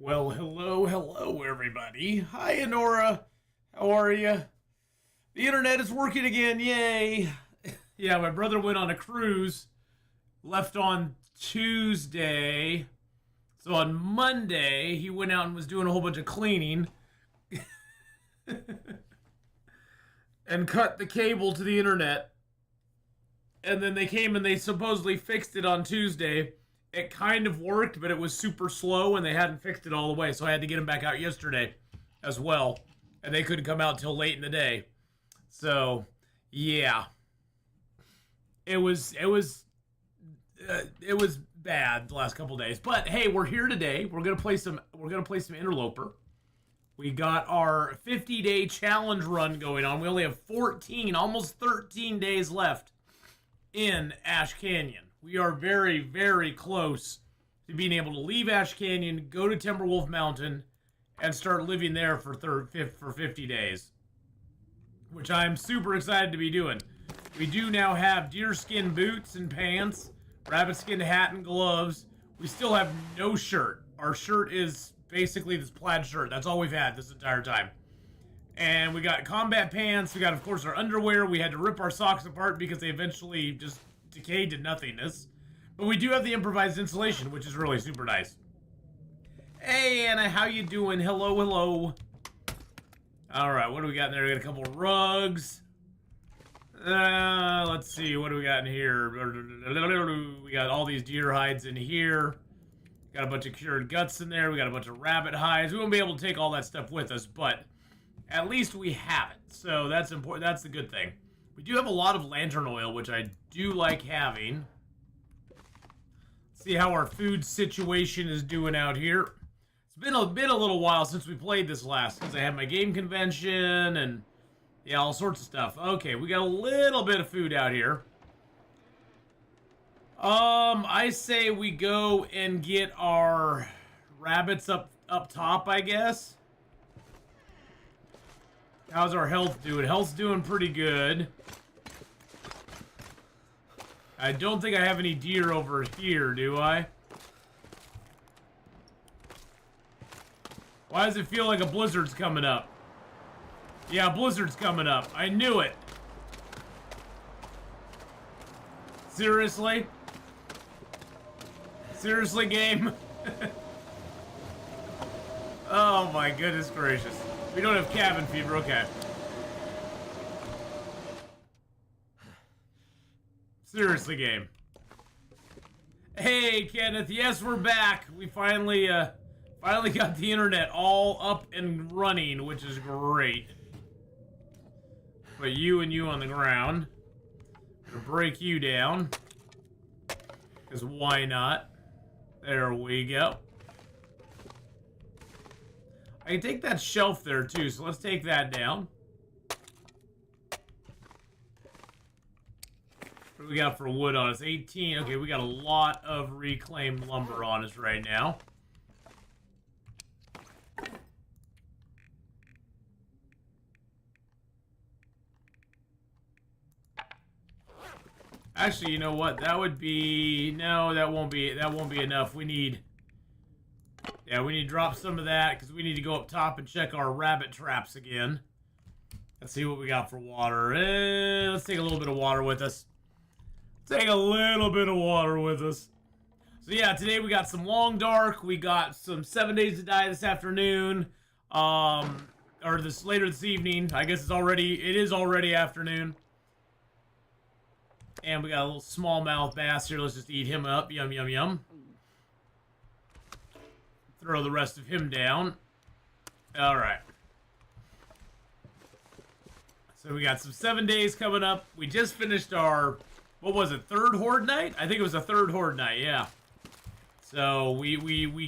Well, hello, everybody. Hi, Honora. How are you? The internet is working again. Yay. Yeah, my brother went on a cruise, left on Tuesday. So on Monday, he went out and was doing a whole bunch of cleaning and cut the cable to the internet. And then they came and they supposedly fixed it on Tuesday. It kind of worked, but it was super slow and they hadn't fixed it all the way. So I had to get them back out yesterday as well. And they couldn't come out till late in the day. So, yeah. It was bad the last couple days. But hey, we're here today. We're gonna play some Interloper. We got our 50-day challenge run going on. We only have 14, almost 13 days left in Ash Canyon. We are very, very close to being able to leave Ash Canyon, go to Timberwolf Mountain, and start living there for 50 days, which I'm super excited to be doing. We do now have deerskin boots and pants, rabbit skin hat and gloves. We still have no shirt. Our shirt is basically this plaid shirt. That's all we've had this entire time. And we got combat pants. We got, of course, our underwear. We had to rip our socks apart because they eventually just decayed to nothingness. But we do have the improvised insulation, which is really super nice. Hey, Anna, how you doing? Hello. All right, what do we got in there? We got a couple of rugs. Let's see, what do we got in here? We got all these deer hides in here. Got a bunch of cured guts in there. We got a bunch of rabbit hides. We won't be able to take all that stuff with us, but at least we have it. So that's important. That's the good thing. We do have a lot of lantern oil, which I do like having. Let's see how our food situation is doing out here. It's been a little while since we played this last, because I had my game convention and yeah, all sorts of stuff. Okay, we got a little bit of food out here. I say we go and get our rabbits up top, I guess. How's our health doing? Health's doing pretty good. I don't think I have any deer over here, do I? Why does it feel like a blizzard's coming up? Yeah, blizzard's coming up. I knew it. Seriously? Seriously, game? Oh my goodness gracious. We don't have cabin fever, okay. Seriously, game. Hey, Kenneth, yes, we're back. We finally got the internet all up and running, which is great. Put you and you on the ground. Gonna break you down. Because why not? There we go. I can take that shelf there too, so let's take that down. What do we got for wood on us? 18. Okay, we got a lot of reclaimed lumber on us right now. Actually, you know what? That would be... No, that won't be enough. We need to drop some of that because we need to go up top and check our rabbit traps again. Let's see what we got for water. Let's take a little bit of water with us. Take a little bit of water with us. So yeah, today we got some long dark. We got some 7 Days to Die this afternoon. Or later this evening. I guess it is already afternoon. And we got a little smallmouth bass here. Let's just eat him up. Yum, yum, yum. Throw the rest of him down. Alright. So we got some 7 days coming up. We just finished our, what was it, third Horde night? I think it was a third Horde night, yeah. So we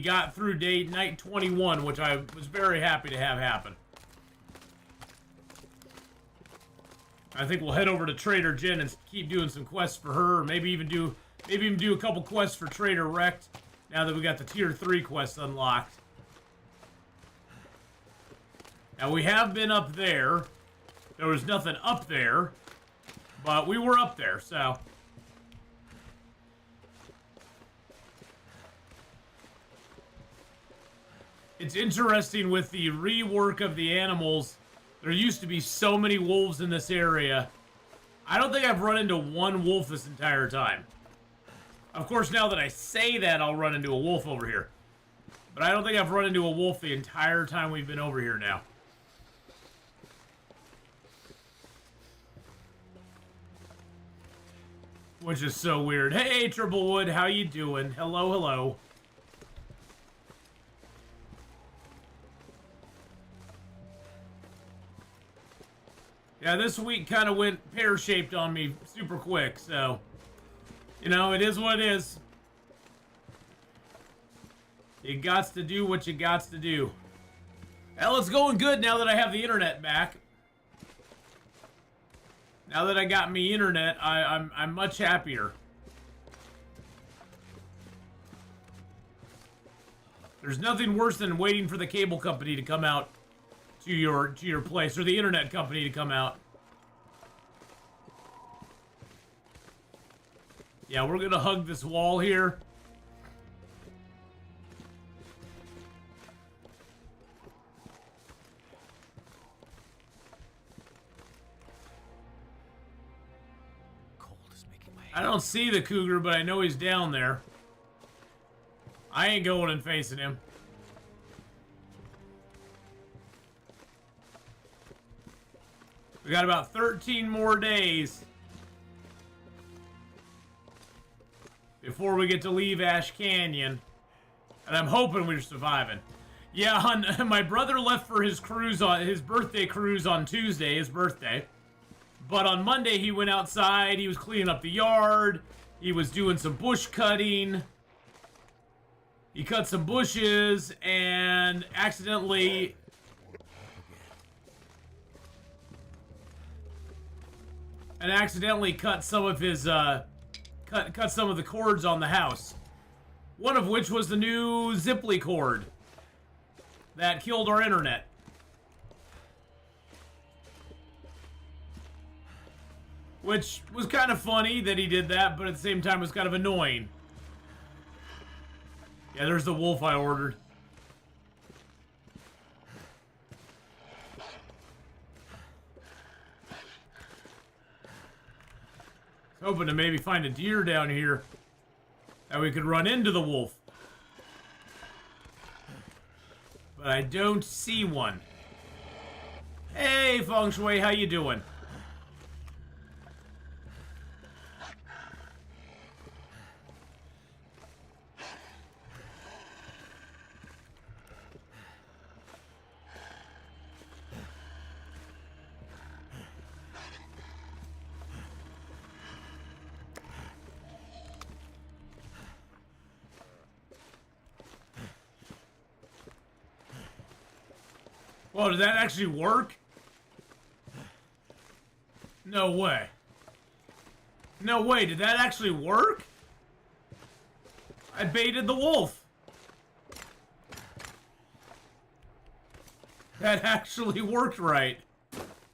got through night 21, which I was very happy to have happen. I think we'll head over to Trader Jen and keep doing some quests for her, or maybe even do a couple quests for Trader Wrecked, now that we got the tier 3 quests unlocked. Now we have been up there. There was nothing up there, but we were up there, so It's interesting with the rework of the animals. There used to be so many wolves in this area. I don't think I've run into one wolf this entire time. Of course, now that I say that, I'll run into a wolf over here. But I don't think I've run into a wolf the entire time we've been over here now. Which is so weird. Hey, Triplewood, how you doing? Hello, hello. Yeah, this week kind of went pear-shaped on me super quick, so... You know, it is what it is. You gots to do what you gots to do. Well, it's going good now that I have the internet back. Now that I got me internet, I'm much happier. There's nothing worse than waiting for the cable company to come out to your place, or the internet company to come out. Yeah, we're gonna hug this wall here. I don't see the cougar, but I know he's down there. I ain't going and facing him. We got about 13 more days before we get to leave Ash Canyon. And I'm hoping we're surviving. Yeah, my brother left for his cruise on his birthday cruise on Tuesday, his birthday. But on Monday he went outside, he was cleaning up the yard, he was doing some bush cutting. He cut some bushes and accidentally cut some of his cut some of the cords on the house. One of which was the new Ziply cord that killed our internet. Which was kind of funny that he did that, but at the same time was kind of annoying. Yeah, there's the wolf I ordered. Hoping to maybe find a deer down here that we could run into the wolf. But I don't see one. Hey, Feng Shui, how you doing? Whoa, did that actually work? No way. No way, did that actually work? I baited the wolf. That actually worked right.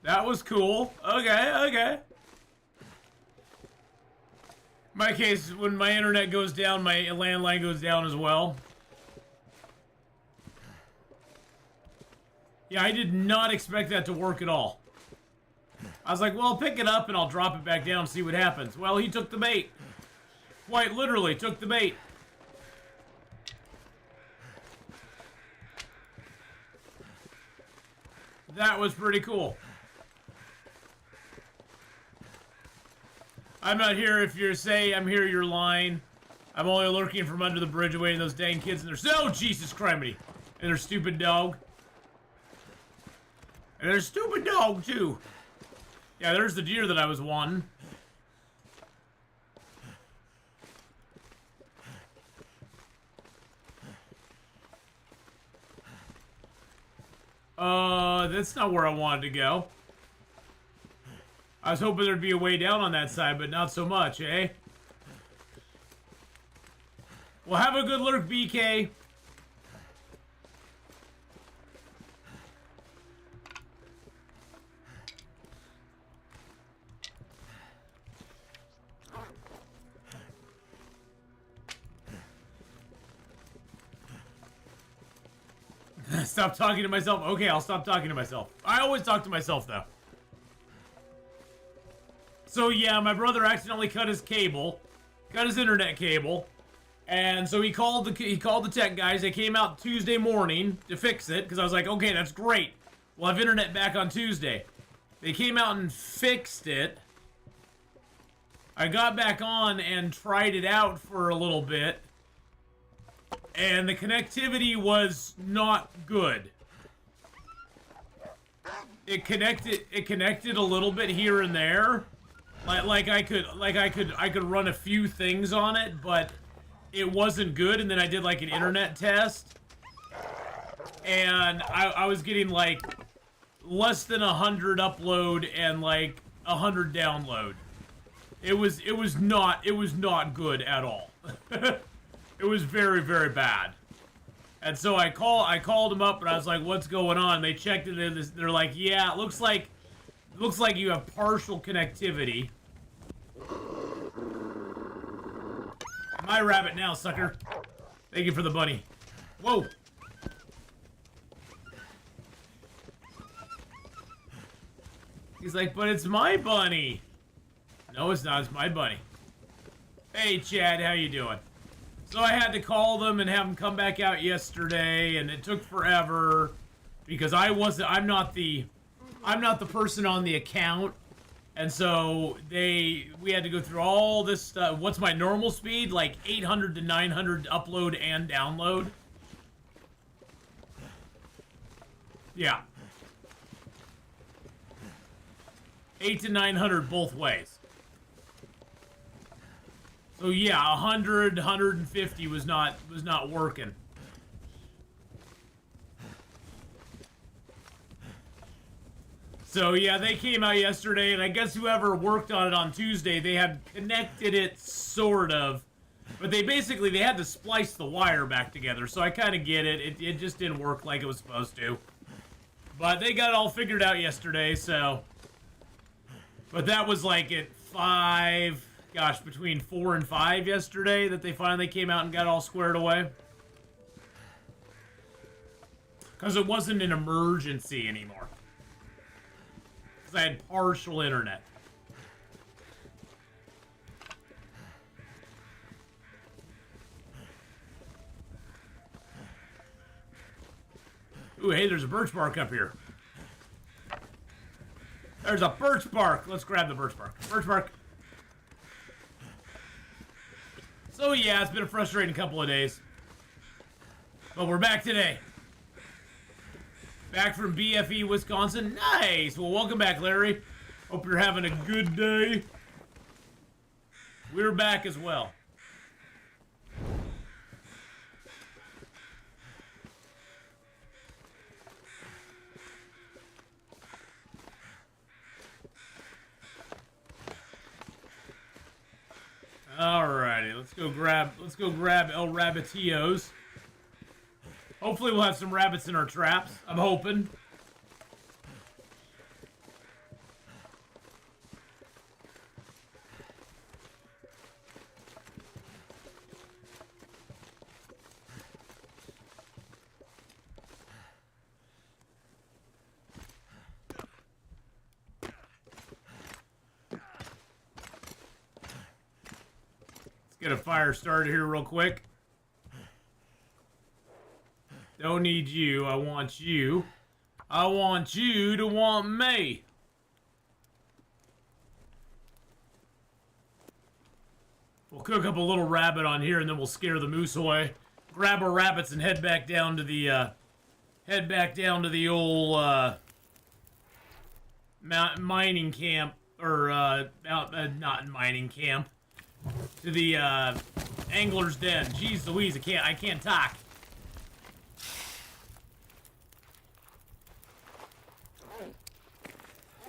That was cool. Okay, okay. In my case, when my internet goes down, my landline goes down as well. Yeah, I did not expect that to work at all. I was like, well, I'll pick it up and I'll drop it back down and see what happens. Well, he took the bait. Quite literally took the bait. That was pretty cool. I'm not here if you're I'm here, you're lying. I'm only lurking from under the bridge awaiting those dang kids and their... Oh, Jesus criminy. And their stupid dog. And there's a stupid dog, too. Yeah, there's the deer that I was wanting. That's not where I wanted to go. I was hoping there'd be a way down on that side, but not so much, eh? Well, have a good lurk, BK. Stop talking to myself. Okay, I'll stop talking to myself. I always talk to myself, though. So, yeah, my brother accidentally cut his cable. Cut his internet cable. And so he called the tech guys. They came out Tuesday morning to fix it. Because I was like, okay, that's great. We'll have internet back on Tuesday. They came out and fixed it. I got back on and tried it out for a little bit. And the connectivity was not good. It connected a little bit here and there. Like I could run a few things on it, but it wasn't good. And then I did like an internet test, and I was getting like less than 100 upload and like 100 download. It was not good at all. It was very, very bad. And so I called them up and I was like, what's going on? They checked it and they're like, yeah, it looks like you have partial connectivity. My rabbit now, sucker. Thank you for the bunny. Whoa. He's like, but it's my bunny. No, it's not. It's my bunny. Hey, Chad, how you doing? So I had to call them and have them come back out yesterday, and it took forever because I'm not the person on the account, and so we had to go through all this stuff. What's my normal speed? Like 800 to 900 upload and download. Yeah. 8 to 900 both ways. So yeah, 100, 150 was not working. So yeah, they came out yesterday, and I guess whoever worked on it on Tuesday, they had connected it sort of, but they had to splice the wire back together. So I kind of get it. It just didn't work like it was supposed to. But they got it all figured out yesterday. So, but that was like at 5. Gosh, between 4 and 5 yesterday that they finally came out and got all squared away. Because it wasn't an emergency anymore. Because I had partial internet. Ooh, hey, there's a birch bark up here. There's a birch bark. Let's grab the birch bark. Birch bark. So yeah, it's been a frustrating couple of days. But we're back today. Back from BFE, Wisconsin. Nice! Well, welcome back, Larry. Hope you're having a good day. We're back as well. Alrighty, let's go grab El Rabbitios. Hopefully we'll have some rabbits in our traps. I'm hoping. Get a fire started here real quick. Don't need you. I want you. I want you to want me. We'll cook up a little rabbit on here, and then we'll scare the moose away. Grab our rabbits and head back down to the old mining camp, or not mining camp. To the angler's den. Jeez Louise, I can't talk.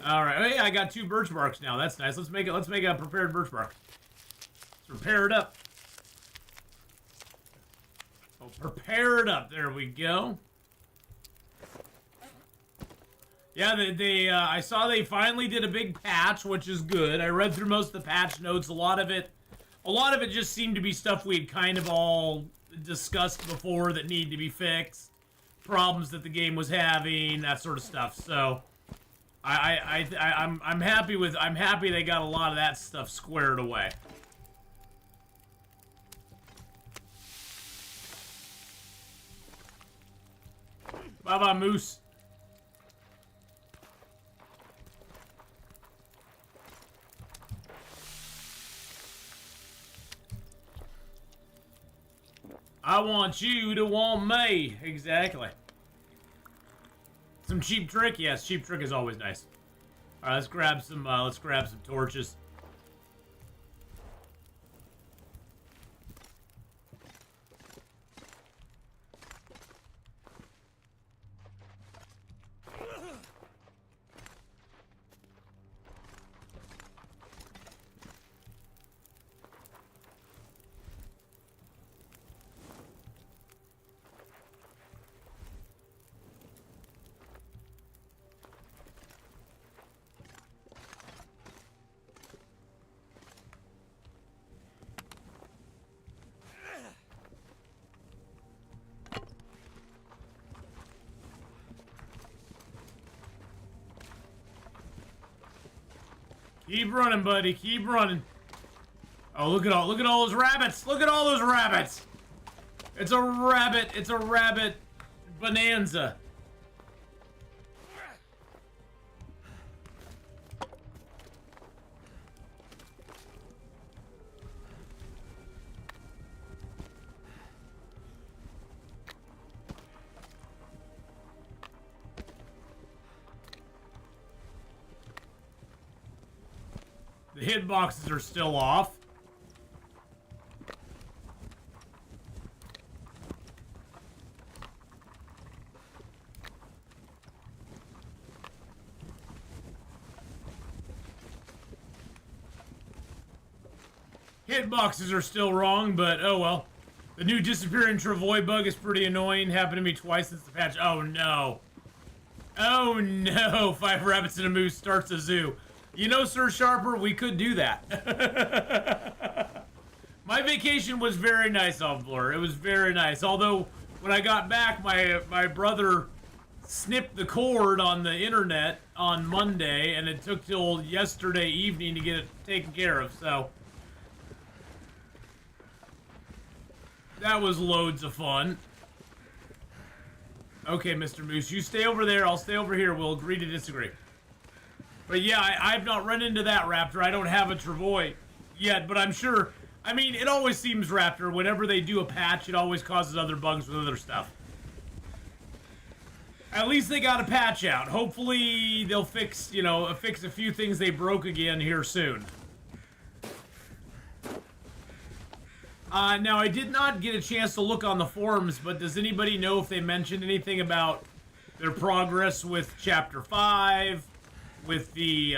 All right. Oh, yeah, I got 2 birch barks now. That's nice. Let's make a prepared birch bark. Let's prepare it up. Oh, prepare it up. There we go. Yeah, I saw they finally did a big patch, which is good. I read through most of the patch notes. A lot of it just seemed to be stuff we had kind of all discussed before that need to be fixed. problems that the game was having, that sort of stuff. So I'm happy they got a lot of that stuff squared away. Bye-bye, Moose. I want you to want me. Exactly. Some cheap trick? Yes, cheap trick is always nice. Alright, let's grab some torches. Keep running, buddy. Keep running. Oh, look at all those rabbits. Look at all those rabbits. It's a rabbit bonanza. The hitboxes are still off. Hitboxes are still wrong, but oh well. The new disappearing travois bug is pretty annoying. Happened to me twice since the patch. Oh no. Oh no. 5 rabbits and a moose starts a zoo. You know, Sir Sharper, we could do that. My vacation was very nice off Blur. It was very nice. Although, when I got back, my brother snipped the cord on the internet on Monday, and it took till yesterday evening to get it taken care of, so... that was loads of fun. Okay, Mr. Moose, you stay over there, I'll stay over here. We'll agree to disagree. But yeah, I've not run into that Raptor. I don't have a travois yet, but I'm sure... I mean, it always seems, Raptor, whenever they do a patch, it always causes other bugs with other stuff. At least they got a patch out. Hopefully, they'll fix, you know, fix a few things they broke again here soon. Now, I did not get a chance to look on the forums, but does anybody know if they mentioned anything about their progress with Chapter 5, with the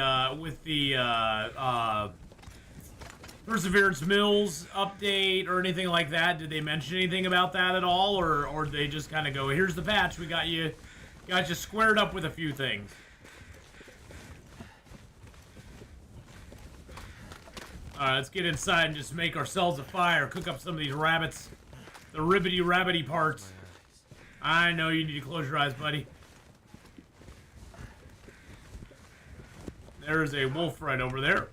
Perseverance Mills update, or anything like that? Did they mention anything about that at all, or did they just kind of go, here's the patch, we got you squared up with a few things? Alright, let's get inside and just make ourselves a fire. Cook up some of these rabbits. The ribbity-rabbity parts. I know you need to close your eyes, buddy. There's a wolf right over there.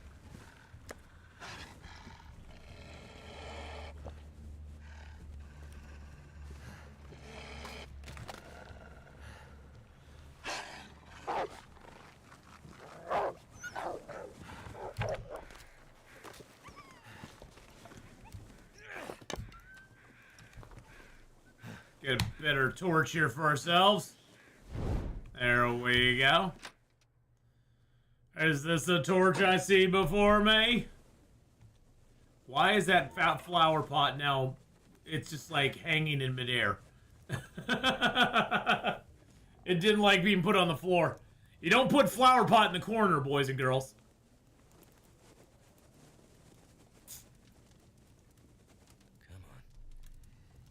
Get a better torch here for ourselves. There we go. Is this the torch I see before me? Why is that fat flower pot now? It's just like hanging in midair. It didn't like being put on the floor. You don't put flower pot in the corner, boys and girls.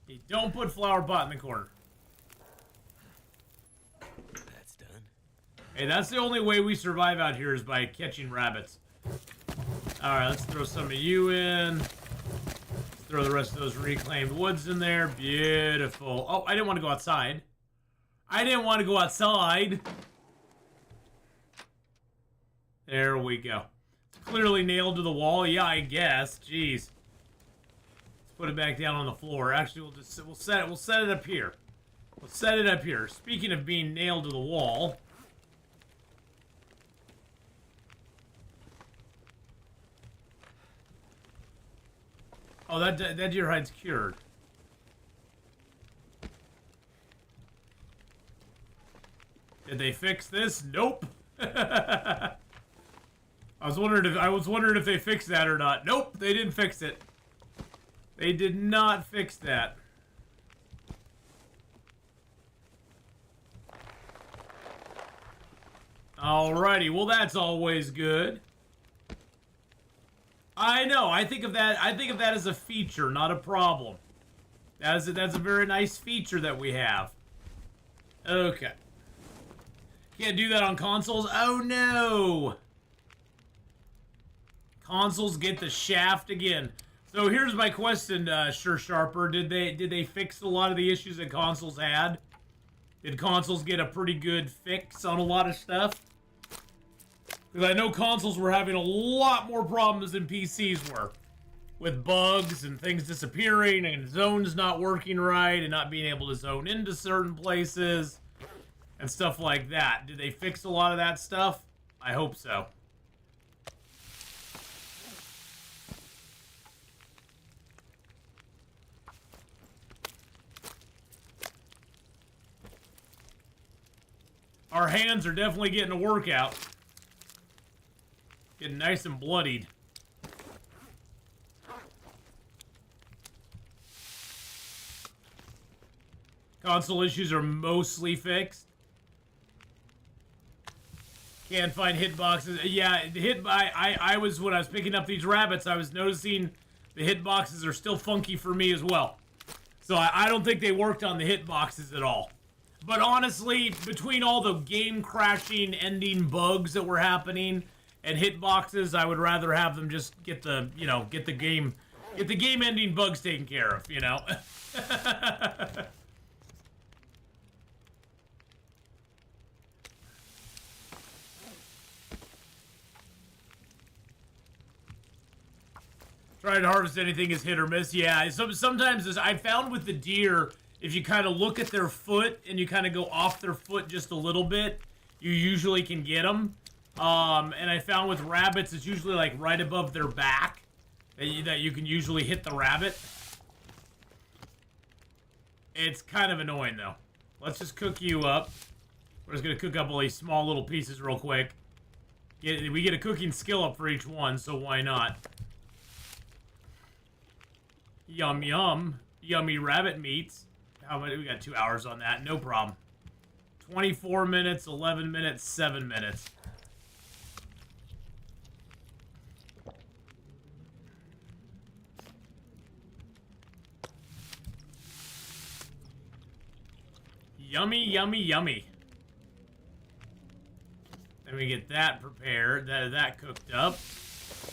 You don't put flower pot in the corner. That's done. Hey, that's the only way we survive out here is by catching rabbits. Alright, let's throw some of you in. Let's throw the rest of those reclaimed woods in there. Beautiful. Oh, I didn't want to go outside. I didn't want to go outside. There we go. It's clearly nailed to the wall. Yeah, I guess. Jeez. Let's put it back down on the floor. Actually, we'll set it up here. We'll set it up here. Speaking of being nailed to the wall. Oh, that deer hide's cured. Did they fix this? Nope. I was wondering if they fixed that or not. Nope, they didn't fix it. They did not fix that. Alrighty, well that's always good. I know. I think of that as a feature, not a problem. That's a very nice feature that we have. Okay. Can't do that on consoles. Oh no. Consoles get the shaft again. So here's my question, Sure Sharper. Did they fix a lot of the issues that consoles had? Did consoles get a pretty good fix on a lot of stuff? Because I know consoles were having a lot more problems than PCs were. With bugs and things disappearing and zones not working right and not being able to zone into certain places and stuff like that. Did they fix a lot of that stuff? I hope so. Our hands are definitely getting a workout. Getting nice and bloodied. Console issues are mostly fixed. Can't find hitboxes. Yeah, I was, when I was picking up these rabbits, I was noticing the hitboxes are still funky for me as well. So I don't think they worked on the hitboxes at all. But honestly, between all the game crashing ending bugs that were happening and hitboxes, I would rather have them just get the game ending bugs taken care of, you know. Trying to harvest anything is hit or miss. Yeah, sometimes as I found with the deer, if you kind of look at their foot and you kind of go off their foot just a little bit, you usually can get them. And I found with rabbits, it's usually like right above their back that you can usually hit the rabbit. It's kind of annoying though. Let's just cook you up. We're just gonna cook up all these small little pieces real quick. We get a cooking skill up for each one, so why not? Yum yum. Yummy rabbit meats. How many? We got 2 hours on that. No problem. 24 minutes, 11 minutes, 7 minutes. Yummy, yummy, yummy. Then we get that prepared, that cooked up.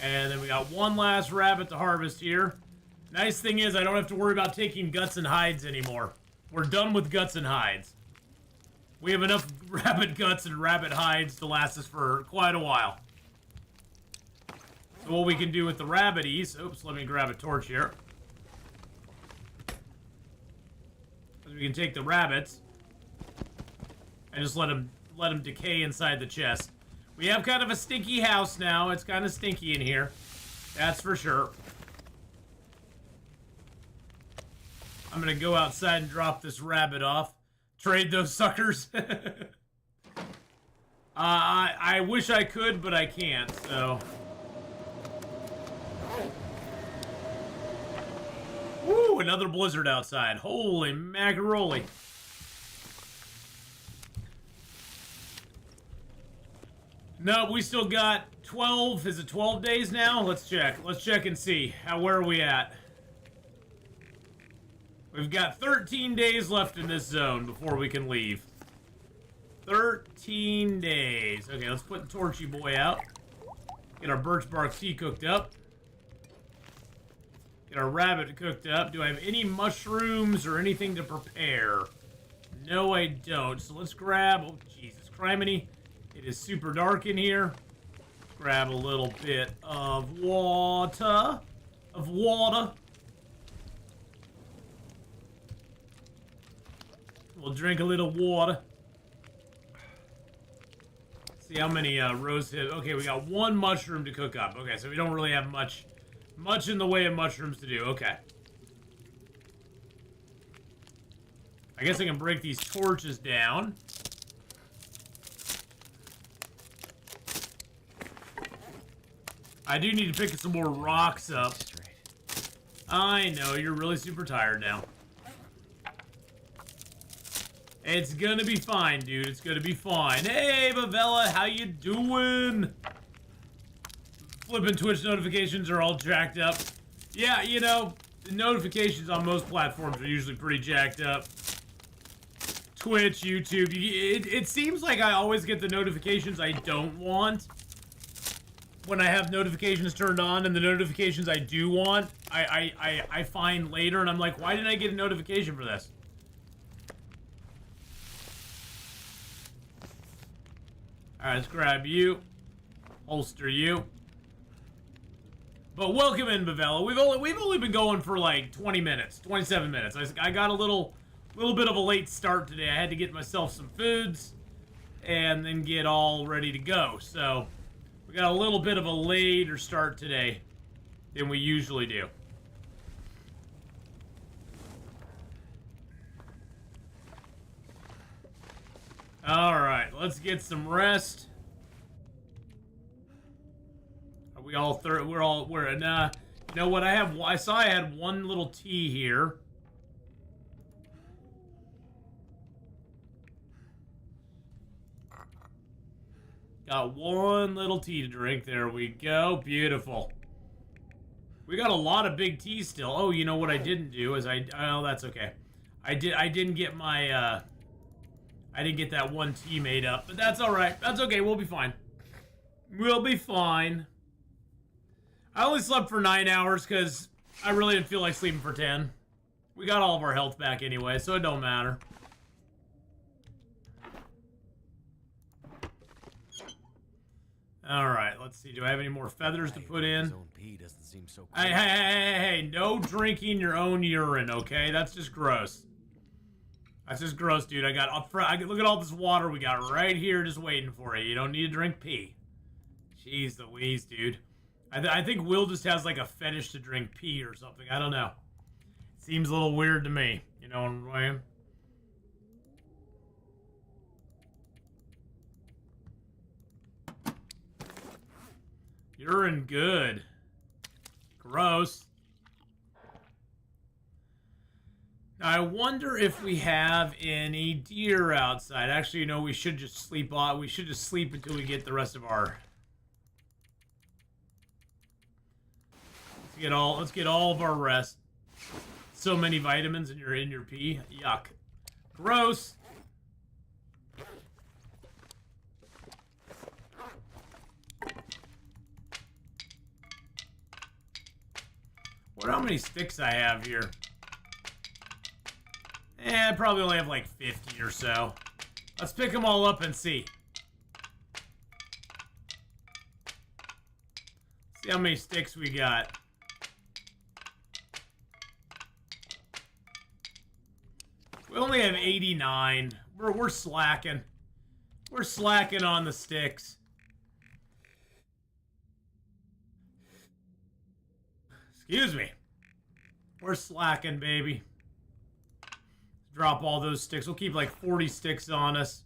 And then we got one last rabbit to harvest here. Nice thing is, I don't have to worry about taking guts and hides anymore. We're done with guts and hides. We have enough rabbit guts and rabbit hides to last us for quite a while. So what we can do with the rabbities... Oops, let me grab a torch here. We can take the rabbits and just let them decay inside the chest. We have kind of a stinky house now. It's kind of stinky in here. That's for sure. I'm gonna go outside and drop this rabbit off. Trade those suckers. I wish I could, but I can't, so. Woo, another blizzard outside. Holy macaroni. No, we still got 12. Is it 12 days now? Let's check. Let's check and see. Where are we at? We've got 13 days left in this zone before we can leave. 13 days. Okay, let's put the Torchy boy out. Get our birch bark tea cooked up. Get our rabbit cooked up. Do I have any mushrooms or anything to prepare? No, I don't. So let's grab... Oh, Jesus criminy. It is super dark in here. Let's grab a little bit of water. We'll drink a little water. See how many rose hips... Okay, we got one mushroom to cook up. Okay, so we don't really have much in the way of mushrooms to do. Okay. I guess I can break these torches down. I do need to pick some more rocks up. I know, you're really super tired now. It's gonna be fine, dude. It's gonna be fine. Hey, Bavella, how you doing? Flipping Twitch notifications are all jacked up. Yeah, you know, the notifications on most platforms are usually pretty jacked up. Twitch, YouTube, it seems like I always get the notifications I don't want when I have notifications turned on, and the notifications I do want, I find later, and I'm like, why didn't I get a notification for this? Alright, let's grab you. Holster you. But welcome in, Bavella. We've only been going for like 20 minutes, 27 minutes. I got a little bit of a late start today. I had to get myself some foods and then get all ready to go. So we got a little bit of a later start today than we usually do. All right, let's get some rest. Are we all third? We're in. You know what? I saw I had one little tea here. Got one little tea to drink. There we go. Beautiful. We got a lot of big tea still. Oh, you know what I didn't do is oh, that's okay. I didn't get my I didn't get that one tea made up, but that's all right. That's okay. We'll be fine. We'll be fine. I only slept for 9 hours because I really didn't feel like sleeping for 10. We got all of our health back anyway, so it don't matter. All right, let's see. Do I have any more feathers to put in? Hey, no drinking your own urine, okay? That's just gross. That's just gross, dude. Look at all this water we got right here just waiting for you. You don't need to drink pee. Jeez Louise, dude. I think Will just has like a fetish to drink pee or something. I don't know. Seems a little weird to me. You know what I'm saying? Urine good. Gross. Now, I wonder if we have any deer outside. Actually, you know, we should just sleep on. We should just sleep until we get the rest of our. Let's get all of our rest. So many vitamins and you're in your pee. Yuck. Gross. Wonder how many sticks I have here. I probably only have like 50 or so. Let's pick them all up and see. See how many sticks we got. We only have 89. We're slacking. We're slacking on the sticks. Excuse me. We're slacking, baby. Drop all those sticks. We'll keep like 40 sticks on us.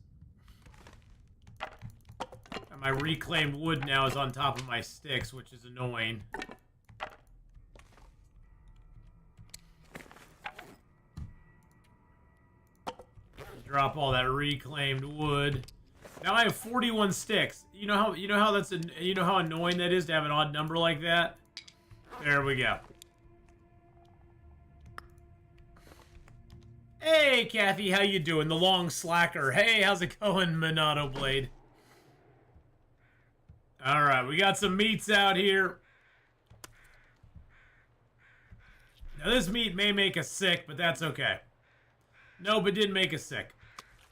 And my reclaimed wood now is on top of my sticks, which is annoying. Drop all that reclaimed wood. Now I have 41 sticks. You know how annoying that is to have an odd number like that? There we go. Hey, Kathy, how you doing? The long slacker. Hey, how's it going, Minato Blade? All right, we got some meats out here. Now, this meat may make us sick, but that's okay. Nope, it didn't make us sick.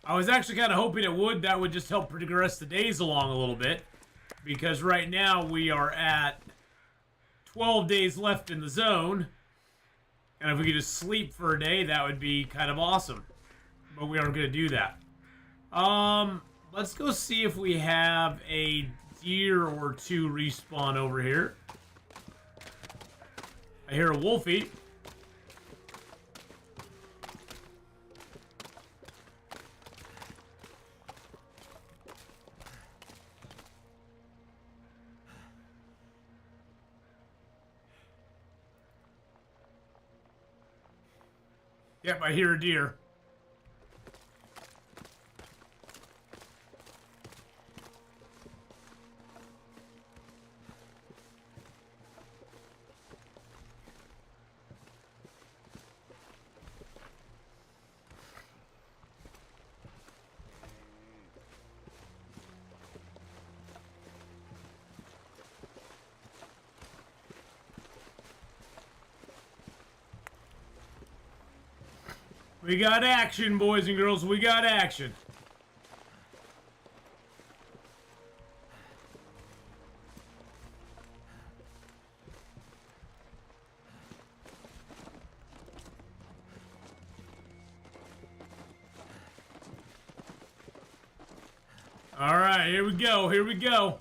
I was actually kind of hoping it would. That would just help progress the days along a little bit. Because right now we are at 12 days left in the zone. And if we could just sleep for a day, that would be kind of awesome. But we aren't going to do that. Let's go see if we have a deer or two respawn over here. I hear a wolfie. Yep, I hear a deer. We got action, boys and girls. We got action. All right, here we go. Here we go.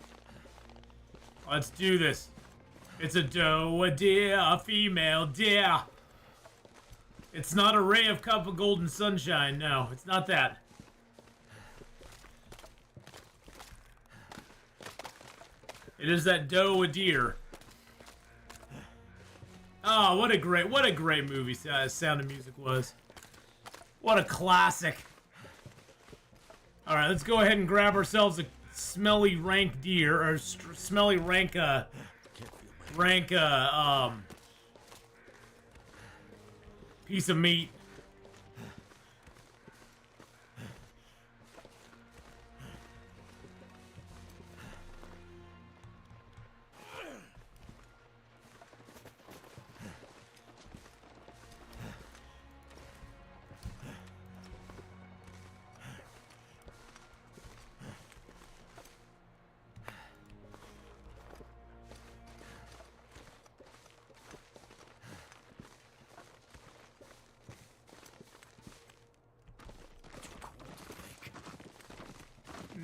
Let's do this. It's a doe, a deer, a female deer. It's not a ray of cup of golden sunshine. No, it's not that. It is that doe, a deer. Oh, what a great movie Sound of Music was. What a classic. All right, let's go ahead and grab ourselves a smelly rank deer, or smelly rank piece of meat.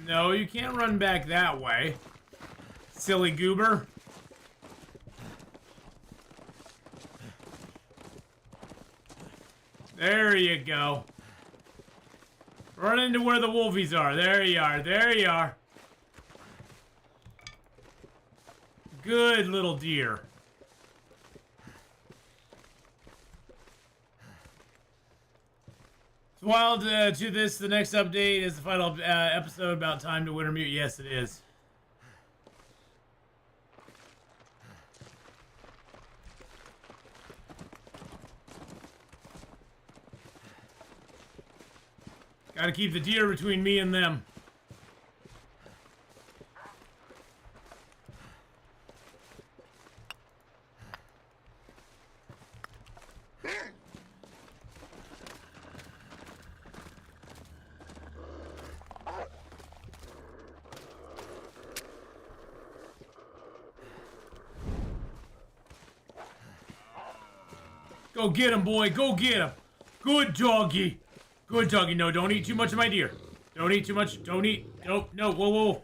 No, you can't run back that way. Silly goober. There you go. Run into where the wolfies are. There you are. There you are. Good little deer. Wild to this, the next update is the final episode about time to Wintermute. Yes, it is. Gotta keep the deer between me and them. Go get him, boy. Go get him. Good doggy. Good doggy. No, don't eat too much of my deer. Don't eat too much. Don't eat. No, no. Whoa, whoa.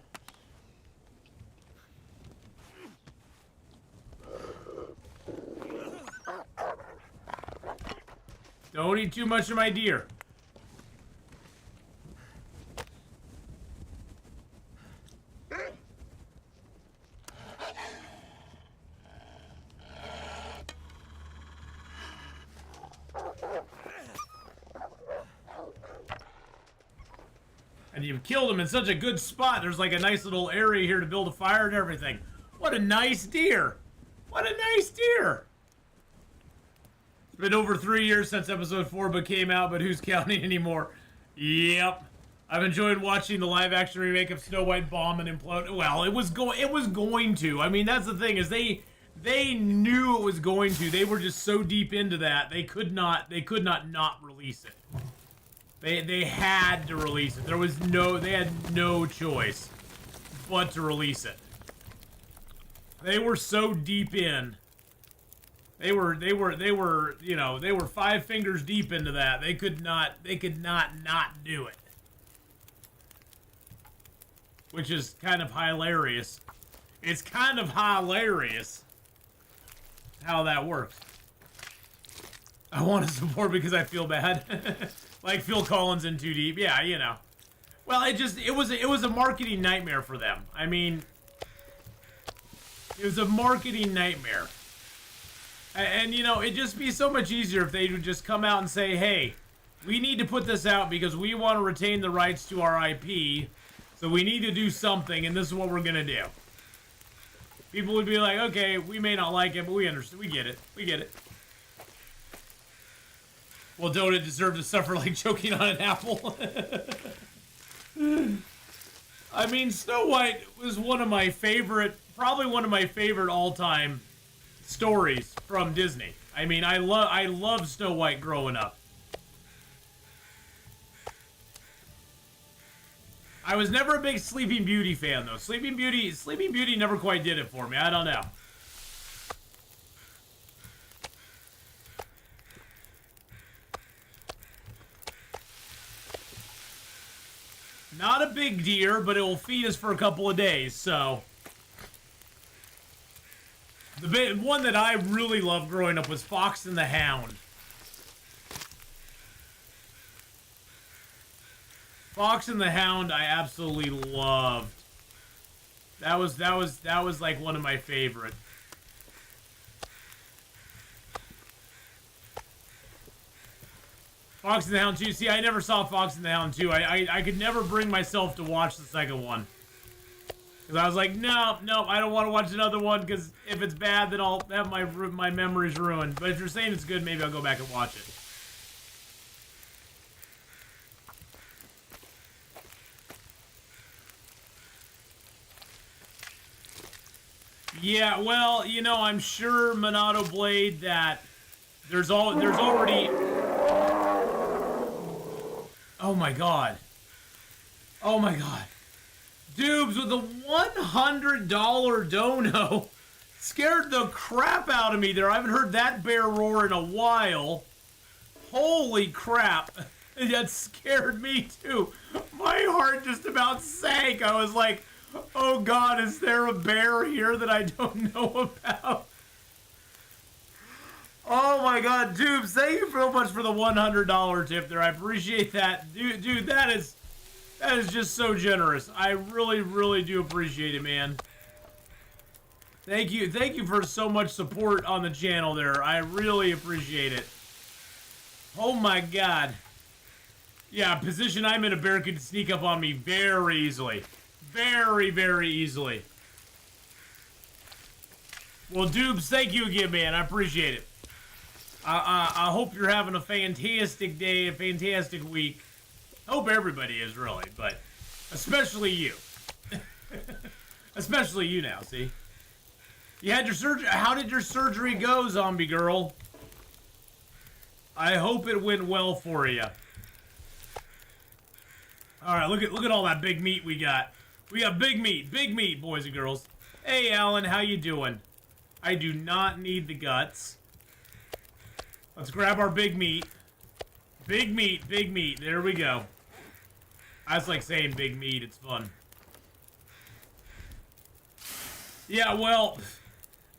Don't eat too much of my deer. And you've killed him in such a good spot. There's like a nice little area here to build a fire and everything. What a nice deer. What a nice deer. It's been over 3 years since episode 4 came out, but who's counting anymore? Yep. I've enjoyed watching the live action remake of Snow White bomb and implode. Well, it was going to. I mean, that's the thing, is they knew it was going to. They were just so deep into that they could not release it. They had to release it. They had no choice but to release it. They were so deep in. They were, you know, they were 5 fingers deep into that. They could not not do it. Which is kind of hilarious. It's kind of hilarious how that works. I want to support because I feel bad. Like Phil Collins in Too Deep. Yeah, you know. Well, it was a marketing nightmare for them. I mean, it was a marketing nightmare. And you know, it'd just be so much easier if they would just come out and say, hey, we need to put this out because we want to retain the rights to our IP, so we need to do something, and this is what we're gonna do. People would be like, okay, we may not like it, but we understand, we get it, we get it. Well, don't it deserve to suffer like choking on an apple? I mean, Snow White was one of my favorite, probably one of my favorite all-time stories from Disney. I mean, I love Snow White growing up. I was never a big Sleeping Beauty fan though. Sleeping Beauty never quite did it for me. I don't know. Not a big deer, but it will feed us for a couple of days, so. The one that I really loved growing up was Fox and the Hound. Fox and the Hound I absolutely loved. That was like one of my favorite. Fox and the Hound 2. See, I never saw Fox and the Hound 2. I could never bring myself to watch the second one. Because I was like, no, I don't want to watch another one, because if it's bad, then I'll have my memories ruined. But if you're saying it's good, maybe I'll go back and watch it. Yeah, well, you know, I'm sure, Monado Blade, that there's already... Oh my god. Oh my god. Dubes with a $100 dono scared the crap out of me there. I haven't heard that bear roar in a while. Holy crap. That scared me too. My heart just about sank. I was like, oh god, is there a bear here that I don't know about? Oh my god, Dubes, thank you so much for the $100 tip there. I appreciate that. Dude, that is just so generous. I really, really do appreciate it, man. Thank you for so much support on the channel there. I really appreciate it. Oh my god. Yeah, position I'm in, a bear could sneak up on me very easily. Very, very easily. Well, Dubes, thank you again, man. I appreciate it. I hope you're having a fantastic day, a fantastic week. Hope everybody is, really, but especially you. Especially you now, see? You had your surgery. How did your surgery go, zombie girl? I hope it went well for you. All right, look at all that big meat we got. We got big meat, boys and girls. Hey, Alan, how you doing? I do not need the guts. Let's grab our big meat. Big meat, big meat. There we go. I just like saying big meat. It's fun. Yeah, well,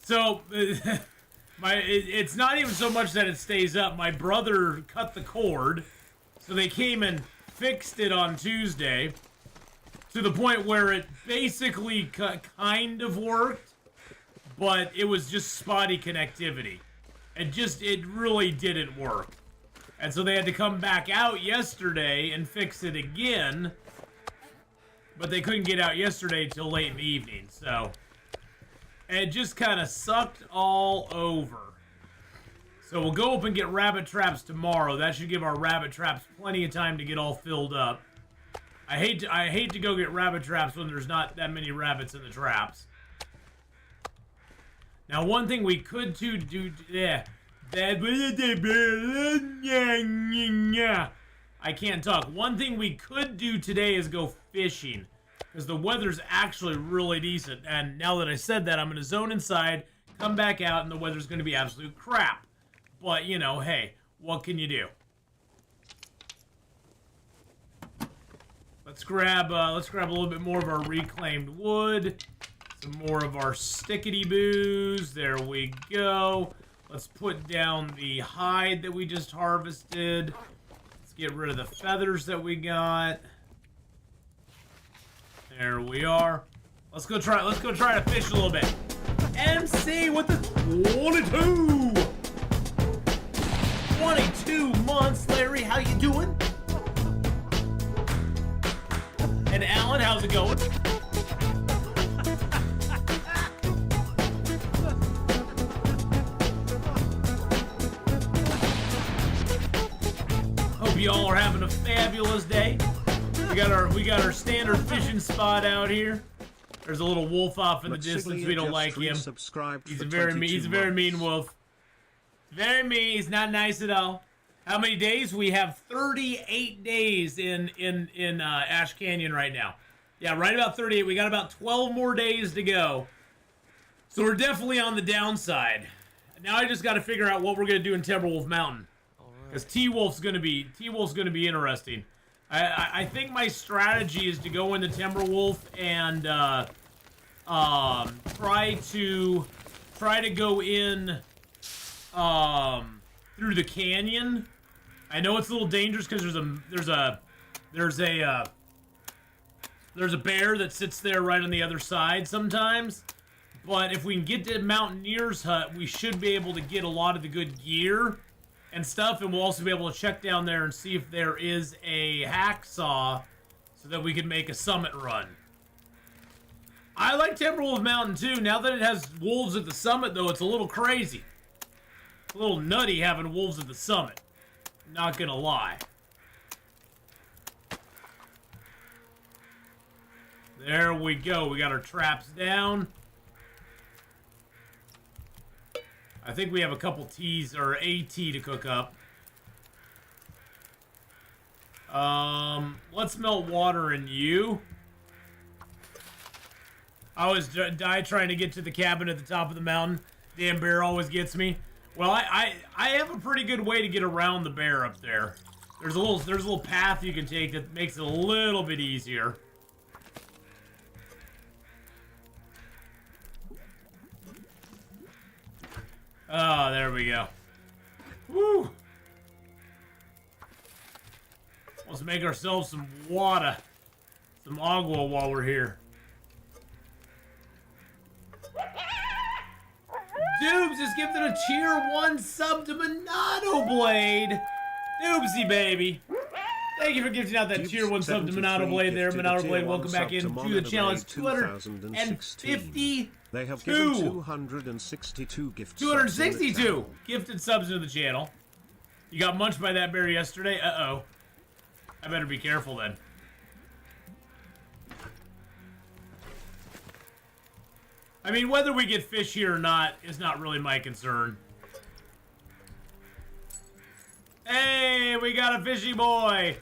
so it's not even so much that it stays up. My brother cut the cord, so they came and fixed it on Tuesday to the point where it basically kind of worked, but it was just spotty connectivity. It really didn't work. And so they had to come back out yesterday and fix it again. But they couldn't get out yesterday till late in the evening, so. And it just kind of sucked all over. So we'll go up and get rabbit traps tomorrow. That should give our rabbit traps plenty of time to get all filled up. I hate to go get rabbit traps when there's not that many rabbits in the traps. Now, one thing we could I can't talk. One thing we could do today is go fishing, because the weather's actually really decent. And now that I said that, I'm going to zone inside, come back out, and the weather's going to be absolute crap. But, you know, hey, what can you do? Let's grab a little bit more of our reclaimed wood. Some more of our stickety-boos. There we go. Let's put down the hide that we just harvested. Let's get rid of the feathers that we got. There we are. Let's go try to fish a little bit. MC with the 22! 22 months, Larry. How you doing? And Alan, how's it going? Hope y'all are having a fabulous day. We got our standard fishing spot out here. There's a little wolf off in the distance. We don't like him. He's a very mean wolf. Very mean. He's not nice at all. How many days? We have 38 days in Ash Canyon right now. Yeah, right about 38. We got about 12 more days to go. So we're definitely on the downside. Now I just got to figure out what we're gonna do in Timberwolf Mountain, because T-Wolf's gonna be interesting. I think my strategy is to go into Timberwolf and try to go in through the canyon. I know it's a little dangerous because there's a bear that sits there right on the other side sometimes. But if we can get to Mountaineer's hut, we should be able to get a lot of the good gear and stuff, and we'll also be able to check down there and see if there is a hacksaw so that we can make a summit run. I like Timberwolf Mountain too. Now that it has wolves at the summit, though, it's a little crazy. It's a little nutty having wolves at the summit. Not gonna lie. There we go. We got our traps down. I think we have a couple T's or a T to cook up. Let's melt water in you. I always die trying to get to the cabin at the top of the mountain. Damn bear always gets me. Well, I have a pretty good way to get around the bear up there. There's a little path you can take that makes it a little bit easier. Oh, there we go. Woo! Let's make ourselves some water. Some agua while we're here. Doobs has gifted a tier 1 sub to Monado Blade. Doobsy, baby. Thank you for gifting out that tier 1 sub to Monado Blade there. Monado Blade, welcome back into the channel. It's 250. They have given 262 gifts. 262 gifted subs into the channel. You got munched by that bear yesterday? Uh-oh. I better be careful then. I mean, whether we get fish here or not is not really my concern. Hey, we got a fishy boy.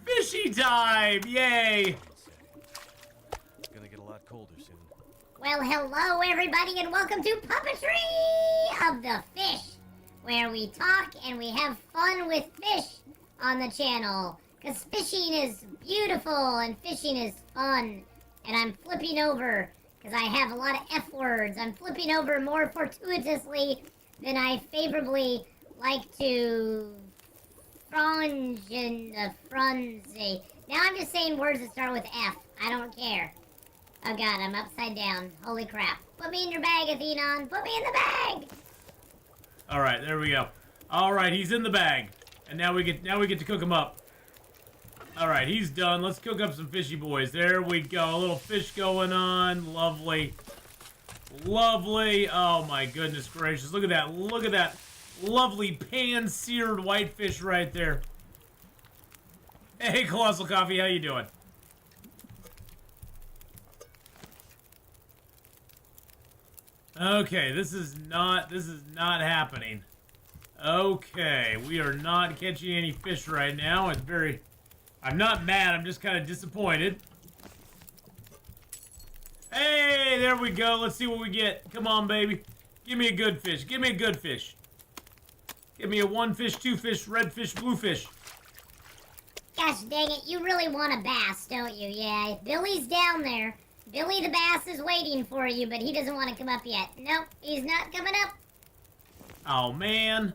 Fishy time! Yay! It's gonna get a lot colder soon. Well, hello everybody and welcome to Puppetry of the Fish, where we talk and we have fun with fish on the channel. Because fishing is beautiful and fishing is fun. And I'm flipping over, because I have a lot of F words. I'm flipping over more fortuitously than I favorably like to frange and frenzy. Now I'm just saying words that start with F. I don't care. Oh god, I'm upside down. Holy crap. Put me in your bag, Atheenon. Put me in the bag! Alright, there we go. Alright, he's in the bag. And now we get to cook him up. Alright, he's done. Let's cook up some fishy boys. There we go. A little fish going on. Lovely. Lovely. Oh my goodness gracious. Look at that. Look at that lovely pan-seared whitefish right there. Hey, Colossal Coffee, how you doing? Okay, this is not happening. Okay, we are not catching any fish right now. It's very... I'm not mad, I'm just kind of disappointed. Hey, there we go. Let's see what we get. Come on, baby. Give me a good fish. Give me a good fish. Give me a 1 fish, 2 fish, red fish, blue fish. Gosh dang it, you really want a bass, don't you? Yeah, Billy's down there. Billy the bass is waiting for you, but he doesn't want to come up yet. Nope, he's not coming up. Oh, man.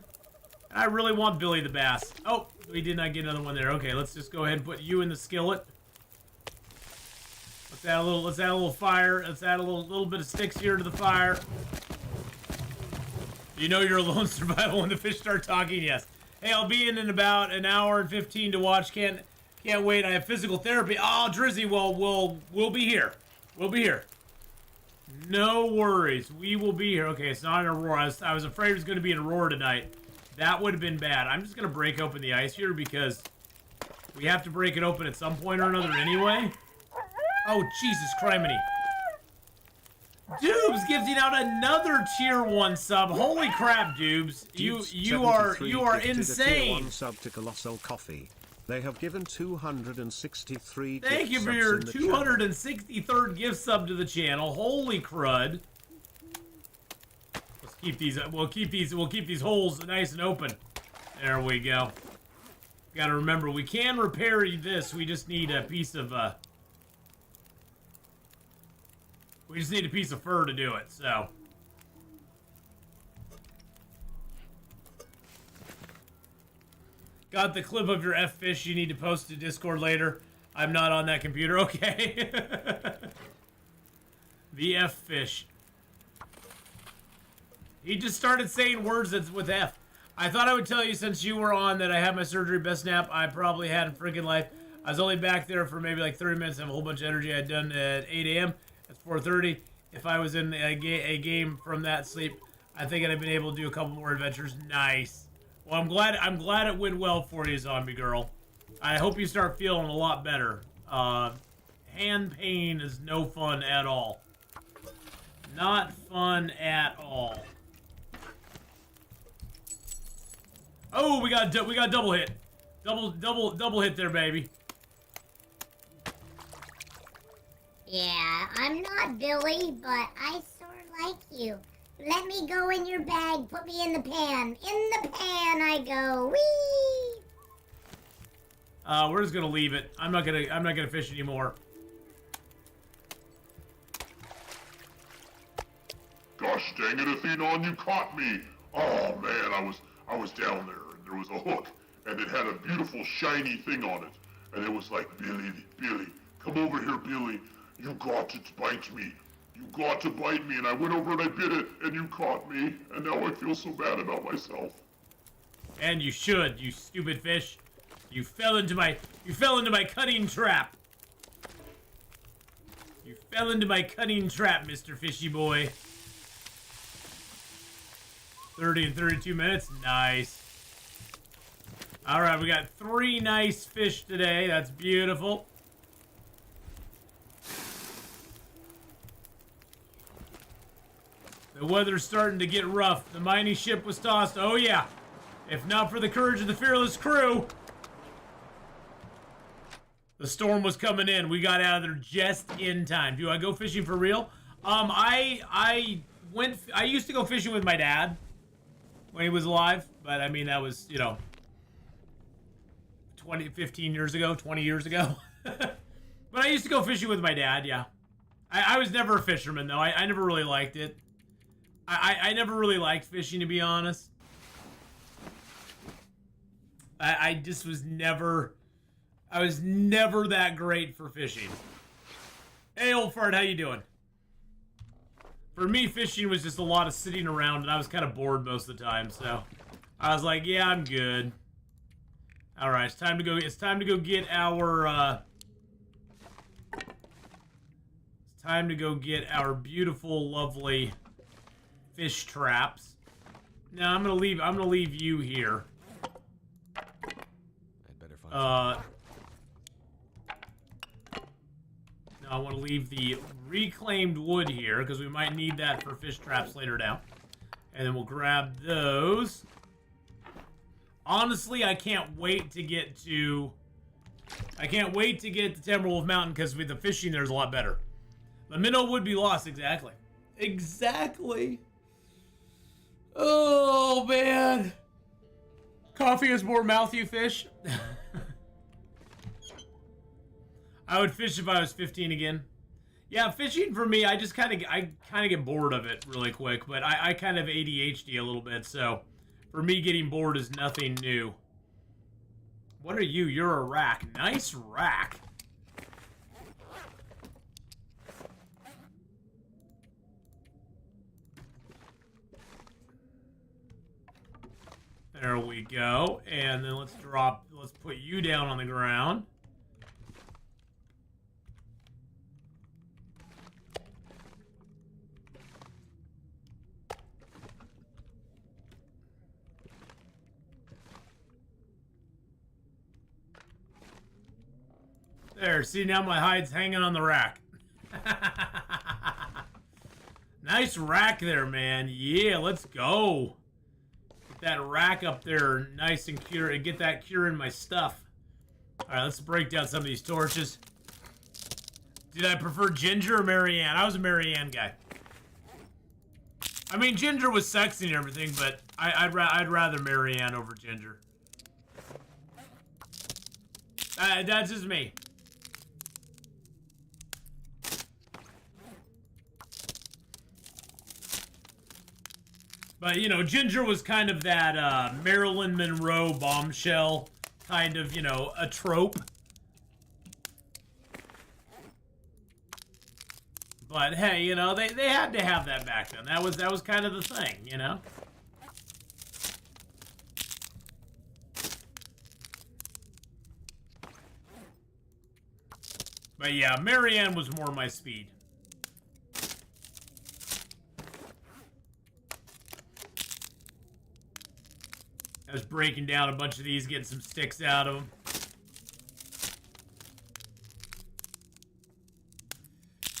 I really want Billy the bass. Oh, we did not get another one there. Okay, let's just go ahead and put you in the skillet. Let's add a little fire. Let's add a little bit of sticks here to the fire. You know you're alone survival when the fish start talking? Yes. Hey, I'll be in about an hour and 15 to watch. Can't wait. I have physical therapy. Oh, Drizzy, well, we'll be here. We'll be here. No worries. We will be here. Okay, it's not an Aurora. I was afraid it was going to be an Aurora tonight. That would have been bad. I'm just going to break open the ice here because we have to break it open at some point or another anyway. Oh, Jesus criminy. Dubes gifting out another tier 1 sub. Holy crap, Dubes. You are insane. Tier 1 sub to Colossal Coffee. They have given 263 Thank you for your 263rd gift sub to the channel. Holy crud. Let's keep these we'll keep these holes nice and open. There we go. Got to remember we can repair this. We just need a piece of fur to do it, so. Got the clip of your F-fish you need to post to Discord later. I'm not on that computer. Okay. The F-fish. He just started saying words that's with F. I thought I would tell you since you were on that I had my surgery. Best nap I probably had in freaking life. I was only back there for maybe like 30 minutes. I have a whole bunch of energy. I had done at 8 a.m. It's 4:30. If I was in a game from that sleep, I think I'd have been able to do a couple more adventures. Nice. Well, I'm glad it went well for you, zombie girl. I hope you start feeling a lot better. Hand pain is no fun at all. Not fun at all. Oh, we got double hit. Double hit there, baby. Yeah, I'm not Billy, but I sort of like you. Let me go in your bag. Put me in the pan. In the pan I go. Whee! We're just gonna leave it. I'm not gonna fish anymore. Gosh dang it, Atheenon, you caught me! Oh man, I was down there and there was a hook and it had a beautiful shiny thing on it. And it was like, Billy, come over here, Billy. You got to bite me. You got to bite me, and I went over and I bit it, and you caught me, and now I feel so bad about myself. And you should, you stupid fish. You fell into my cutting trap. You fell into my cutting trap, Mr. Fishy Boy. 30 and 32 minutes, nice. All right, we got 3 nice fish today. That's beautiful. The weather's starting to get rough. The mighty ship was tossed. Oh, yeah. If not for the courage of the fearless crew. The storm was coming in. We got out of there just in time. Do I go fishing for real? I used to go fishing with my dad when he was alive. But, I mean, that was, 15 years ago, 20 years ago. But I used to go fishing with my dad, yeah. I was never a fisherman, though. I never really liked it. I never really liked fishing, to be honest. I just was never... I was never that great for fishing. Hey, old fart, how you doing? For me, fishing was just a lot of sitting around, and I was kind of bored most of the time, so... I was like, yeah, I'm good. Alright, it's time to go get our, It's time to go get our beautiful, lovely... fish traps. Now I'm gonna leave you here. I'd better find Now I want to leave the reclaimed wood here because we might need that for fish traps later down. And then we'll grab those. Honestly, I can't wait to get to... I can't wait to get to Timberwolf Mountain because with the fishing there's a lot better. The minnow would be lost, exactly. Exactly. Oh, man. Coffee is more mouth you fish. I would fish if I was 15 again. Yeah, fishing for me, I kind of get bored of it really quick, but I kind of ADHD a little bit, so for me getting bored is nothing new. What are you? You're a rack. Nice rack. There we go. And then let's put you down on the ground. There, see, now my hide's hanging on the rack. Nice rack there, man. Yeah, let's go. Get that rack up there nice and cure and get that curing my stuff. Alright, let's break down some of these torches. Did I prefer Ginger or Marianne? I was a Marianne guy. I mean, Ginger was sexy and everything, but I'd rather Marianne over Ginger. That's just me. But, you know, Ginger was kind of that Marilyn Monroe bombshell kind of, you know, a trope. But, hey, you know, they had to have that back then. That was kind of the thing, you know? But, yeah, Marianne was more my speed. I was breaking down a bunch of these, getting some sticks out of them.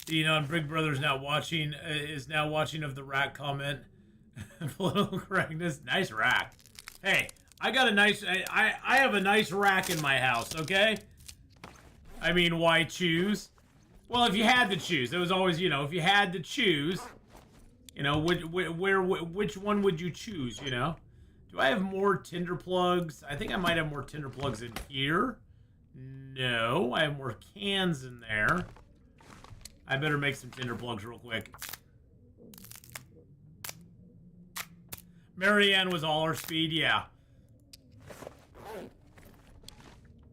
You know, Big Brother's now watching, is now watching of the rack comment. Political correctness. Nice rack. Hey, I got a nice, I have a nice rack in my house, okay? I mean, why choose? Well, if you had to choose, it was always, you know, if you had to choose, you know, which one would you choose, you know? Do I have more tinder plugs? I think I might have more tinder plugs in here. No, I have more cans in there. I better make some tinder plugs real quick. Marianne was all her speed, yeah.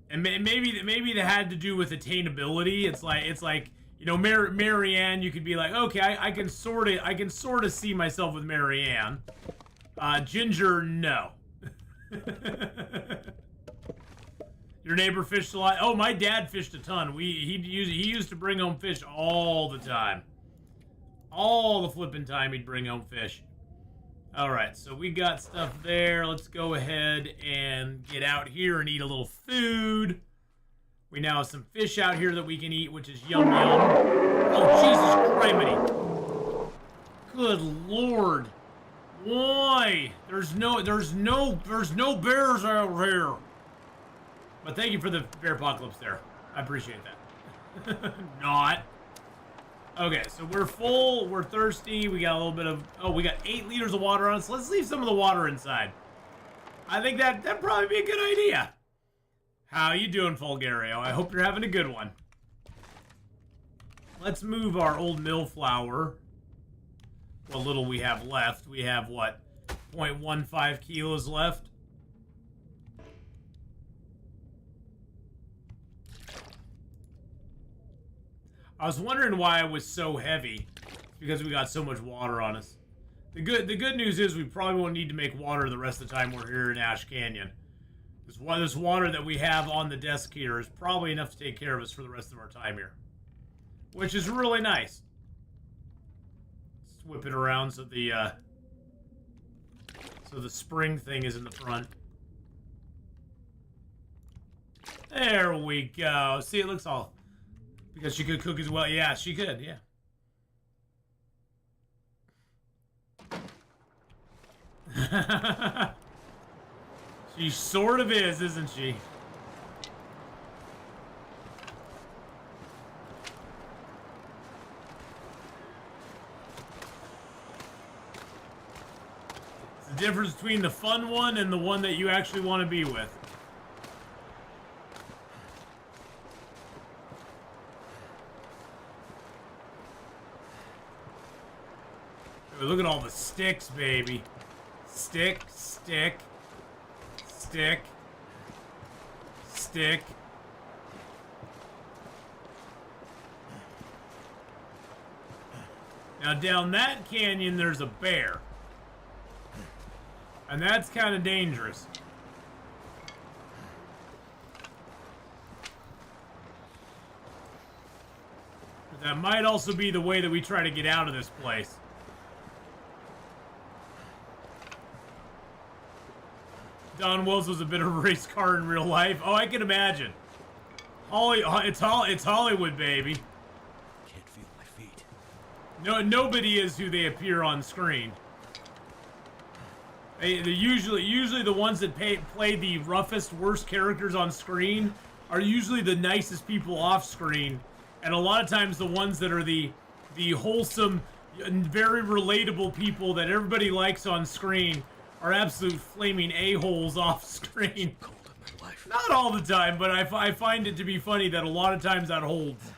And maybe that had to do with attainability. It's like you know, Marianne, you could be like, okay, I can sort of see myself with Marianne. Ginger, no. Your neighbor fished a lot. Oh, my dad fished a ton. He used to bring home fish all the time. All the flipping time he'd bring home fish. All right, so we got stuff there. Let's go ahead and get out here and eat a little food. We now have some fish out here that we can eat, which is yum yum. Oh, Jesus criminy. Good Lord. Why? There's no bears out here. But thank you for the bear apocalypse there. I appreciate that. Not. Okay, so we're full. We're thirsty. We got a little bit of... Oh, we got 8 liters of water on us. Let's leave some of the water inside. I think that'd probably be a good idea. How you doing, Fulgario? I hope you're having a good one. Let's move our old mill flour. What little we have left. We have, what, 0.15 kilos left? I was wondering why it was so heavy. It's because we got so much water on us. The good news is we probably won't need to make water the rest of the time we're here in Ash Canyon. This water that we have on the desk here is probably enough to take care of us for the rest of our time here. Which is really nice. Let's whip it around so the spring thing is in the front. There we go. See, it looks all... Because she could cook as well. Yeah, she could, yeah. She sort of is, isn't she? It's the difference between the fun one and the one that you actually want to be with. Look at all the sticks, baby. Stick, stick, stick, stick. Now down that canyon, there's a bear. And that's kind of dangerous. But that might also be the way that we try to get out of this place. Don Wells was a bit of a race car in real life. Oh, I can imagine. It's Hollywood, baby. Can't feel my feet. No, nobody is who they appear on screen. They're usually the ones that play the roughest, worst characters on screen are usually the nicest people off screen, and a lot of times the ones that are the wholesome, very relatable people that everybody likes on screen are absolute flaming a-holes off screen. Cold in my life. Not all the time, but I find it to be funny that a lot of times that holds.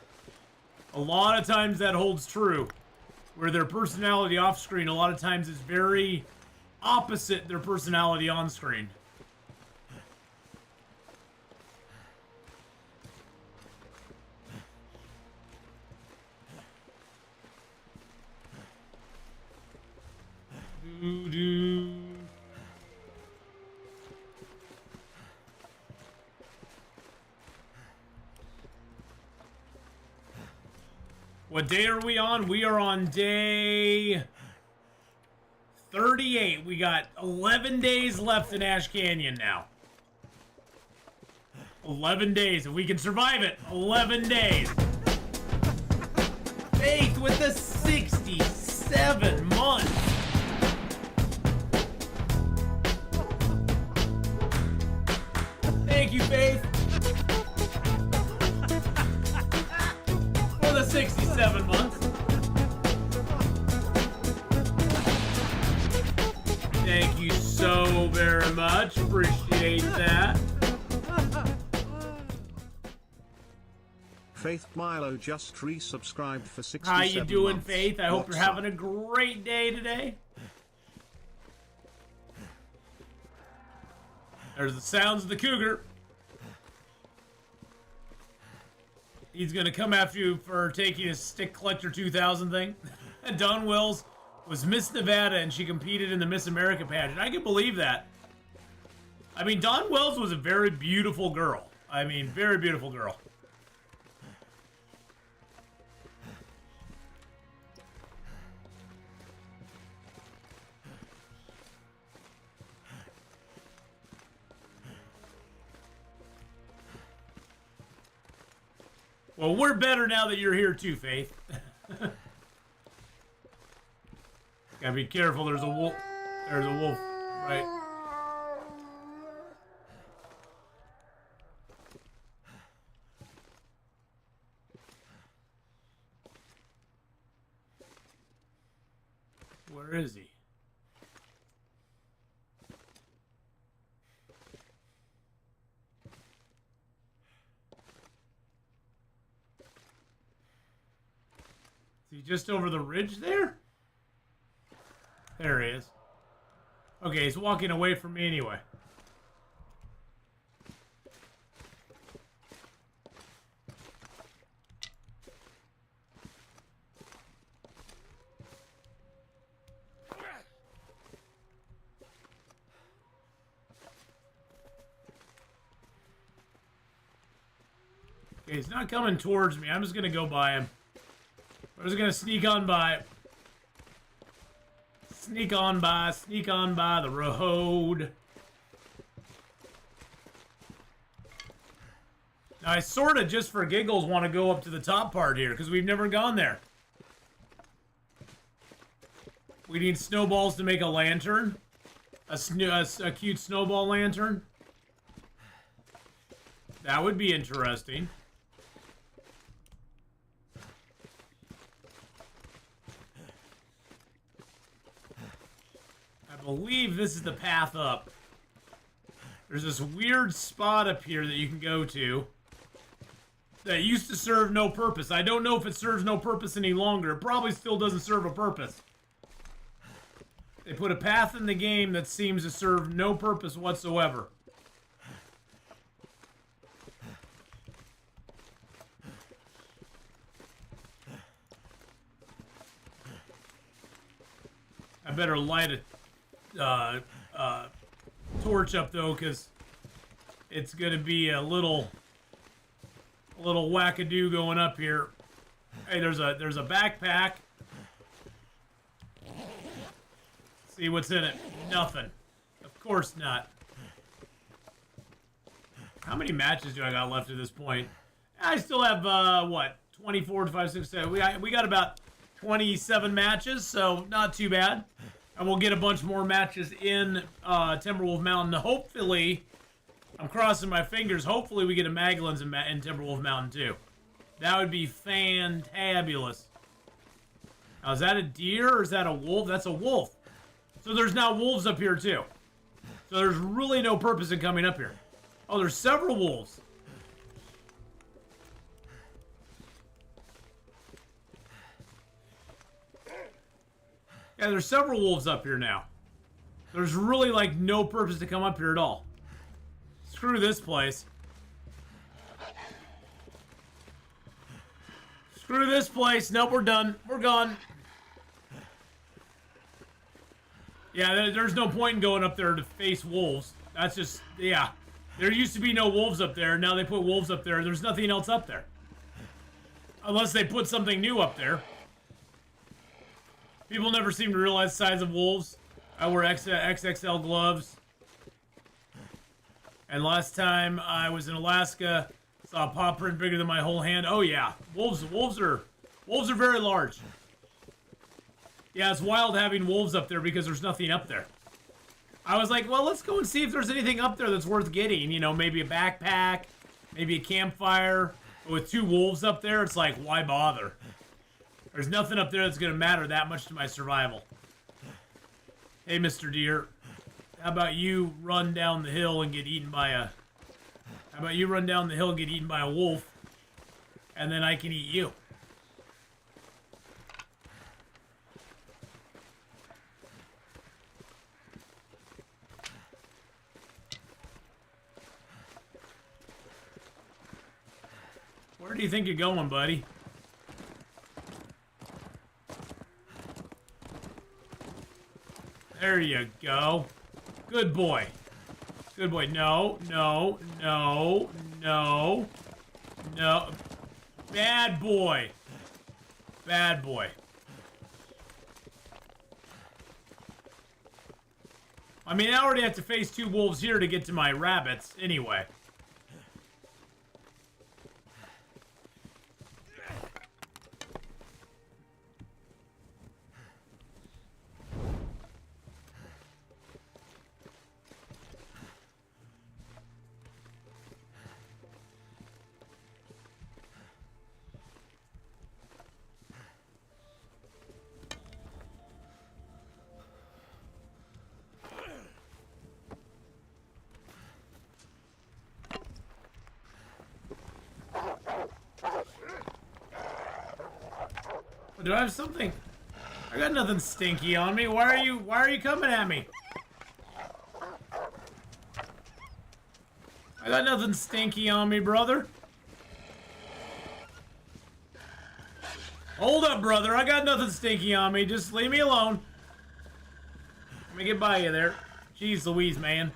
A lot of times that holds true. Where their personality off screen a lot of times is very opposite their personality on screen. Doo-doo. What day are we on? We are on day 38. We got 11 days left in Ash Canyon now. 11 days. If we can survive it, 11 days. Faith with the 67 months. Thank you, Faith. For the 67 months. Thank you so very much. Appreciate that. Faith Milo just resubscribed for 67 How you doing, months. Faith? I hope What's you're having up? a great day today. There's the sounds of the cougar. He's gonna come after you for taking his Stick Collector 2000 thing. Dawn Wells was Miss Nevada and she competed in the Miss America pageant. I can believe that. I mean, Dawn Wells was a very beautiful girl. I mean, very beautiful girl. Well, we're better now that you're here too, Faith. Gotta be careful, there's a wolf. There's a wolf, right? Where is he? Is he just over the ridge there? There he is. Okay, he's walking away from me anyway. Okay, he's not coming towards me. I'm just gonna go by him. I'm just gonna sneak on by. Sneak on by the road. Now, I sort of, just for giggles, want to go up to the top part here, because we've never gone there. We need snowballs to make a lantern. A cute snowball lantern. That would be interesting. I believe this is the path up. There's this weird spot up here that you can go to that used to serve no purpose. I don't know if it serves no purpose any longer. It probably still doesn't serve a purpose. They put a path in the game that seems to serve no purpose whatsoever. I better light a torch up though, because it's gonna be a little wackadoo going up here. Hey, there's a backpack. See what's in it? Nothing. Of course not. How many matches do I got left at this point? I still have what? 24, 5, 6, 7. We got about 27 matches, so not too bad. And we'll get a bunch more matches in Timberwolf Mountain. Hopefully, I'm crossing my fingers. Hopefully, we get a Maglins in Timberwolf Mountain too. That would be fantabulous. Now, is that a deer or is that a wolf? That's a wolf. So there's now wolves up here too. So there's really no purpose in coming up here. Oh, there's several wolves. Yeah, there's several wolves up here now. There's really like no purpose to come up here at all. Screw this place. Screw this place. Nope, we're done. We're gone. Yeah, there's no point in going up there to face wolves. That's just, yeah. There used to be no wolves up there. Now they put wolves up there. There's nothing else up there. Unless they put something new up there. People never seem to realize the size of wolves. I wear XXL gloves. And last time I was in Alaska, saw a paw print bigger than my whole hand. Oh yeah, wolves are very large. Yeah, it's wild having wolves up there because there's nothing up there. I was like, well, let's go and see if there's anything up there that's worth getting. You know, maybe a backpack, maybe a campfire. But with 2 wolves up there, it's like, why bother? There's nothing up there that's going to matter that much to my survival. Hey, Mr. Deer. How about you run down the hill and get eaten by a... How about you run down the hill and get eaten by a wolf, and then I can eat you. Where do you think you're going, buddy? There you go. Good boy. Good boy. No, no, no, no, no. Bad boy. Bad boy. I mean, I already have to face 2 wolves here to get to my rabbits anyway. Do I have something? I got nothing stinky on me. Why are you coming at me? I got nothing stinky on me, brother. Hold up, brother. I got nothing stinky on me. Just leave me alone. Let me get by you there. Jeez Louise, man.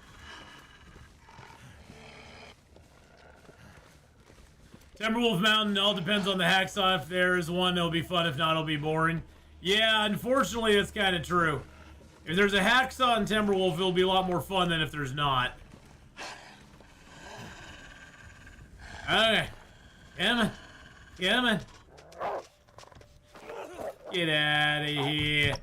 Timberwolf Mountain, all depends on the hacksaw. If there is one, it'll be fun. If not, it'll be boring. Yeah, unfortunately, that's kind of true. If there's a hacksaw in Timberwolf, it'll be a lot more fun than if there's not. Okay. Come on. Come on. Get out of here.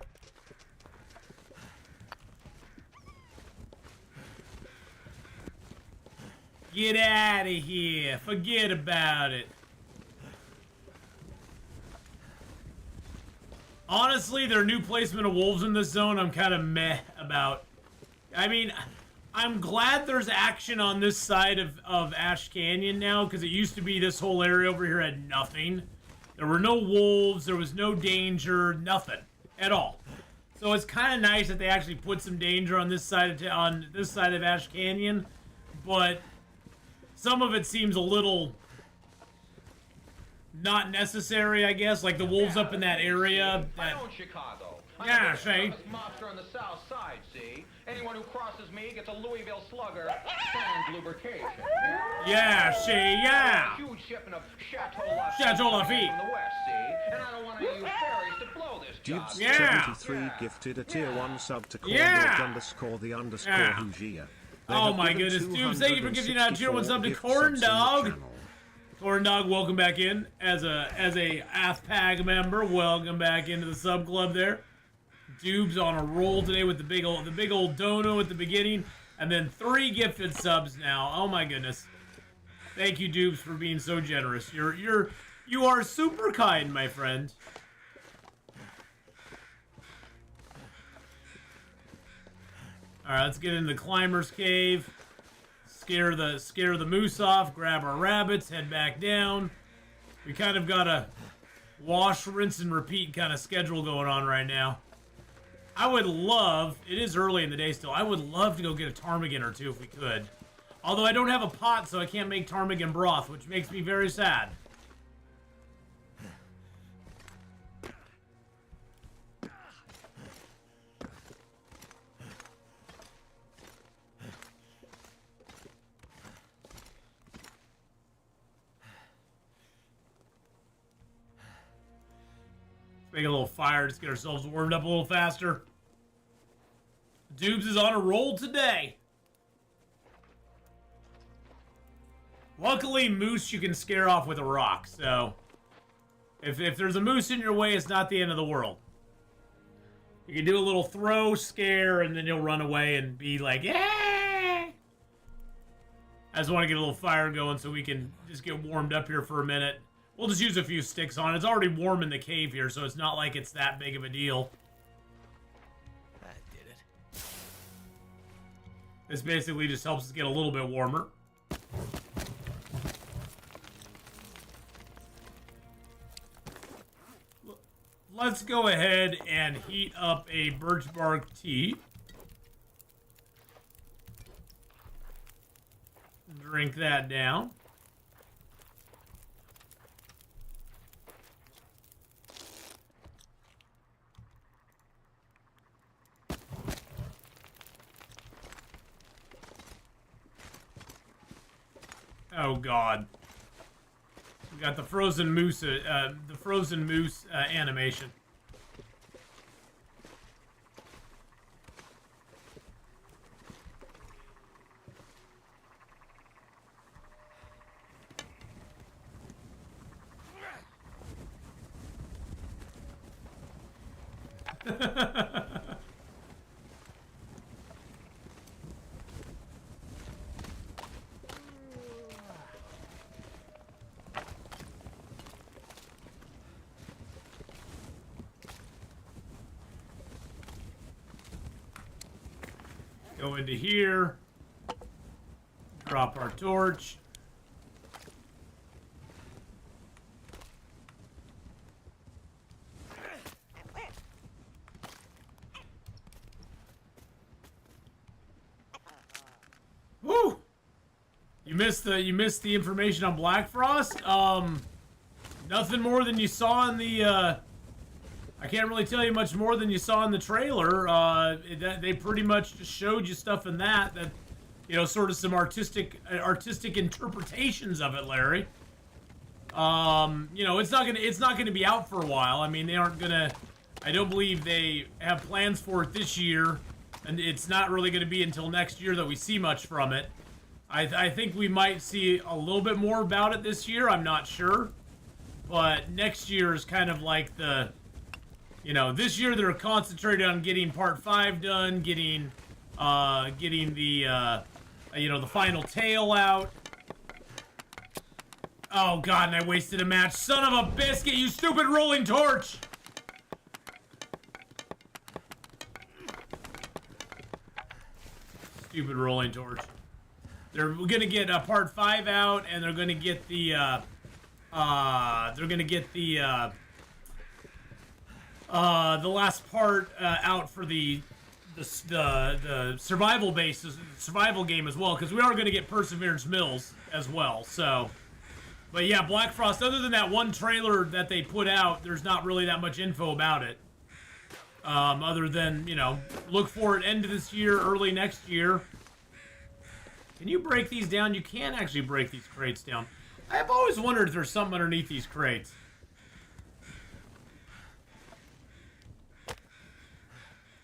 Get out of here. Forget about it. Honestly, their new placement of wolves in this zone, I'm kind of meh about. I mean, I'm glad there's action on this side of Ash Canyon now, because it used to be this whole area over here had nothing. There were no wolves, there was no danger, nothing at all. So it's kind of nice that they actually put some danger on this side of Ash Canyon, but some of it seems a little not necessary, I guess. Like the wolves up in that area. I own Chicago. Yeah, Shay. Mobster on the south side, see? Anyone who crosses me gets a Louisville Slugger and lubrication. Yeah, Shay, yeah. Huge shipment of Chateau Chateau Lafitte. from the west, see? And I don't want to use ferries to blow this job. Dubes Yeah. 73 gifted a tier 1 sub to Yeah. underscore the underscore Yeah. Hoogia. Oh my goodness, Dubes, thank you for giving out a tier 1 sub to Corn Dog. Corn Dog, welcome back in as a AthPag member. Welcome back into the sub club there. Dubes on a roll today with the big old dono at the beginning, and then 3 gifted subs now. Oh my goodness. Thank you, Dubes, for being so generous. You are super kind, my friend. All right, let's get into the climber's cave. Scare the moose off, grab our rabbits, head back down. We kind of got a wash, rinse, and repeat kind of schedule going on right now. I would love, it is early in the day still, I would love to go get a ptarmigan or two if we could. Although I don't have a pot, so I can't make ptarmigan broth, which makes me very sad. Make a little fire, just get ourselves warmed up a little faster. Dubes is on a roll today. Luckily, moose you can scare off with a rock, so if there's a moose in your way, it's not the end of the world. You can do a little throw, scare, and then you'll run away and be like, yeah! I just want to get a little fire going so we can just get warmed up here for a minute. We'll just use a few sticks on it. It's already warm in the cave here, so it's not like it's that big of a deal. That did it. This basically just helps us get a little bit warmer. Let's go ahead and heat up a birch bark tea. Drink that down. Oh God! We got the frozen moose animation. Go into here. Drop our torch. Woo! You missed the information on Black Frost. Nothing more than you saw in the I can't really tell you much more than you saw in the trailer. They pretty much just showed you stuff in that, you know, sort of some artistic interpretations of it, Larry. You know, it's not gonna be out for a while. I mean, they aren't gonna. I don't believe they have plans for it this year, and it's not really gonna be until next year that we see much from it. I think we might see a little bit more about it this year. I'm not sure, but next year is kind of like the. You know, this year they're concentrated on getting Part 5 done, getting the, you know, the final tale out. Oh, God, and I wasted a match. Son of a biscuit, you stupid rolling torch! Stupid rolling torch. They're gonna get part 5 out, and they're gonna get the, the last part out for the survival basis, survival game as well, because we are going to get Perseverance Mills as well. So, but yeah, Black Frost. Other than that one trailer that they put out, there's not really that much info about it. Other than, you know, look for it end of this year, early next year. Can you break these down? You can actually break these crates down. I've always wondered if there's something underneath these crates.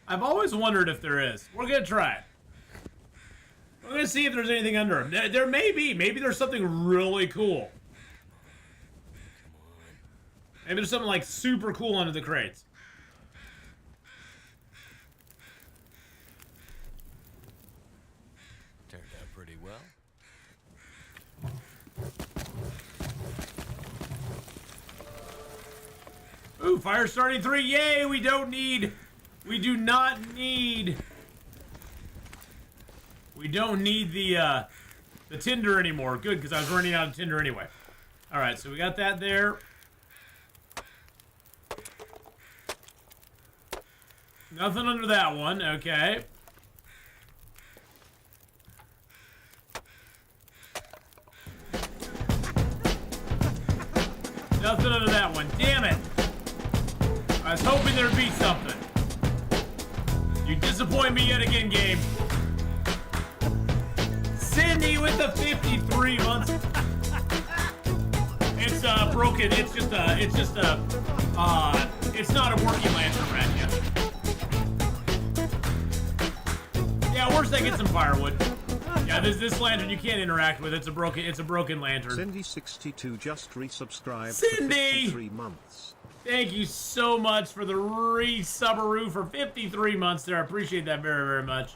I've always wondered if there is. We're gonna try it. We're gonna see if there's anything under them. There may be. Maybe there's something really cool. Maybe there's something like super cool under the crates. Turned out pretty well. Ooh, fire starting 3. Yay, we don't need... We do not need... We don't need the tinder anymore. Good, because I was running out of tinder anyway. Alright, so we got that there. Nothing under that one, okay. Nothing under that one. Damn it! I was hoping there'd be something. You disappoint me yet again, game. Cindy with the 53 months. It's broken. It's not a working lantern rat yet. Yeah, worse I get some firewood. Yeah, this lantern you can't interact with. It's a broken lantern. Cindy62 just resubscribed Cindy! for 53 months. Thank you so much for the re-subberoo for 53 months there. I appreciate that very, very much.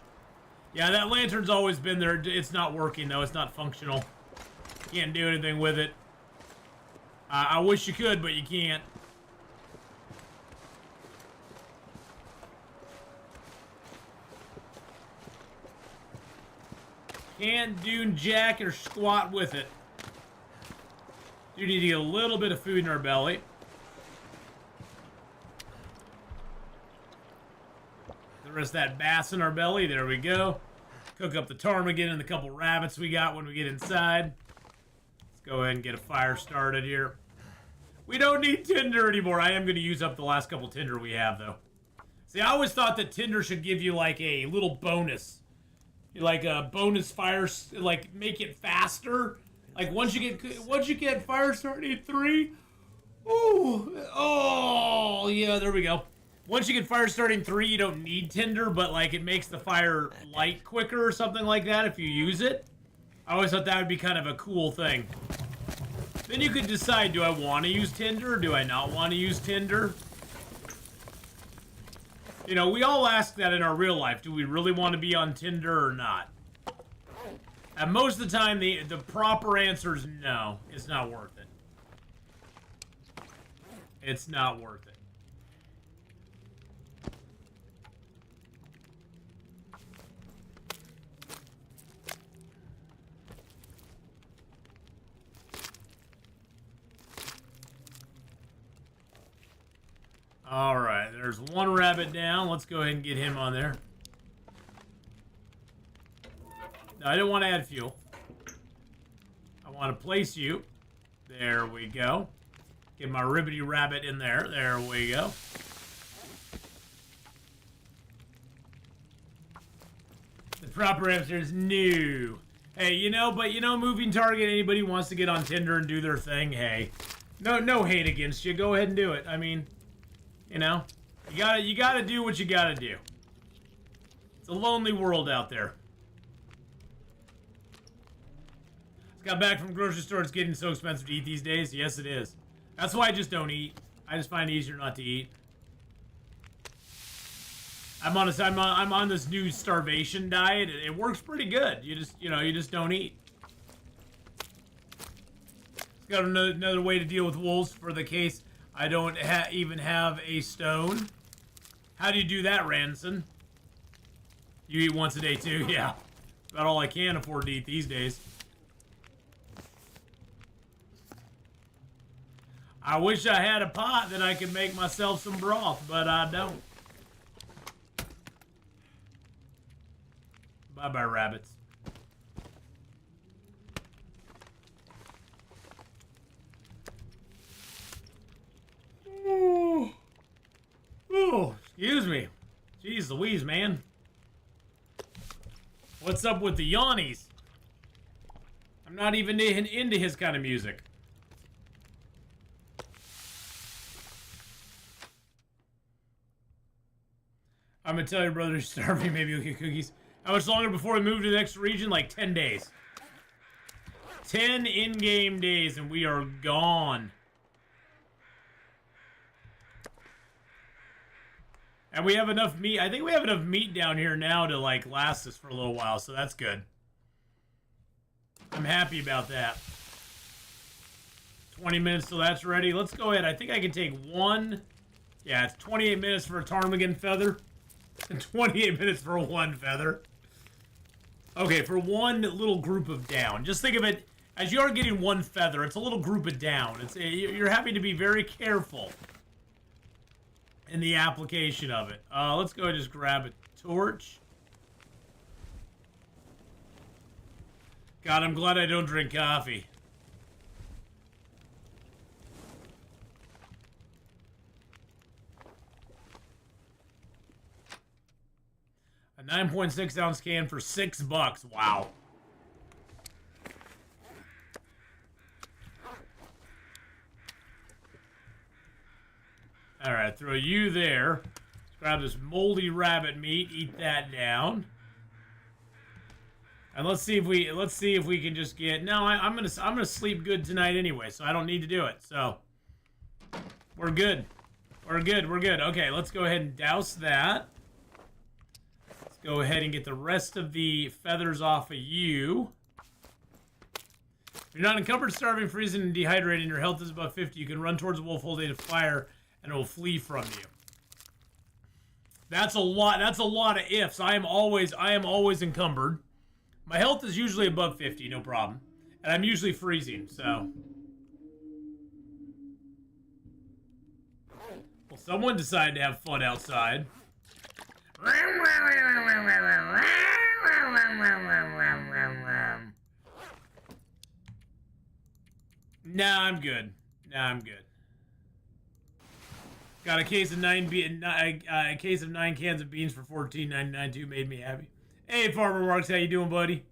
Yeah, that lantern's always been there. It's not working, though. It's not functional. Can't do anything with it. I wish you could, but you can't. Can't do jack or squat with it. Do need to get a little bit of food in our belly. The rest of that bass in our belly. There we go. Cook up the ptarmigan and the couple rabbits we got when we get inside. Let's go ahead and get a fire started here. We don't need tinder anymore. I am going to use up the last couple tinder we have, though. See, I always thought that tinder should give you, like, a little bonus. Like a bonus fire, like, make it faster. Like, once you get fire starting at 3. Ooh. Oh, yeah, there we go. Once you get fire starting 3, you don't need tinder, but, like, it makes the fire light quicker or something like that if you use it. I always thought that would be kind of a cool thing. Then you could decide, do I want to use tinder or do I not want to use tinder? You know, we all ask that in our real life. Do we really want to be on Tinder or not? And most of the time, the proper answer is no. It's not worth it. It's not worth it. All right, there's one rabbit down. Let's go ahead and get him on there. No, I don't want to add fuel. I want to place you. There we go. Get my ribbity rabbit in there. There we go. The proper answer is no. Hey, you know, moving target, anybody wants to get on Tinder and do their thing, hey. No hate against you. Go ahead and do it. I mean... You know, you gotta do what you gotta do. It's a lonely world out there. Just got back from the grocery store. It's getting so expensive to eat these days. Yes, it is. That's why I just don't eat. I just find it easier not to eat. I'm on this new starvation diet. It works pretty good. You just don't eat. Got another way to deal with wolves for the case I don't even have a stone. How do you do that, Ranson? You eat once a day too? Yeah. About all I can afford to eat these days. I wish I had a pot that I could make myself some broth, but I don't. Bye-bye, rabbits. Oh, excuse me. Jeez Louise, man. What's up with the yawnies? I'm not even into his kind of music. I'm gonna tell your brother he's starving. Maybe you'll get cookies. How much longer before we move to the next region? Like 10 days. 10 in-game days and we are gone. And we have enough meat. I think we have enough meat down here now to, like, last us for a little while, so that's good. I'm happy about that. 20 minutes till that's ready. Let's go ahead. I think I can take one. Yeah, it's 28 minutes for a ptarmigan feather. And 28 minutes for one feather. Okay, for one little group of down. Just think of it, as you are getting one feather, it's a little group of down. You're having to be very careful in the application of it. Let's go and just grab a torch. God, I'm glad I don't drink coffee. A 9.6 ounce can for $6. Wow. Alright, throw you there. Let's grab this moldy rabbit meat, eat that down. And let's see if we can just get. No, I'm gonna sleep good tonight anyway, so I don't need to do it. So we're good. We're good. We're good. Okay, let's go ahead and douse that. Let's go ahead and get the rest of the feathers off of you. If you're not encumbered, starving, freezing, and dehydrating, your health is above 50, you can run towards a wolf holding a fire and it will flee from you. That's a lot of ifs. I am always encumbered. My health is usually above 50, no problem. And I'm usually freezing, so. Well, someone decided to have fun outside. Nah, I'm good. Got a case of 9 cans of beans for $14.99 too. Made me happy. Hey, Farmer Marks, how you doing, buddy?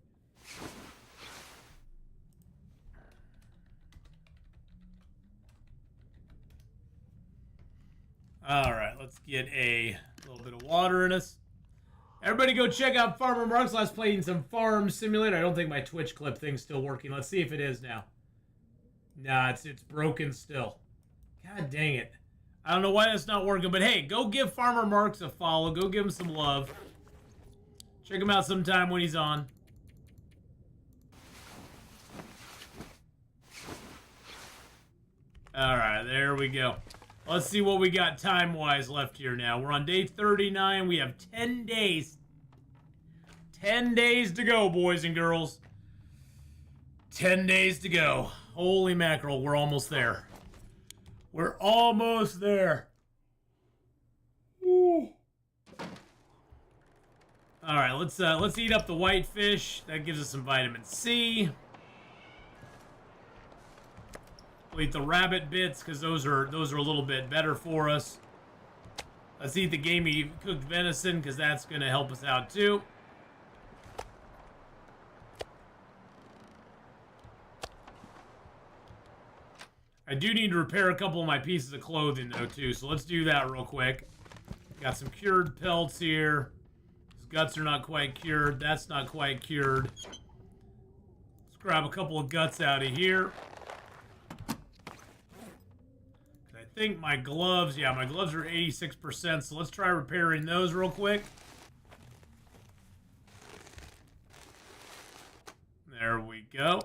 All right, let's get a little bit of water in us. Everybody go check out Farmer Marks. Last playing some Farm Simulator. I don't think my Twitch clip thing's still working. Let's see if it is now. Nah, it's broken still. God dang it. I don't know why that's not working, but hey, go give Farmer Marks a follow. Go give him some love. Check him out sometime when he's on. Alright, there we go. Let's see what we got time-wise left here now. We're on day 39. We have 10 days. 10 days to go, boys and girls. 10 days to go. Holy mackerel, we're almost there. We're almost there. Woo. All right, let's eat up the whitefish. That gives us some vitamin C. We'll eat the rabbit bits because those are a little bit better for us. Let's eat the gamey cooked venison because that's gonna help us out too. I do need to repair a couple of my pieces of clothing though too, so let's do that real quick. Got some cured pelts here. His guts are not quite cured. That's not quite cured. Let's grab a couple of guts out of here. I think my gloves, yeah, my gloves are 86%, so let's try repairing those real quick. There we go.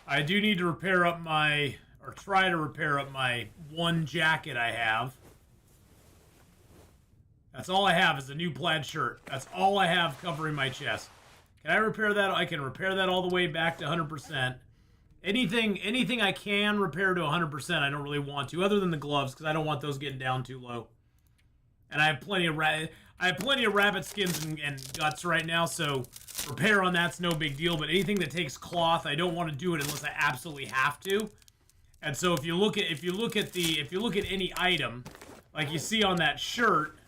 I do need to repair up my, or try to repair up my one jacket I have. That's all I have is a new plaid shirt. That's all I have covering my chest. Can I repair that? I can repair that all the way back to 100%. Anything I can repair to 100%, I don't really want to, other than the gloves, because I don't want those getting down too low. And I have plenty of rabbit skins and guts right now, so repair on that's no big deal. But anything that takes cloth, I don't want to do it unless I absolutely have to. And so if you look at any item, like you see on that shirt,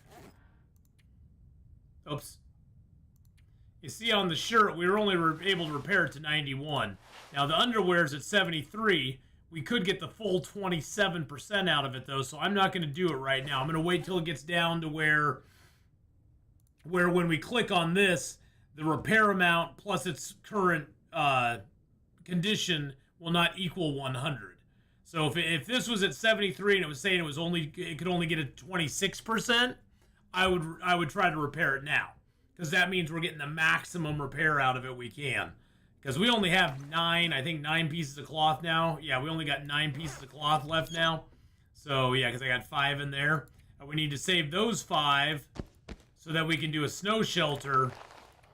oops. You see on the shirt, we were only able to repair it to 91. Now the underwear is at 73. We could get the full 27% out of it though, so I'm not going to do it right now. I'm going to wait till it gets down to where when we click on this, the repair amount plus its current condition will not equal 100. So if this was at 73 and it was saying it could only get a 26%, I would try to repair it now, because that means we're getting the maximum repair out of it we can. Because we only have 9 pieces of cloth now. Yeah, we only got 9 pieces of cloth left now. So yeah, because I got 5 in there. And we need to save those 5 so that we can do a snow shelter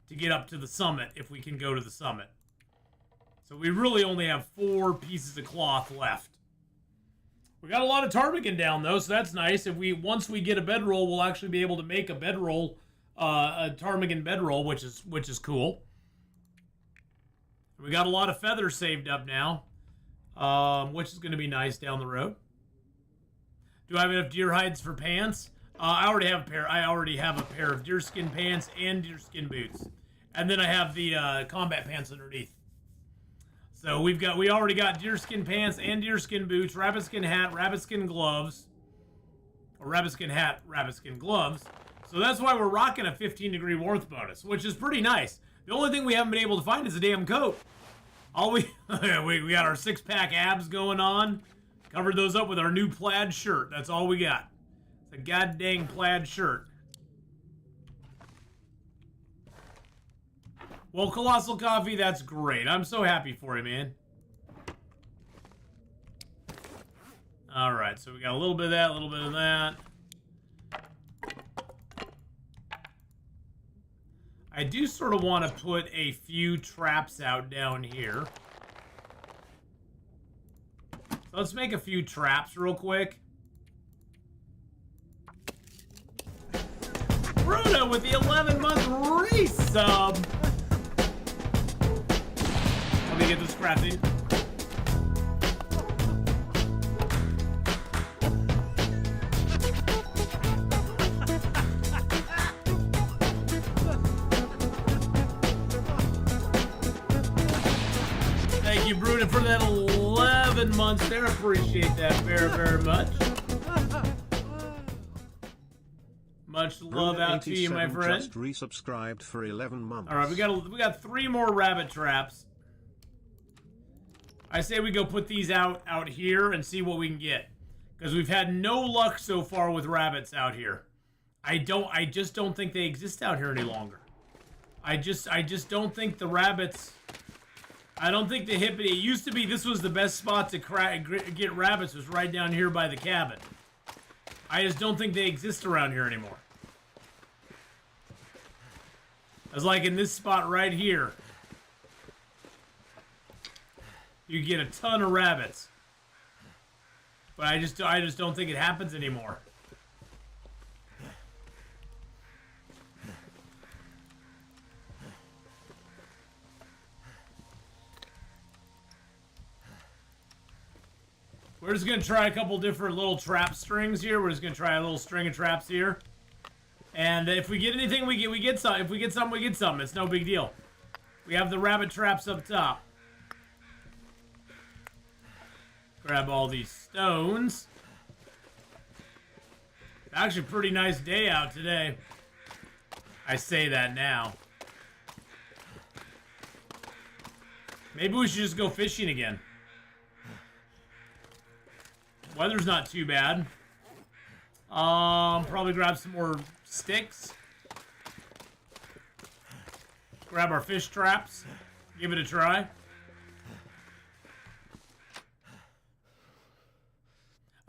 to get up to the summit if we can go to the summit. So we really only have 4 pieces of cloth left. We got a lot of ptarmigan down though, so that's nice. Once we get a bedroll, we'll actually be able to make a bedroll, a ptarmigan bedroll, which is cool. We got a lot of feathers saved up now, which is going to be nice down the road. Do I have enough deer hides for pants? I already have a pair. I already have a pair of deerskin pants and deerskin boots, and then I have the combat pants underneath. So we already got deerskin pants and deerskin boots, rabbitskin hat, rabbitskin gloves, or rabbitskin hat, rabbitskin gloves. So that's why we're rocking a 15-degree warmth bonus, which is pretty nice. The only thing we haven't been able to find is a damn coat. We got our 6-pack abs going on. Covered those up with our new plaid shirt. That's all we got. It's a goddamn plaid shirt. Well, Colossal Coffee, that's great. I'm so happy for you, man. Alright, so we got a little bit of that, a little bit of that. I do sort of want to put a few traps out down here. So let's make a few traps real quick. Bruno with the 11-month resub. Let me get this crafting. Thank you, Bruno, for that 11 months there. Appreciate that very, very much. Much love out to you, my friend. Just resubscribed for 11 months. All right, we got 3 more rabbit traps. I say we go put these out here and see what we can get, because we've had no luck so far with rabbits out here. I just don't think they exist out here any longer. I just don't think the rabbits. I don't think the hippity. It used to be this was the best spot to get rabbits, was right down here by the cabin. I just don't think they exist around here anymore. It's like in this spot right here. You get a ton of rabbits. But I just don't think it happens anymore. We're just going to try a couple different little trap strings here. We're just going to try a little string of traps here. And if we get anything, we get some. If we get some, we get some. It's no big deal. We have the rabbit traps up top. Grab all these stones. Actually, a pretty nice day out today. I say that now. Maybe we should just go fishing again. Weather's not too bad. Probably grab some more sticks. Grab our fish traps. Give it a try.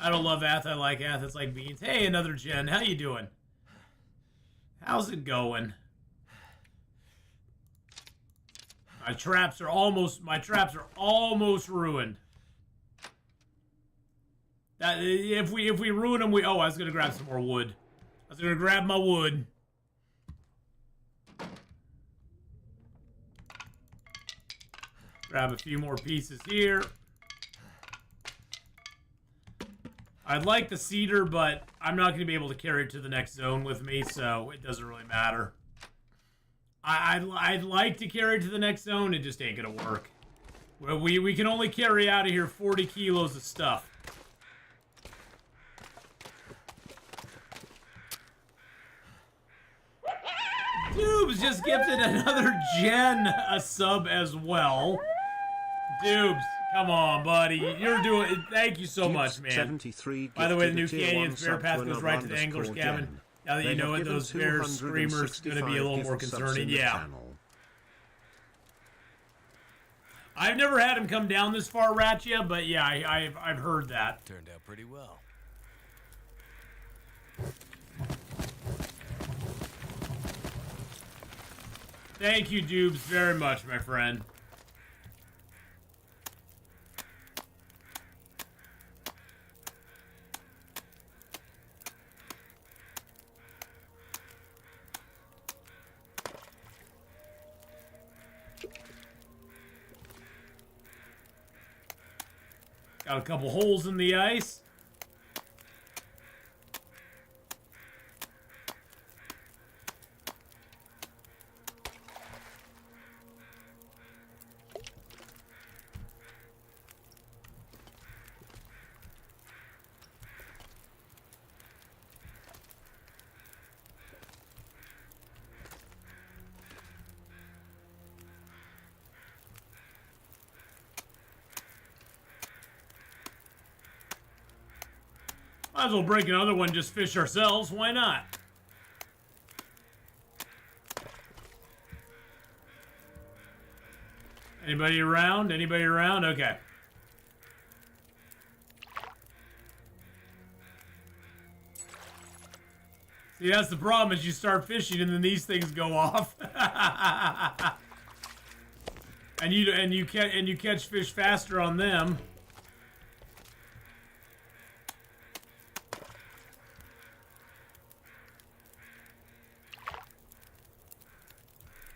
I don't love Ath. I like Ath. It's like beans. Hey, another Jen. How you doing? How's it going? My traps are almost ruined. That if we ruin them, oh, I was gonna grab some more wood. I was gonna grab my wood. Grab a few more pieces here. I'd like the cedar, but I'm not going to be able to carry it to the next zone with me, so it doesn't really matter. I'd like to carry it to the next zone, it just ain't going to work. Well, we can only carry out of here 40 kilos of stuff. Dubes just gifted another Jen a sub as well. Dubes, come on, buddy. You're doing... Thank you so much, man. 73 By the way, the new gifted a tier Canyon's one bear sub path to goes an right to the anonymous angler's called cabin. Jen. Now that you They know have it, given those bear screamers going to be a little more 265 gift subs concerning. in the Yeah. channel. I've never had him come down this far, Ratchia, but yeah, I've heard that. Turned out pretty well. Thank you, Dubes, very much, my friend. Got a couple holes in the ice. Might as well break another one, just fish ourselves. Why not? Anybody around? Anybody around? Okay. See, that's the problem is you start fishing and then these things go off. and you catch fish faster on them.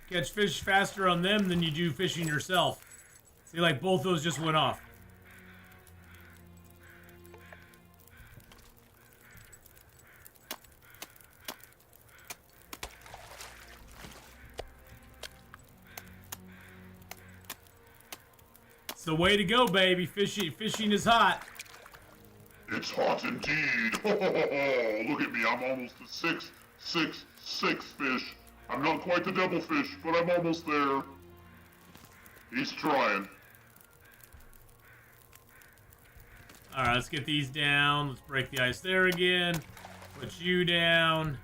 Catch fish faster on them than you do fishing yourself. See, like both those just went off. It's the way to go, baby. Fishing is hot. It's hot indeed. Look at me, I'm almost a 666 fish. I'm not quite the devil fish, but I'm almost there. He's trying. Alright, let's get these down. Let's break the ice there again. Put you down.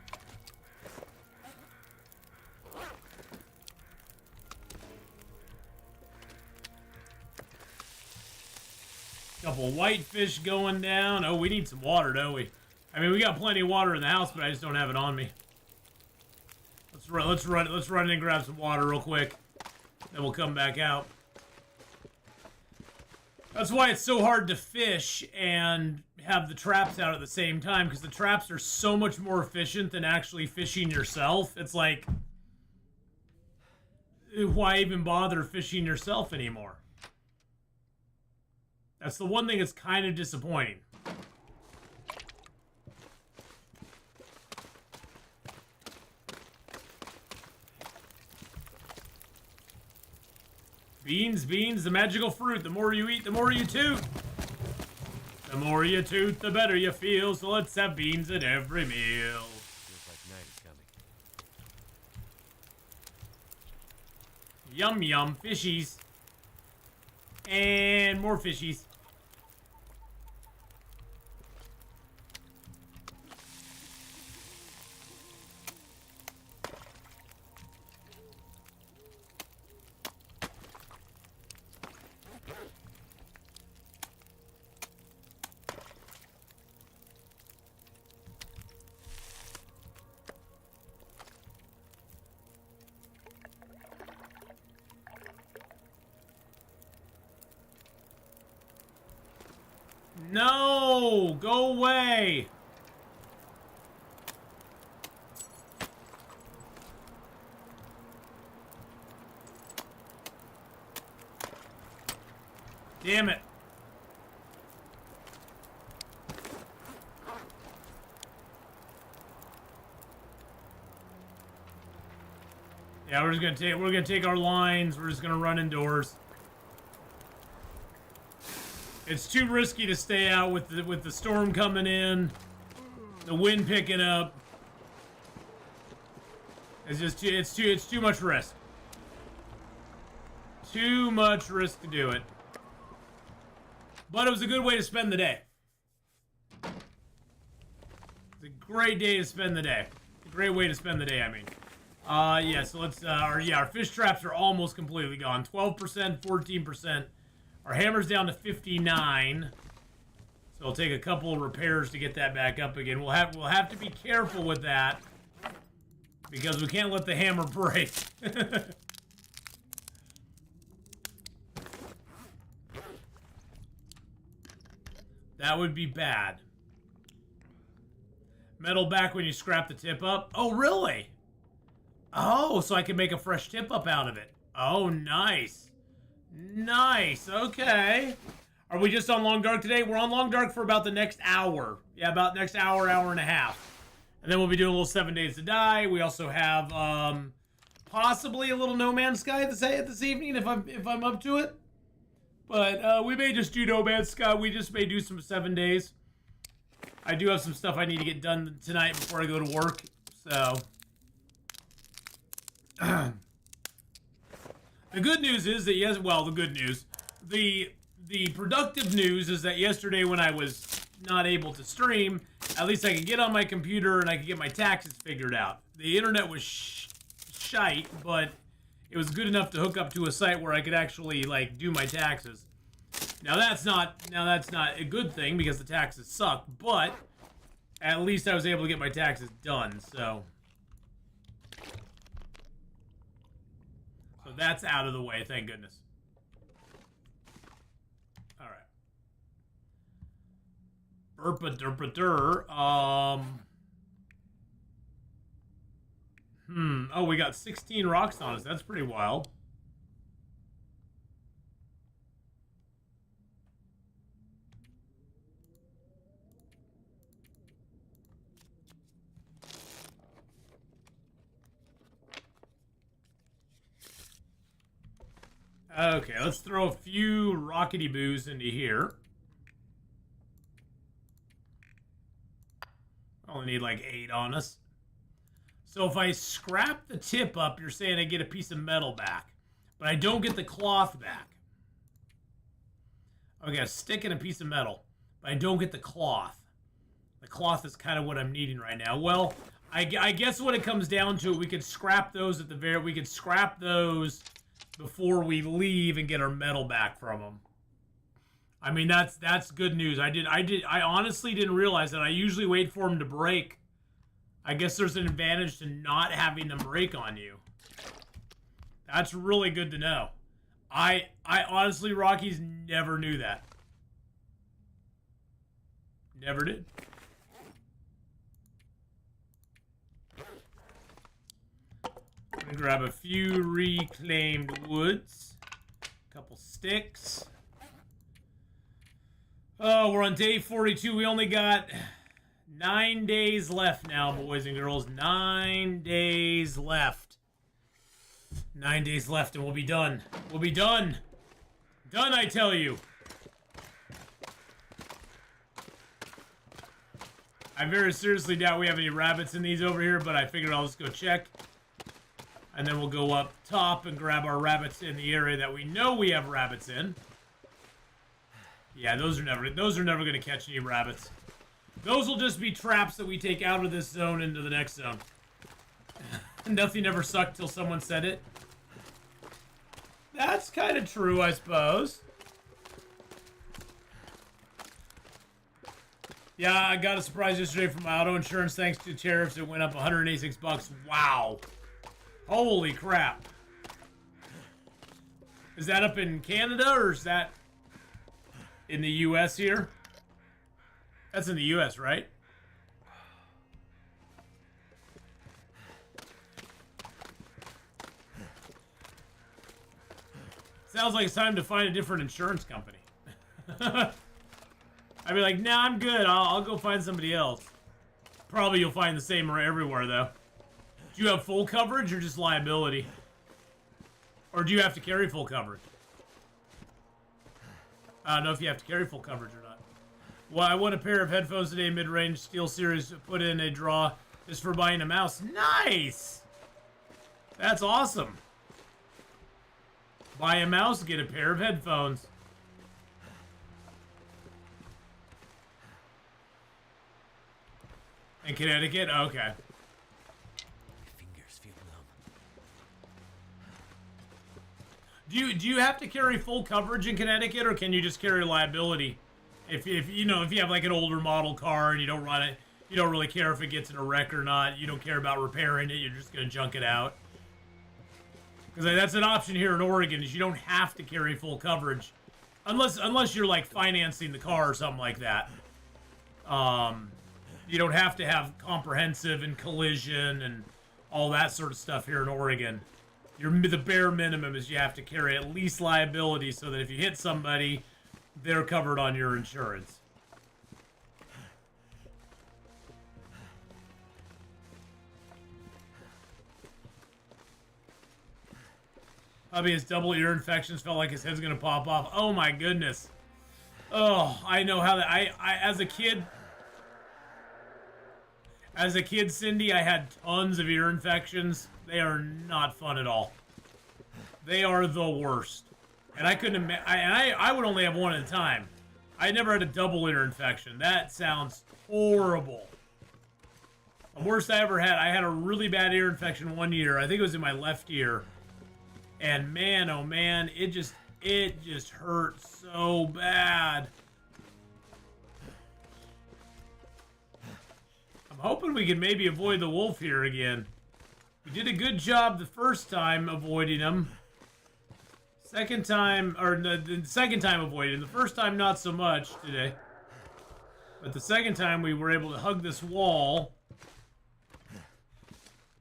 Couple whitefish going down. Oh, we need some water, don't we? I mean, we got plenty of water in the house, but I just don't have it on me. Let's run in and grab some water real quick. Then we'll come back out. That's why it's so hard to fish and have the traps out at the same time, because the traps are so much more efficient than actually fishing yourself. It's like, why even bother fishing yourself anymore? That's the one thing that's kind of disappointing. Beans, beans, the magical fruit. The more you eat, the more you toot. The more you toot, the better you feel. So let's have beans at every meal. Feels like night is coming. Yum, yum, fishies. And more fishies. No! Go away! Damn it. Yeah, we're gonna take our lines. We're just gonna run indoors. It's too risky to stay out with the storm coming in, the wind picking up. It's too much risk. Too much risk to do it. But it was a good way to spend the day. It's a great day to spend the day. A great way to spend the day, I mean. Yeah, so let's, our fish traps are almost completely gone. 12%, 14%. Our hammer's down to 59. So it'll take a couple of repairs to get that back up again. We'll have to be careful with that. Because we can't let the hammer break. That would be bad. Metal back when you scrap the tip up? Oh, really? Oh, so I can make a fresh tip up out of it. Oh, nice. Nice. Okay. Are we just on Long Dark today? We're on Long Dark for about the next hour. Yeah, about next hour, hour and a half. And then we'll be doing a little 7 Days to Die. We also have possibly a little No Man's Sky this evening if I'm up to it. But we may just do No Man's Sky. We just may do some 7 days. I do have some stuff I need to get done tonight before I go to work. So the good news is that the productive news is that yesterday when I was not able to stream, at least I could get on my computer and I could get my taxes figured out. The internet was shite, but it was good enough to hook up to a site where I could actually like do my taxes. Now that's not a good thing because the taxes suck, but at least I was able to get my taxes done, so that's out of the way, thank goodness. Alright. Burpa-derpa-dur. Oh, we got 16 rocks on us. That's pretty wild. Okay, let's throw a few rockety boos into here. Only need like 8 on us. So if I scrap the tip up, you're saying I get a piece of metal back. But I don't get the cloth back. Okay, a stick and a piece of metal. But I don't get the cloth. The cloth is kind of what I'm needing right now. Well, I guess what it comes down to, we could scrap those at the we could scrap those before we leave and get our metal back from them. I mean, that's good news. I honestly didn't realize that. I usually wait for them to break. I guess there's an advantage to not having them break on you. That's really good to know. I honestly, Rockies, never knew that. Never did. I'm gonna grab a few reclaimed woods. A couple sticks. Oh, we're on day 42. We only got 9 days left now, boys and girls. 9 days left. 9 days left and we'll be done. We'll be done. Done, I tell you. I very seriously doubt we have any rabbits in these over here, but I figured I'll just go check. And then we'll go up top and grab our rabbits in the area that we know we have rabbits in. Yeah, those are never going to catch any rabbits. Those will just be traps that we take out of this zone into the next zone. Nothing ever sucked till someone said it. That's kind of true, I suppose. Yeah, I got a surprise yesterday from my auto insurance. Thanks to tariffs, it went up 186 bucks. Wow. Holy crap. Is that up in Canada or is that in the US here? That's in the U.S., right? Sounds like it's time to find a different insurance company. I'd be like, nah, I'm good. I'll go find somebody else. Probably you'll find the same everywhere, though. Do you have full coverage or just liability? Or do you have to carry full coverage? I don't know if you have to carry full coverage or not. Well, I won a pair of headphones today, mid-range Steel Series, put in a draw just for buying a mouse. Nice! That's awesome. Buy a mouse, get a pair of headphones. In Connecticut? Okay. Fingers feel numb. Do you have to carry full coverage in Connecticut, or can you just carry liability? If you know, if you have like an older model car and you don't run it, you don't really care if it gets in a wreck or not. You don't care about repairing it. You're just gonna junk it out. Because that's an option here in Oregon, is you don't have to carry full coverage, unless you're like financing the car or something like that. You don't have to have comprehensive and collision and all that sort of stuff here in Oregon. The bare minimum is you have to carry at least liability so that if you hit somebody, they're covered on your insurance. Hubby has double ear infections, felt like his head's gonna pop off. Oh my goodness. Oh, I know how that, I as a kid, Cindy, I had tons of ear infections. They are not fun at all. They are the worst. And I couldn't I would only have one at a time. I never had a double ear infection. That sounds horrible. The worst I ever had, I had a really bad ear infection one year. I think it was in my left ear. And man, oh man, it just hurt so bad. I'm hoping we can maybe avoid the wolf here again. We did a good job the first time avoiding him. Second time, or the second time avoiding him. The first time not so much today. But the second time we were able to hug this wall.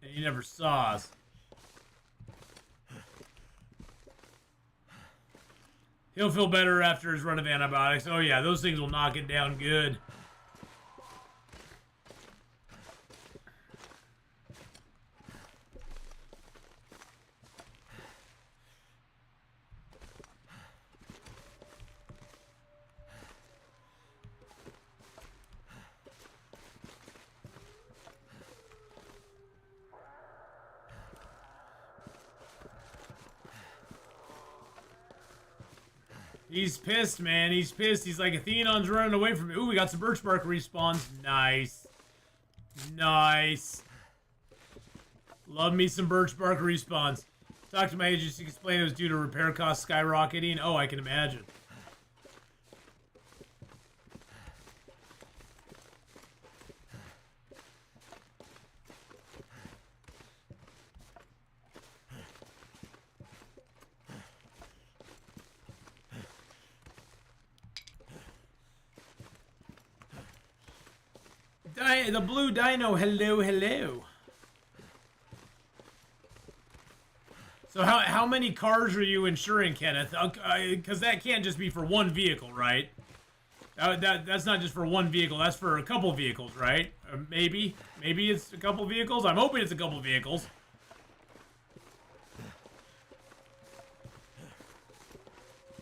And he never saw us. He'll feel better after his run of antibiotics. Oh yeah, those things will knock it down good. He's pissed, man. He's pissed. He's like, Atheenon's running away from me. Ooh, we got some birch bark respawns. Nice. Nice. Love me some birch bark respawns. Talked to my agency to explain it was due to repair costs skyrocketing. Oh, I can imagine. The blue dino, hello, hello. So how many cars are you insuring, Kenneth? Because that can't just be for one vehicle, right? That's not just for one vehicle. That's for a couple vehicles, right? Maybe it's a couple vehicles. I'm hoping it's a couple vehicles.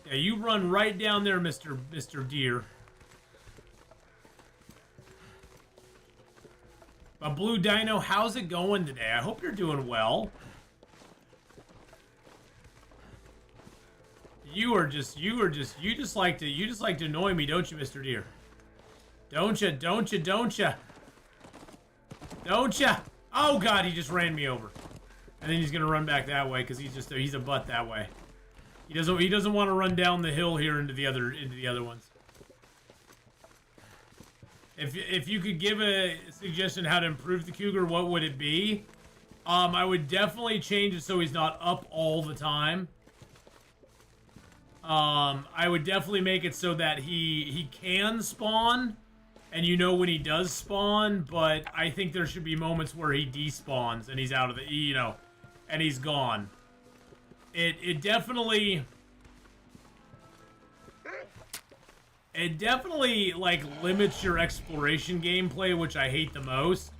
Yeah, you run right down there, Mr. Deer. Blue Dino, how's it going today? I hope you're doing well. You just like to annoy me, don't you, Mr. Deer? Don't you? Oh God, he just ran me over. And then he's gonna run back that way because he's a butt that way. He doesn't want to run down the hill here into the other ones. If you could give a suggestion how to improve the Cougar, what would it be? I would definitely change it so he's not up all the time. I would definitely make it so that he can spawn and you know when he does spawn, but I think there should be moments where he despawns and he's out of the, you know, and he's gone. It definitely like limits your exploration gameplay, which I hate the most.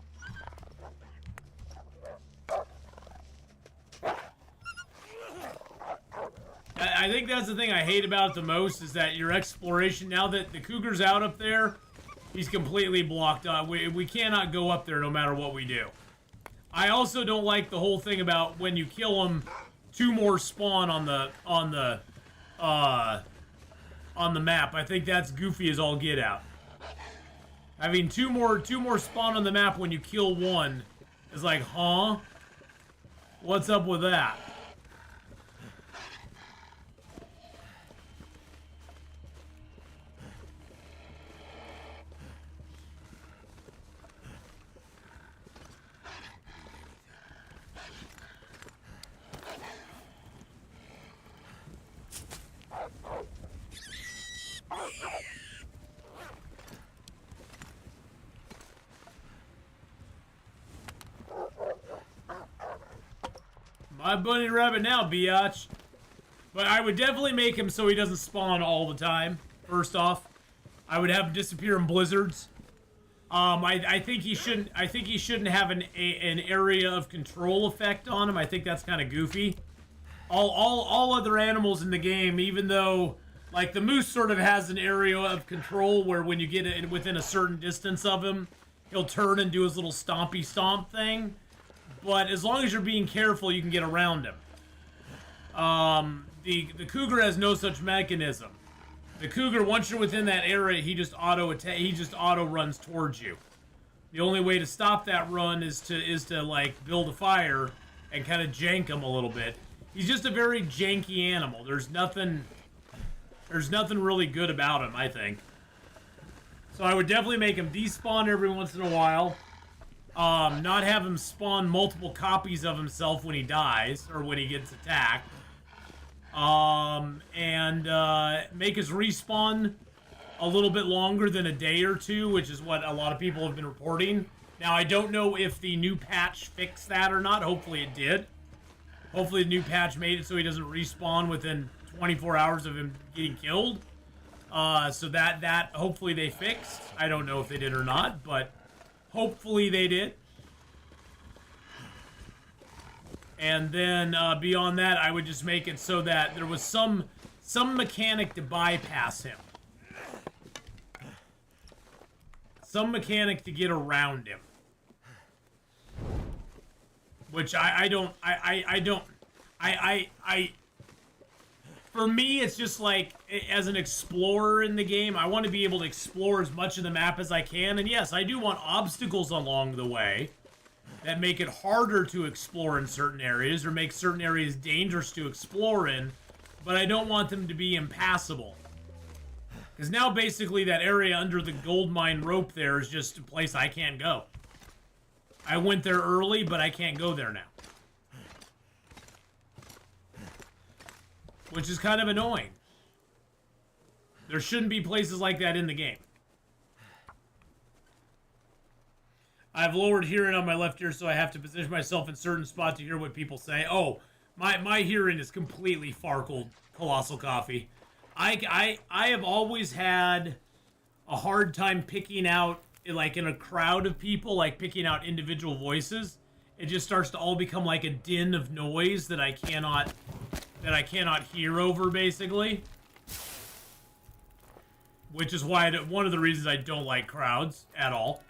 I think that's the thing I hate about it the most, is that your exploration, now that the cougar's out up there, he's completely blocked up. We cannot go up there no matter what we do. I also don't like the whole thing about when you kill him, 2 more spawn on the map. I think that's goofy as all get out. Having two more spawn on the map when you kill one is like, huh? What's up with that? My bunny rabbit now, biatch. But I would definitely make him so he doesn't spawn all the time. First off, I would have him disappear in blizzards. I think he shouldn't. I think he shouldn't have an area of control effect on him. I think that's kind of goofy. All other animals in the game, even though like the moose sort of has an area of control where when you get it within a certain distance of him, he'll turn and do his little stompy stomp thing. But as long as you're being careful, you can get around him. The cougar has no such mechanism. The cougar, once you're within that area, he just auto runs towards you. The only way to stop that run is to like build a fire and kind of jank him a little bit. He's just a very janky animal. There's nothing really good about him, I think. So I would definitely make him despawn every once in a while. Not have him spawn multiple copies of himself when he dies or when he gets attacked. And make his respawn a little bit longer than a day or two, which is what a lot of people have been reporting. Now, I don't know if the new patch fixed that or not. Hopefully it did. Hopefully the new patch made it so he doesn't respawn within 24 hours of him getting killed. So that hopefully they fixed. I don't know if they did or not, but hopefully they did. And then beyond that, I would just make it so that there was some mechanic to bypass him. Some mechanic to get around him. Which for me, it's just like, as an explorer in the game, I want to be able to explore as much of the map as I can. And yes, I do want obstacles along the way that make it harder to explore in certain areas or make certain areas dangerous to explore in, but I don't want them to be impassable. Because now basically that area under the gold mine rope there is just a place I can't go. I went there early, but I can't go there now. Which is kind of annoying. There shouldn't be places like that in the game. I've lowered hearing on my left ear, so I have to position myself in certain spots to hear what people say. Oh, my hearing is completely farkled, Colossal Coffee. I have always had a hard time picking out, like in a crowd of people, like picking out individual voices. It just starts to all become like a din of noise that I cannot hear over, basically. Which is why one of the reasons I don't like crowds at all.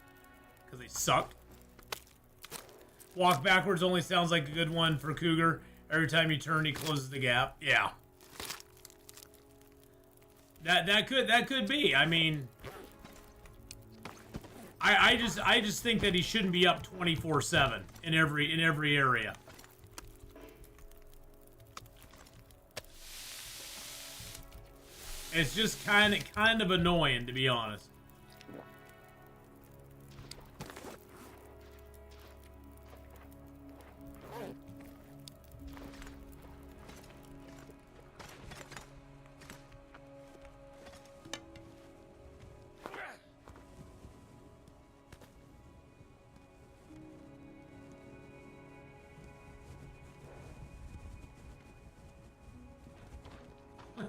Because they suck. Walk backwards only sounds like a good one for Cougar. Every time you turn, he closes the gap. Yeah. That could be. I mean, I just think that he shouldn't be up 24/7 in every area. It's just kind of annoying, to be honest.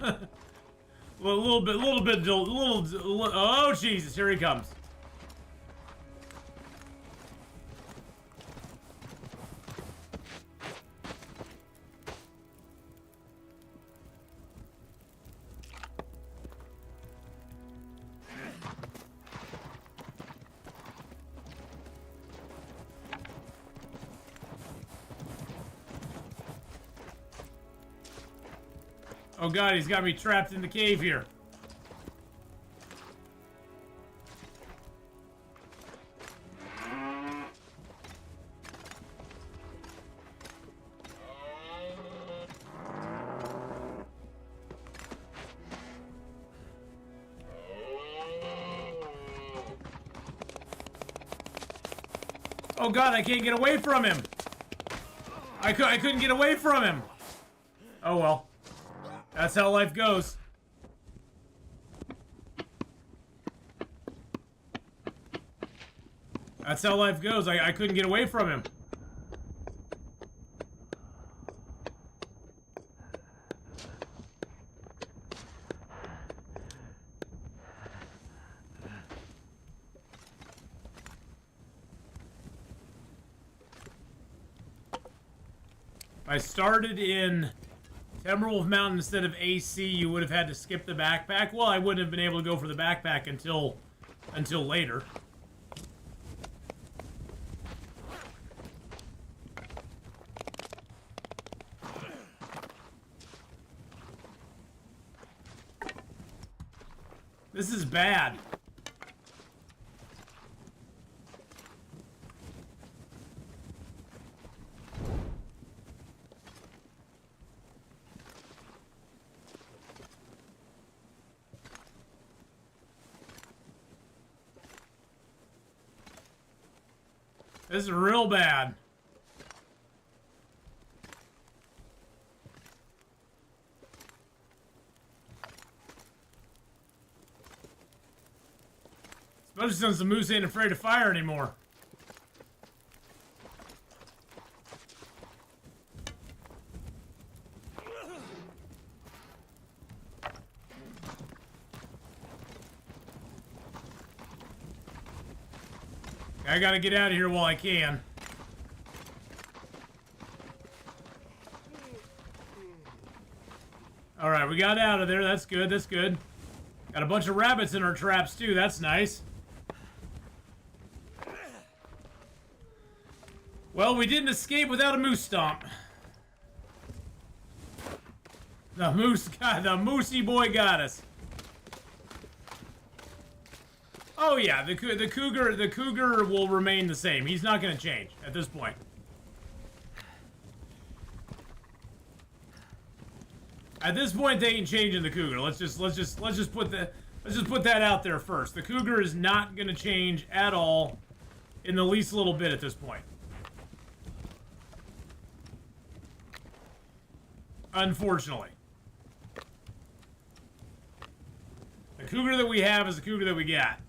A little bit. Oh Jesus! Here he comes. Oh God, he's got me trapped in the cave here. Oh God, I can't get away from him. I couldn't get away from him. Oh well. That's how life goes. That's how life goes. I couldn't get away from him. I started in Timberwolf Mountain instead of AC, you would have had to skip the backpack. Well, I wouldn't have been able to go for the backpack until later. This is bad. This is real bad. Especially since the moose ain't afraid of fire anymore. I gotta get out of here while I can. Alright, we got out of there. That's good, that's good. Got a bunch of rabbits in our traps too. That's nice. Well, we didn't escape without a moose stomp. The moosey boy got us. Oh yeah, the cougar will remain the same. He's not going to change at this point. At this point, they ain't changing the cougar. Let's just put that out there first. The cougar is not going to change at all, in the least little bit at this point. Unfortunately. The cougar that we have is the cougar that we got.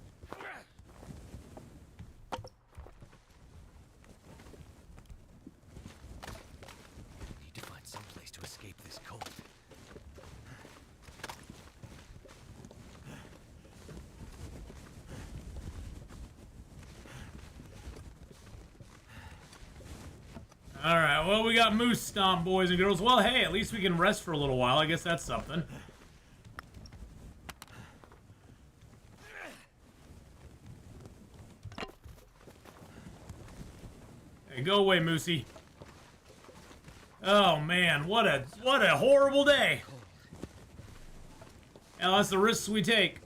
Need to find some place to escape this cold. Alright, well, we got moose stomp, boys and girls. Well, hey, at least we can rest for a little while. I guess that's something. Hey, go away, Moosey. Oh, man, what a horrible day. Now, that's the risks we take.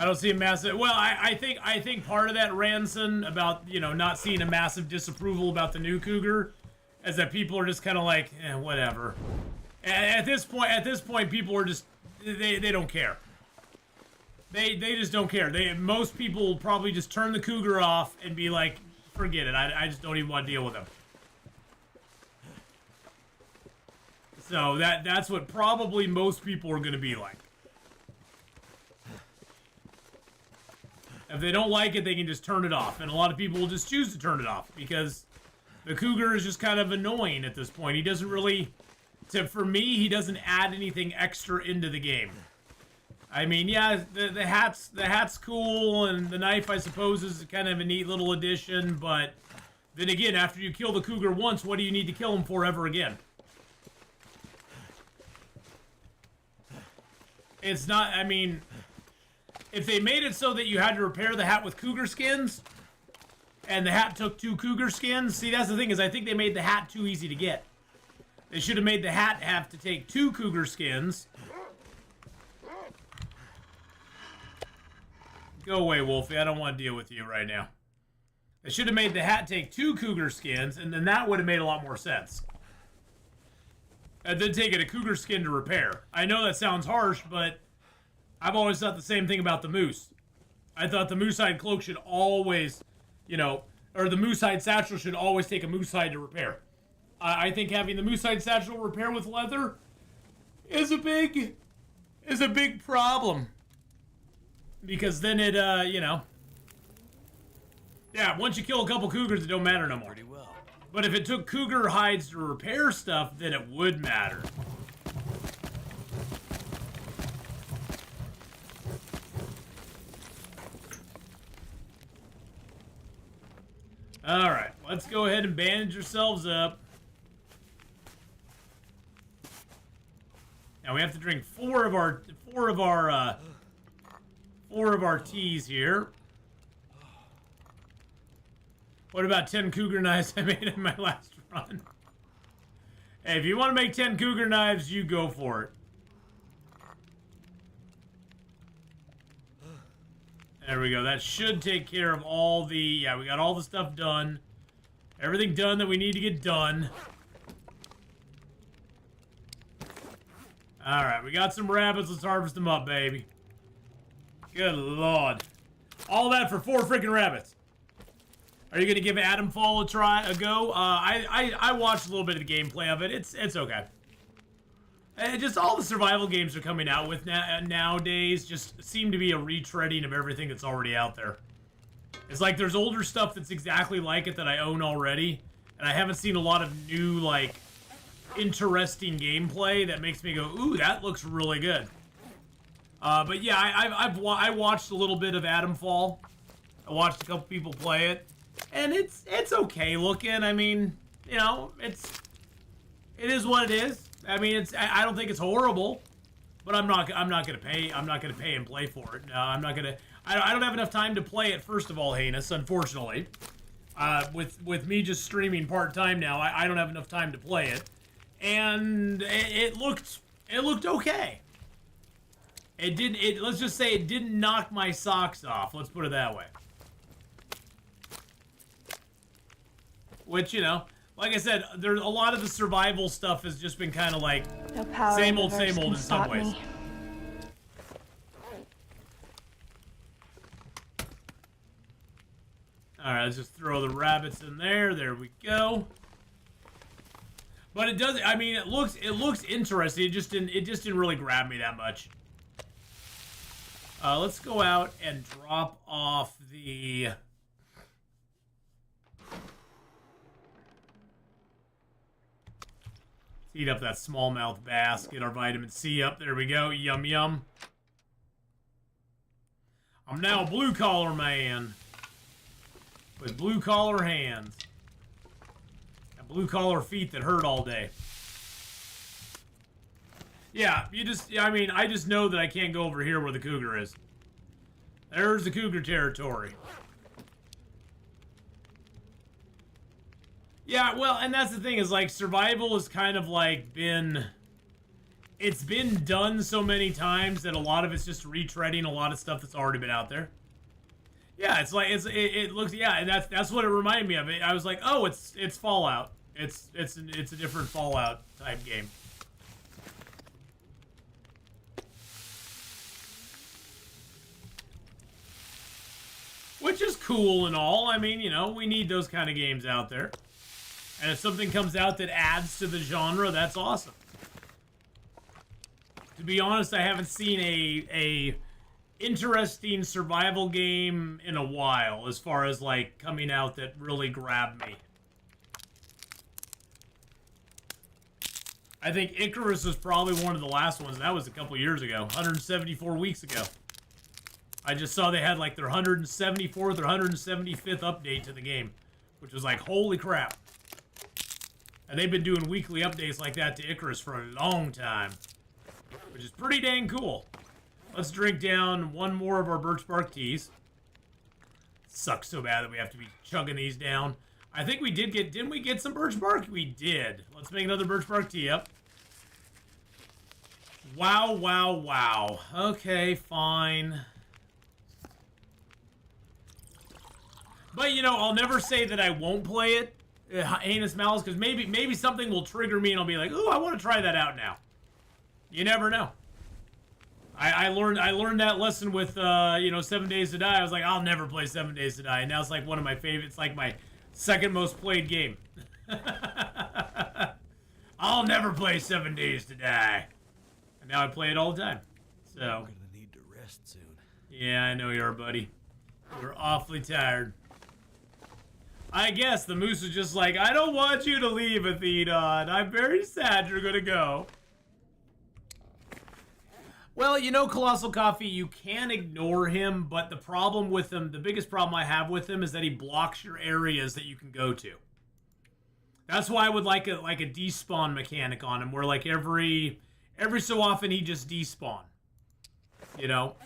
I don't see a massive... Well, I think part of that, Ranson, about, you know, not seeing a massive disapproval about the new cougar is that people are just kind of like, whatever. At this point, people are just... They don't care. They just don't care. Most people will probably just turn the cougar off and be like, forget it. I just don't even want to deal with him. So that's what probably most people are going to be like. If they don't like it, they can just turn it off. And a lot of people will just choose to turn it off because the cougar is just kind of annoying at this point. He doesn't really, for me, he doesn't add anything extra into the game. I mean, yeah, the hat's cool, and the knife, I suppose, is kind of a neat little addition, but then again, after you kill the cougar once, what do you need to kill him for ever again? It's not, I mean, if they made it so that you had to repair the hat with cougar skins, and the hat took 2 cougar skins, see, that's the thing, is I think they made the hat too easy to get. They should have made the hat have to take 2 cougar skins. Go away, Wolfie. I don't want to deal with you right now. They should have made the hat take 2 cougar skins, and then that would have made a lot more sense. And then taking a cougar skin to repair. I know that sounds harsh, but I've always thought the same thing about the moose. I thought the moose hide cloak should always, you know, or the moose hide satchel should always take a moose hide to repair. I think having the moose hide satchel repair with leather is a big problem. Because then it, you know, yeah, once you kill a couple cougars, it don't matter no more. Pretty well. But if it took cougar hides to repair stuff, then it would matter. All right, let's go ahead and bandage yourselves up. Now we have to drink four of our teas here. What about 10 cougar knives I made in my last run? Hey, if you want to make 10 cougar knives, you go for it. There we go. That should take care of all the... Yeah, we got all the stuff done. Everything done that we need to get done. Alright, we got some rabbits. Let's harvest them up, baby. Good lord. All that for 4 freaking rabbits. Are you going to give Adamfall a go? I watched a little bit of the gameplay of it. It's okay. Just all the survival games are coming out with nowadays just seem to be a retreading of everything that's already out there. It's like there's older stuff that's exactly like it that I own already, and I haven't seen a lot of new, like, interesting gameplay that makes me go, ooh, that looks really good. But yeah, I watched a little bit of Adamfall. I watched a couple people play it, and it's okay looking. I mean, you know, it is what it is. I mean, I don't think it's horrible, but I'm not gonna pay and play for it. No, I'm not gonna. I don't have enough time to play it. First of all, heinous, unfortunately, with me just streaming part time now, I don't have enough time to play it, and it looked okay. Let's just say it didn't knock my socks off. Let's put it that way. Which, you know, like I said, there's a lot of the survival stuff has just been kind of like same old in some ways. All right, let's just throw the rabbits in there. There we go. But it does. I mean, it looks interesting. It just didn't really grab me that much. Let's go out and drop off the. Heat up that smallmouth bass. Get our vitamin C up. There we go. Yum, yum. I'm now a blue-collar man. With blue-collar hands. And blue-collar feet that hurt all day. Yeah, I mean, I just know that I can't go over here where the cougar is. There's the cougar territory. Yeah, well, and that's the thing is, like, survival has kind of, like, it's been done so many times that a lot of it's just retreading a lot of stuff that's already been out there. Yeah, it's like, it looks, yeah, and that's what it reminded me of. I was like, oh, it's Fallout. It's a different Fallout type game. Which is cool and all. I mean, you know, we need those kind of games out there. And if something comes out that adds to the genre, that's awesome. To be honest, I haven't seen interesting survival game in a while, as far as like coming out that really grabbed me. I think Icarus was probably one of the last ones, and that was a couple years ago, 174 weeks ago. I just saw they had like their 174th or 175th update to the game, which was like, holy crap. And they've been doing weekly updates like that to Icarus for a long time, which is pretty dang cool. Let's drink down one more of our birch bark teas. Sucks so bad that we have to be chugging these down. I think we did get, didn't we get some birch bark? We did. Let's make another birch bark tea up. Wow, wow, wow. Okay, fine. But, you know, I'll never say that I won't play it, Heinous Malice, because maybe something will trigger me and I'll be like, ooh, I want to try that out now. You never know. I learned that lesson with, you know, 7 Days to Die. I was like, I'll never play 7 Days to Die. And now it's like one of my favorites. It's like my second most played game. I'll never play 7 Days to Die. And now I play it all the time. So. I'm gonna need to rest soon. Yeah, I know you are, buddy. You're awfully tired. I guess the moose is just like, I don't want you to leave, Atheenon. I'm very sad you're gonna go. Well, you know, Colossal Coffee, you can ignore him, but the problem with him, the biggest problem I have with him is that he blocks your areas that you can go to. That's why I would like a despawn mechanic on him, where like every so often he just despawn. You know?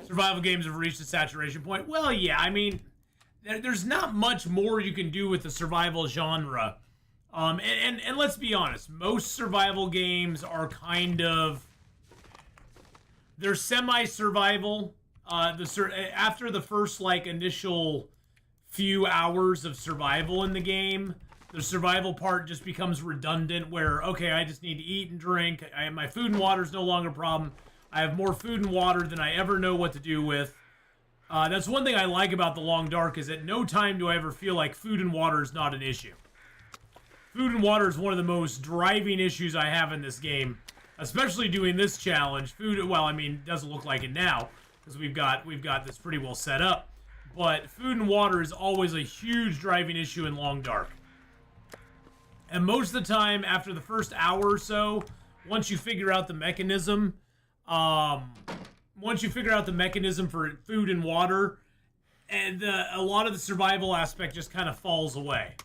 Survival games have reached a saturation point. Well, yeah, I mean, there's not much more you can do with the survival genre. And let's be honest, most survival games are kind of, they're semi-survival. After the first, like, initial few hours of survival in the game, the survival part just becomes redundant where, okay, I just need to eat and drink. My food and water is no longer a problem. I have more food and water than I ever know what to do with. That's one thing I like about The Long Dark, is at no time do I ever feel like food and water is not an issue. Food and water is one of the most driving issues I have in this game. Especially doing this challenge, well, I mean, it doesn't look like it now, because we've got this pretty well set up, but food and water is always a huge driving issue in Long Dark. And most of the time, after the first hour or so, once you figure out the mechanism, for food and water, and a lot of the survival aspect just kind of falls away.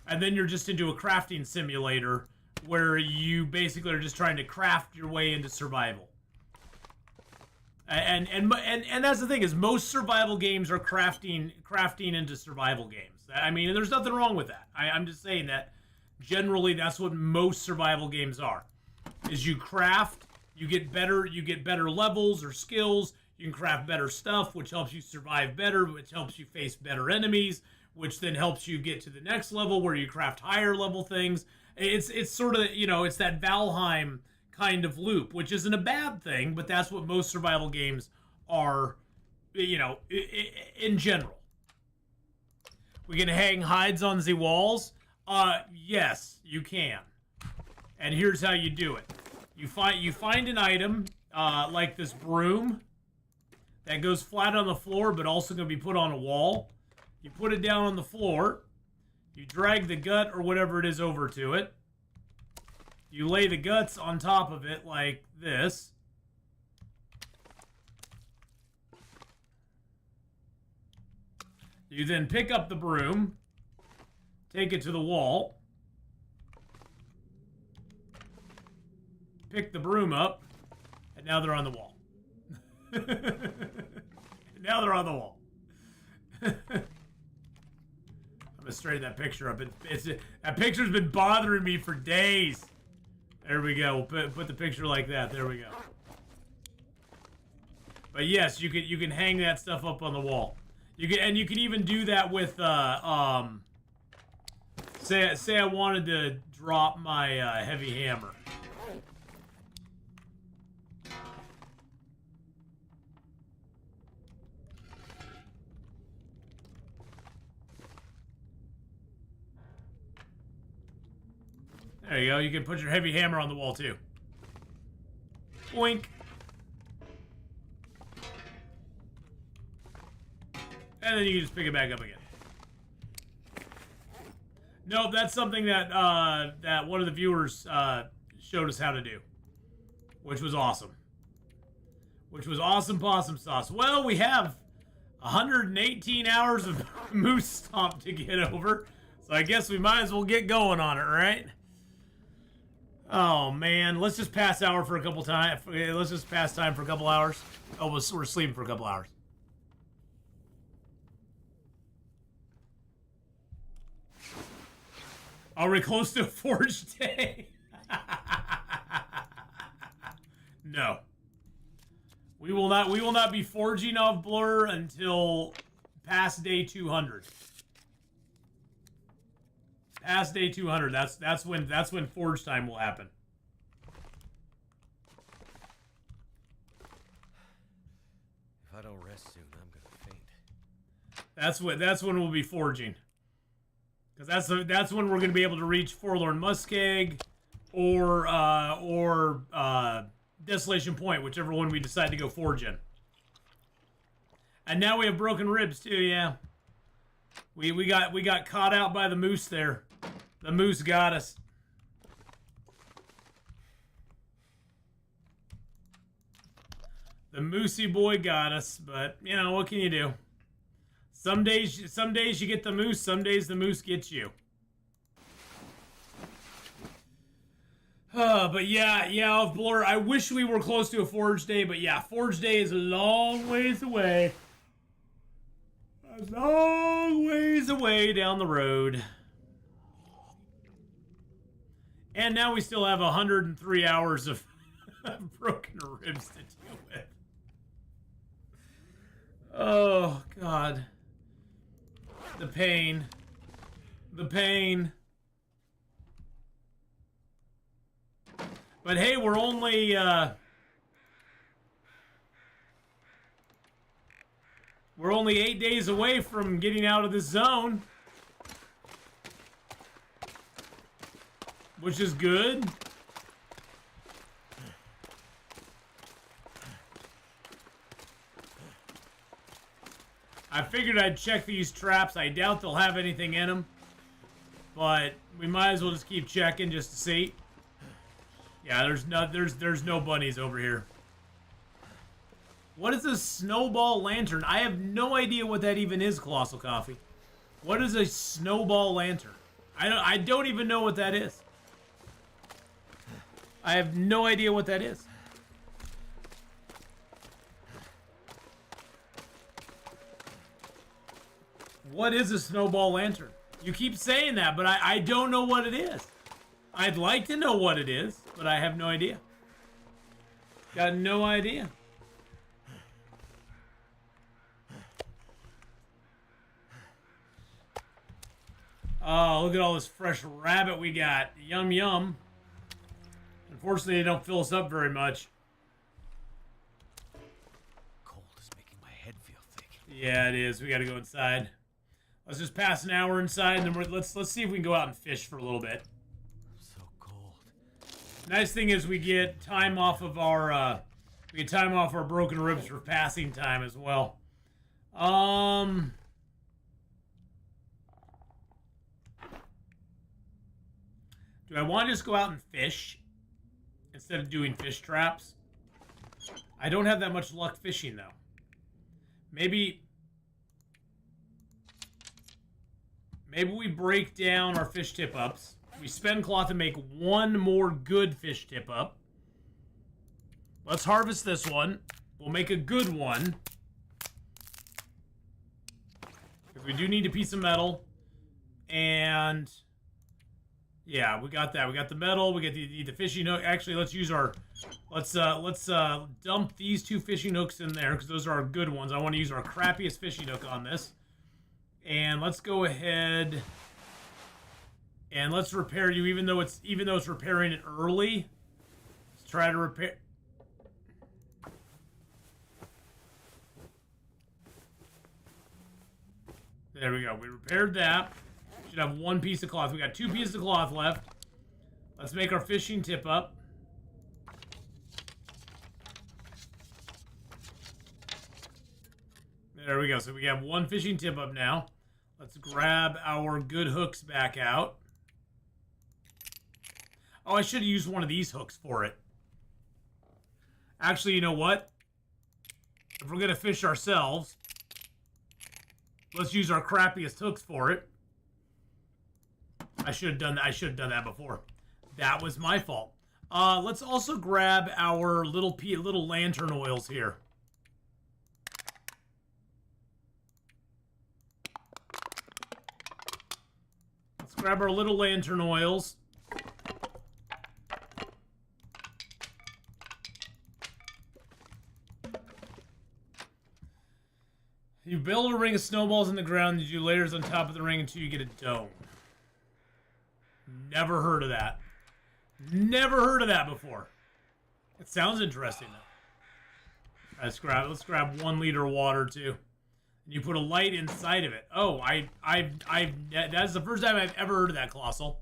And then you're just into a crafting simulator, where you basically are just trying to craft your way into survival. And that's the thing, is most survival games are crafting into survival games. I mean, there's nothing wrong with that. I'm just saying that generally that's what most survival games are. Is you craft, you get better levels or skills, you can craft better stuff, which helps you survive better, which helps you face better enemies, which then helps you get to the next level where you craft higher level things. It's sort of, you know, it's that Valheim kind of loop, which isn't a bad thing, but that's what most survival games are, you know, in general. We can hang hides on the walls? Yes, you can. And here's how you do it. You find an item, like this broom, that goes flat on the floor, but also going to be put on a wall. You put it down on the floor. You drag the gut or whatever it is over to it. You lay the guts on top of it like this. You then pick up the broom, take it to the wall, pick the broom up, and now they're on the wall. Now they're on the wall. I'm gonna straighten that picture up. That picture's been bothering me for days. There we go. We'll put the picture like that. There we go. But yes, you can hang that stuff up on the wall. You can even do that with say I wanted to drop my heavy hammer. There you go. You can put your heavy hammer on the wall too. Boink. And then you can just pick it back up again. Nope, that's something that that one of the viewers showed us how to do, which was awesome. Which was awesome possum sauce. Well, we have 118 hours of moose stomp to get over, so I guess we might as well get going on it, right? Oh man, let's just pass hour for a couple time. Let's just pass time for a couple hours. Oh, we're sleeping for a couple hours. Are we close to a forge day? No. We will not be forging off Blur until past day 200. Past day 200. That's when forge time will happen. If I don't rest soon, I'm gonna faint. That's when we'll be forging. Because that's when we're gonna be able to reach Forlorn Muskeg or Desolation Point, whichever one we decide to go forge in. And now we have broken ribs too, yeah. We got caught out by the moose there. The moose got us. The moosey boy got us, but you know, what can you do? Some days you get the moose, some days the moose gets you. But yeah, off Blur. I wish we were close to a Forge Day, but yeah, Forge Day is a long ways away. A long ways away down the road. And now we still have 103 hours of broken ribs to deal with. Oh, God. The pain. The pain. But hey, we're only 8 days away from getting out of this zone, which is good. I figured I'd check these traps. I doubt they'll have anything in them, but we might as well just keep checking just to see. Yeah, there's no bunnies over here. What is a snowball lantern? I have no idea what that even is, Colossal Coffee. What is a snowball lantern? I don't even know what that is. I have no idea what that is. What is a snowball lantern? You keep saying that, but I don't know what it is. I'd like to know what it is, but I have no idea. Got no idea. Oh, look at all this fresh rabbit we got. Yum, yum. Unfortunately, they don't fill us up very much. Cold is making my head feel thick. Yeah, it is. We got to go inside. Let's just pass an hour inside, and then let's see if we can go out and fish for a little bit. I'm so cold. Nice thing is we get time off of our broken ribs for passing time as well. Do I want to just go out and fish instead of doing fish traps? I don't have that much luck fishing though. Maybe we break down our fish tip ups. We spend cloth and make one more good fish tip up. Let's harvest this one. We'll make a good one. Because we do need a piece of metal. And yeah, we got that. We got the metal. We got the fishing hook. Actually, let's use our... Let's dump these two fishing hooks in there because those are our good ones. I want to use our crappiest fishing hook on this. And let's go ahead and let's repair you, even though it's repairing it early. Let's try to repair. There we go. We repaired that. Should have one piece of cloth. We got 2 pieces of cloth left. Let's make our fishing tip up. There we go. So we have one fishing tip up now. Let's grab our good hooks back out. Oh, I should have used one of these hooks for it. Actually, you know what? If we're going to fish ourselves, let's use our crappiest hooks for it. I should have done that. I should have done that before. That was my fault. Let's also grab our little lantern oils here. Let's grab our little lantern oils. You build a ring of snowballs in the ground, you do layers on top of the ring until you get a dome. Never heard of that. Never heard of that before. It sounds interesting though. Let's grab 1 liter of water too. And you put a light inside of it. Oh, that's the first time I've ever heard of that, Colossal.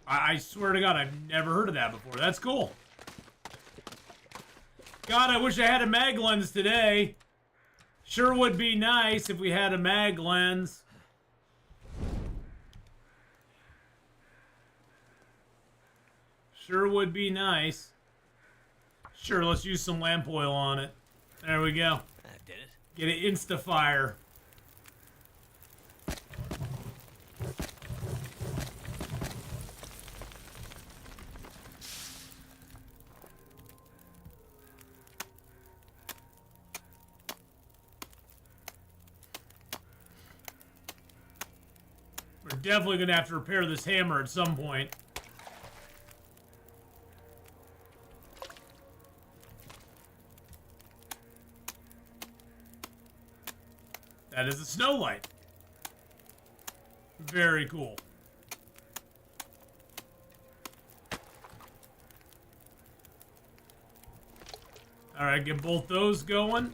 I swear to God, I've never heard of that before. That's cool. God, I wish I had a mag lens today. Sure would be nice if we had a mag lens. Sure would be nice. Sure, let's use some lamp oil on it. There we go. That did it. Get it insta-fire. We're definitely going to have to repair this hammer at some point. That is a snow light. Very cool. All right, get both those going.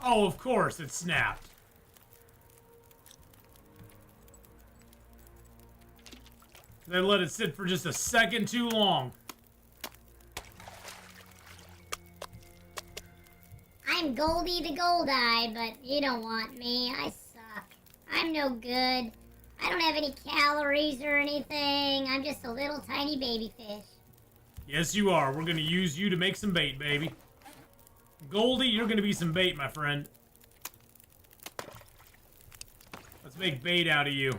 Oh, of course, it snapped. I let it sit for just a second too long. I'm Goldie the Goldeye, but you don't want me. I suck. I'm no good. I don't have any calories or anything. I'm just a little tiny baby fish. Yes, you are. We're going to use you to make some bait, baby. Goldie, you're going to be some bait, my friend. Let's make bait out of you.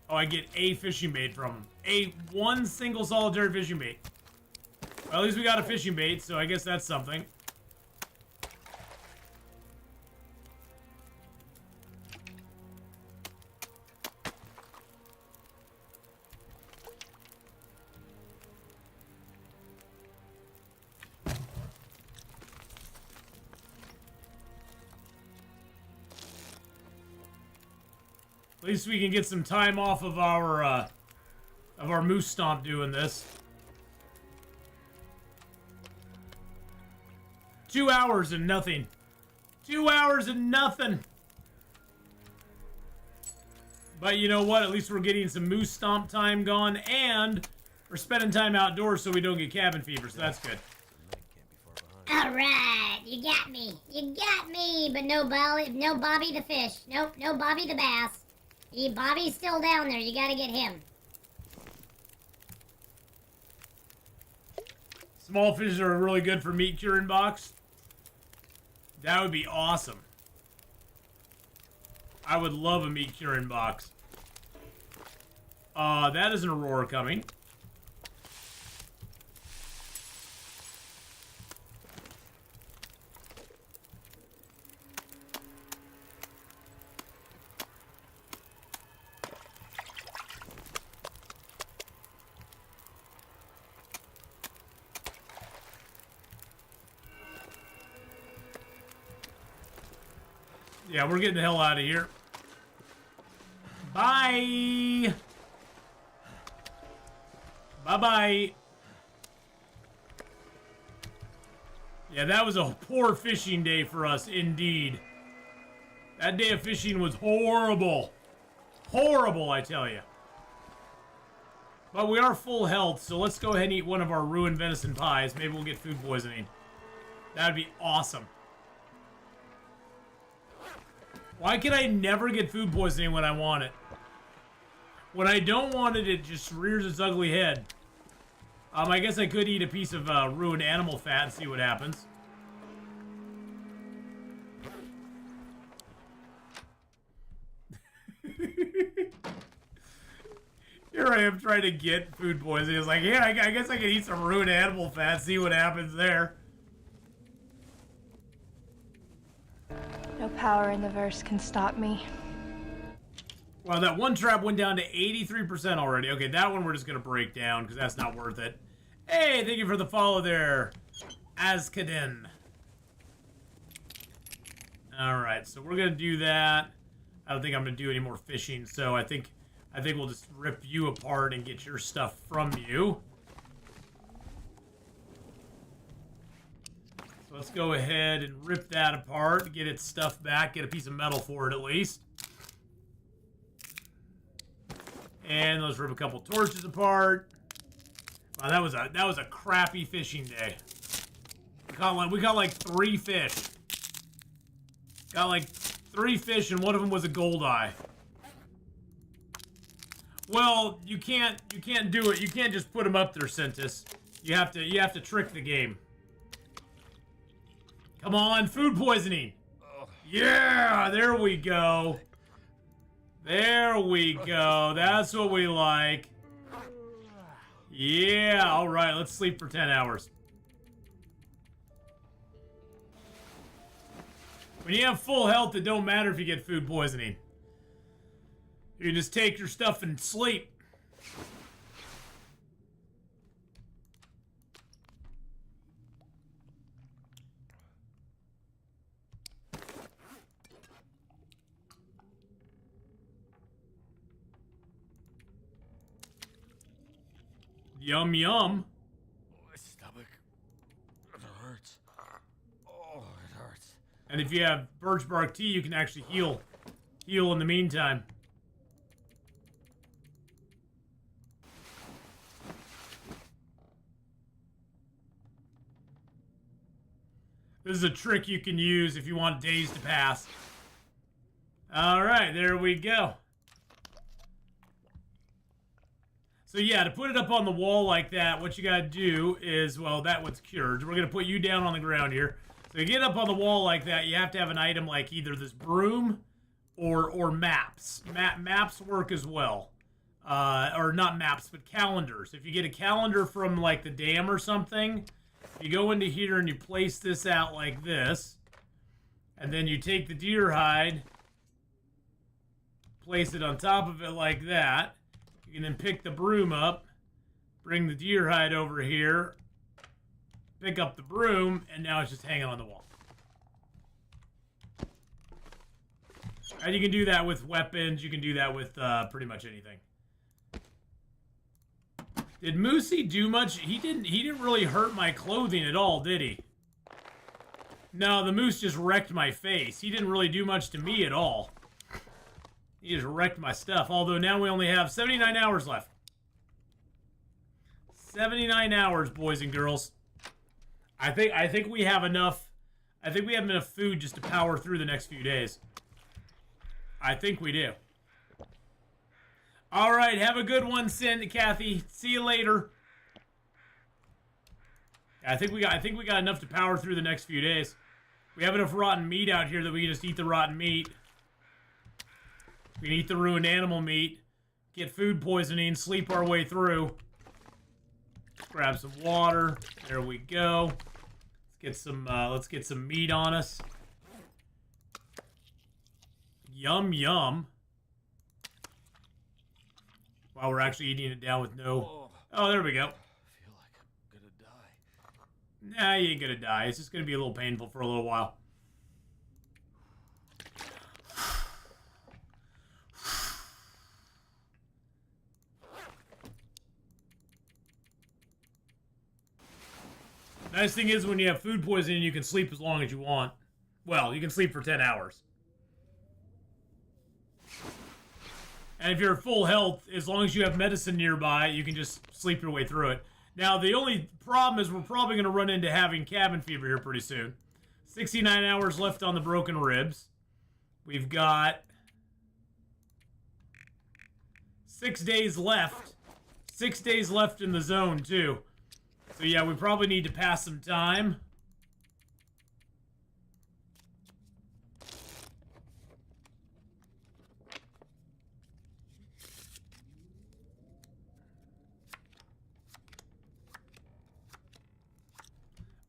Oh, I get a fishing bait from him. One single solitary fishing bait. Well, at least we got a fishing bait, so I guess that's something. At least we can get some time off of our moose stomp doing this. 2 hours and nothing. 2 hours and nothing. But you know what? At least we're getting some moose stomp time gone, and we're spending time outdoors so we don't get cabin fever, so that's good. Alright, you got me. You got me, but no Bobby the fish. Nope, no Bobby the bass. Bobby's still down there. You gotta get him. Small fishes are really good for meat curing box. That would be awesome. I would love a meat curing box. That is an Aurora coming. Yeah, we're getting the hell out of here. Bye. Bye-bye. Yeah, that was a poor fishing day for us, indeed. That day of fishing was horrible. Horrible, I tell you. But we are full health, so let's go ahead and eat one of our ruined venison pies. Maybe we'll get food poisoning. That'd be awesome. Why can I never get food poisoning when I want it? When I don't want it, it just rears its ugly head. I guess I could eat a piece of ruined animal fat and see what happens. Here I am trying to get food poisoning. It's like, yeah, I guess I can eat some ruined animal fat, see what happens there. No power in the verse can stop me. Well, that one trap went down to 83% already. Okay, that one we're just going to break down because that's not worth it. Hey, thank you for the follow there, Azkaden. Alright, so we're going to do that. I don't think I'm going to do any more fishing, so I think we'll just rip you apart and get your stuff from you. So let's go ahead and rip that apart, get its stuff back, get a piece of metal for it at least. And let's rip a couple torches apart. Wow, that was a crappy fishing day. We caught like 3 fish. Got like 3 fish and one of them was a gold eye. Well, you can't do it. You can't just put them up there, Centis. You have to trick the game. Come on, food poisoning. Yeah, there we go. There we go. That's what we like. Yeah, all right. Let's sleep for 10 hours. When you have full health, it don't matter if you get food poisoning. You just take your stuff and sleep. Yum, yum. My stomach. It hurts. Oh, it hurts. And if you have birch bark tea, you can actually heal in the meantime. This is a trick you can use if you want days to pass. All right, there we go. So yeah, to put it up on the wall like that, what you gotta do is, well, that one's cured. We're gonna put you down on the ground here. So to get up on the wall like that, you have to have an item like either this broom or maps. Maps work as well. Or not maps, but calendars. If you get a calendar from like the dam or something, you go into here and you place this out like this. And then you take the deer hide, place it on top of it like that. You can then pick the broom up, bring the deer hide over here, pick up the broom, and now it's just hanging on the wall. And you can do that with weapons. You can do that with pretty much anything. Did Moosey do much? He didn't really hurt my clothing at all, did he? No, the moose just wrecked my face. He didn't really do much to me at all. He just wrecked my stuff. Although now we only have 79 hours left. 79 hours, boys and girls. I think we have enough. I think we have enough food just to power through the next few days. I think we do. All right, have a good one, Kathy. See you later. I think we got enough to power through the next few days. We have enough rotten meat out here that we can just eat the rotten meat. We can eat the ruined animal meat, get food poisoning, sleep our way through. Grab some water. There we go. Let's get some meat on us. Yum yum. While we're actually eating it down with no. Oh, there we go. I feel like I'm gonna die. Nah, you ain't gonna die. It's just gonna be a little painful for a little while. Nice thing is when you have food poisoning, you can sleep as long as you want. Well, you can sleep for 10 hours. And if you're at full health, as long as you have medicine nearby, you can just sleep your way through it. Now, the only problem is we're probably going to run into having cabin fever here pretty soon. 69 hours left on the broken ribs. We've got 6 days left. 6 days left in the zone, too. So, yeah, we probably need to pass some time.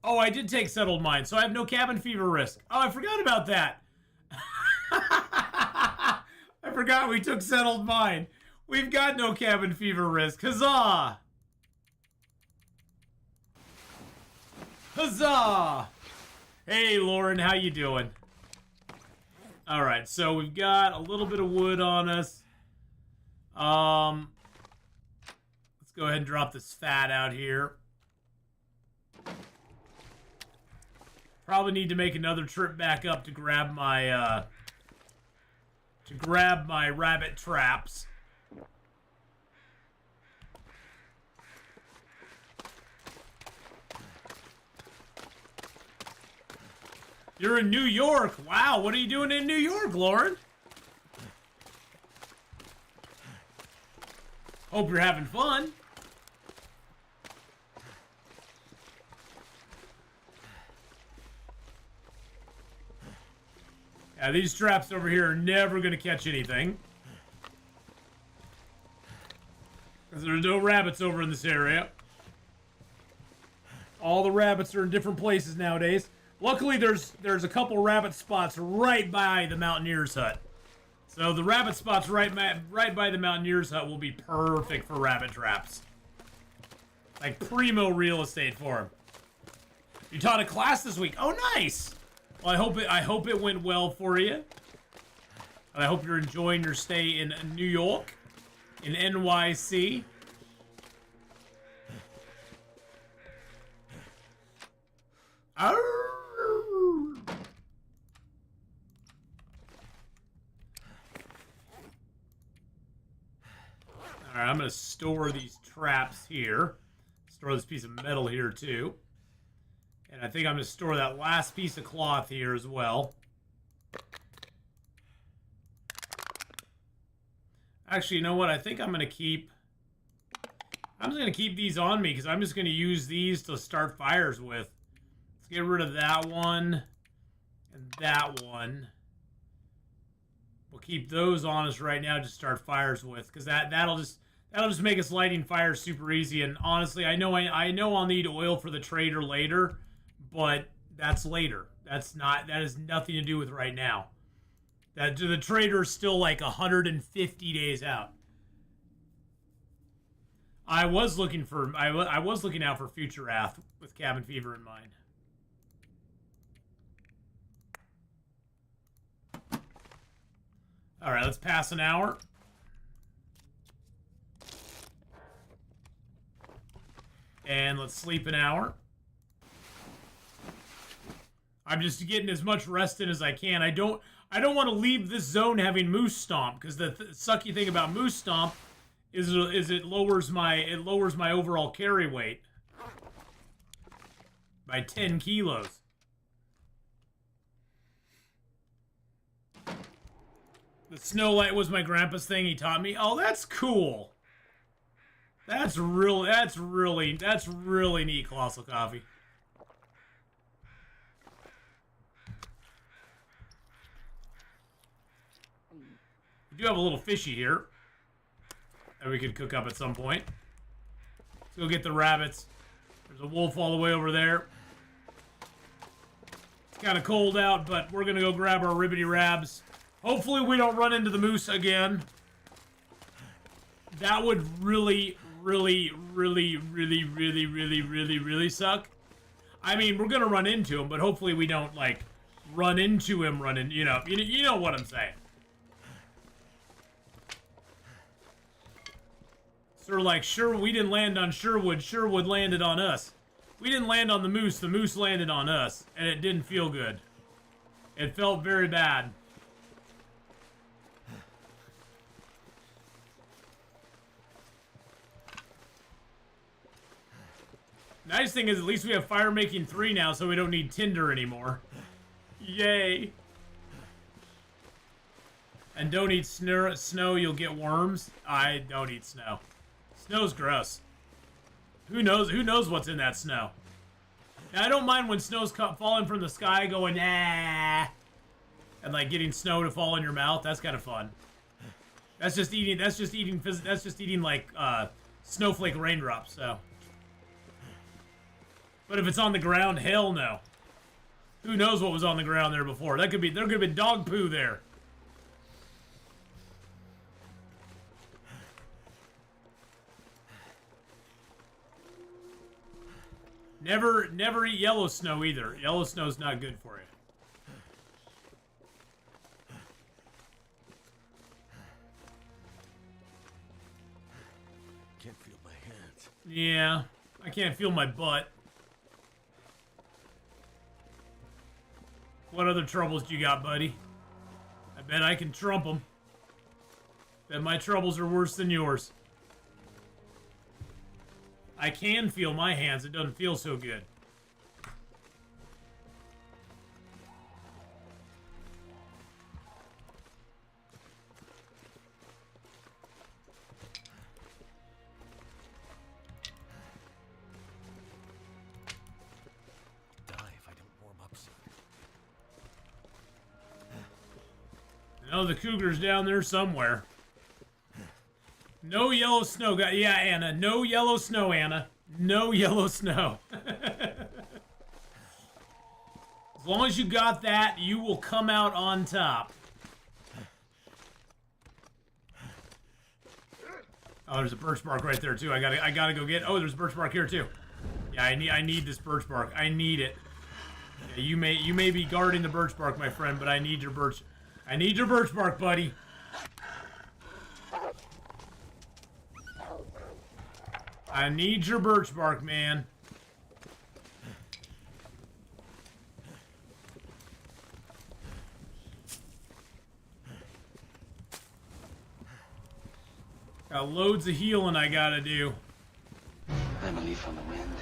Oh, I did take settled mine, so I have no cabin fever risk. Oh, I forgot about that. I forgot we took settled mine. We've got no cabin fever risk. Huzzah! Huzzah! Hey, Lauren, how you doing? All right, so we've got a little bit of wood on us. Let's go ahead and drop this fat out here. Probably need to make another trip back up to grab my rabbit traps. You're in New York. Wow, what are you doing in New York, Lauren? Hope you're having fun. Yeah, these traps over here are never going to catch anything. Because there's no rabbits over in this area. All the rabbits are in different places nowadays. Luckily, there's a couple rabbit spots right by the Mountaineer's hut. So the rabbit spots right by the Mountaineer's hut will be perfect for rabbit traps. Like primo real estate for them. You taught a class this week. Oh, nice! Well, I hope it went well for you. And I hope you're enjoying your stay in New York, in NYC. Arr! Alright, I'm going to store these traps here. Store this piece of metal here, too. And I think I'm going to store that last piece of cloth here as well. Actually, you know what? I think I'm going to keep... I'm just going to keep these on me because I'm just going to use these to start fires with. Let's get rid of that one and that one. We'll keep those on us right now to start fires with because that'll just make us lighting fires super easy. And honestly, I know I'll need oil for the trader later. But that's later. That has nothing to do with right now. The trader's still like 150 days out. I was looking out for future wrath with cabin fever in mind. All right, let's pass an hour. And let's sleep an hour. I'm just getting as much rest in as I can. I don't want to leave this zone having moose stomp because the sucky thing about moose stomp is it lowers my overall carry weight by 10 kilos. The snow light was my grandpa's thing. He taught me. Oh, that's cool. That's really neat, Colossal Coffee. We do have a little fishy here that we could cook up at some point. Let's go get the rabbits. There's a wolf all the way over there. It's kind of cold out, but we're going to go grab our ribbity rabs. Hopefully we don't run into the moose again. That would really suck. I mean, we're going to run into him, but hopefully we don't, like, run into him, you know what I'm saying. Sort of like, sure, we didn't land on Sherwood. Sherwood landed on us. We didn't land on the moose landed on us, and it didn't feel good. It felt very bad. Nice thing is at least we have Fire Making 3 now, so we don't need Tinder anymore. Yay. And don't eat snow, you'll get worms. I don't eat snow. Snow's gross. Who knows what's in that snow? Now, I don't mind when snow's falling from the sky going, ah, and like getting snow to fall in your mouth. That's kind of fun. That's just eating like snowflake raindrops, so. But if it's on the ground, hell no. Who knows what was on the ground there before? There could have been dog poo there. Never eat yellow snow either. Yellow snow's not good for you. Can't feel my hands. Yeah, I can't feel my butt. What other troubles do you got, buddy? I bet I can trump them. Bet my troubles are worse than yours. I can feel my hands. It doesn't feel so good. Die if I don't warm up soon. No, the cougar's down there somewhere. No yellow snow, guy. Yeah, Anna. No yellow snow, Anna. No yellow snow. As long as you got that, you will come out on top. Oh, there's a birch bark right there too. I gotta go get. Oh, there's birch bark here too. Yeah, I need this birch bark. I need it. Yeah, you may be guarding the birch bark, my friend, but I need your birch. I need your birch bark, buddy. I need your birch bark, man. Got loads of healing I gotta do. I'm a leaf on the wind.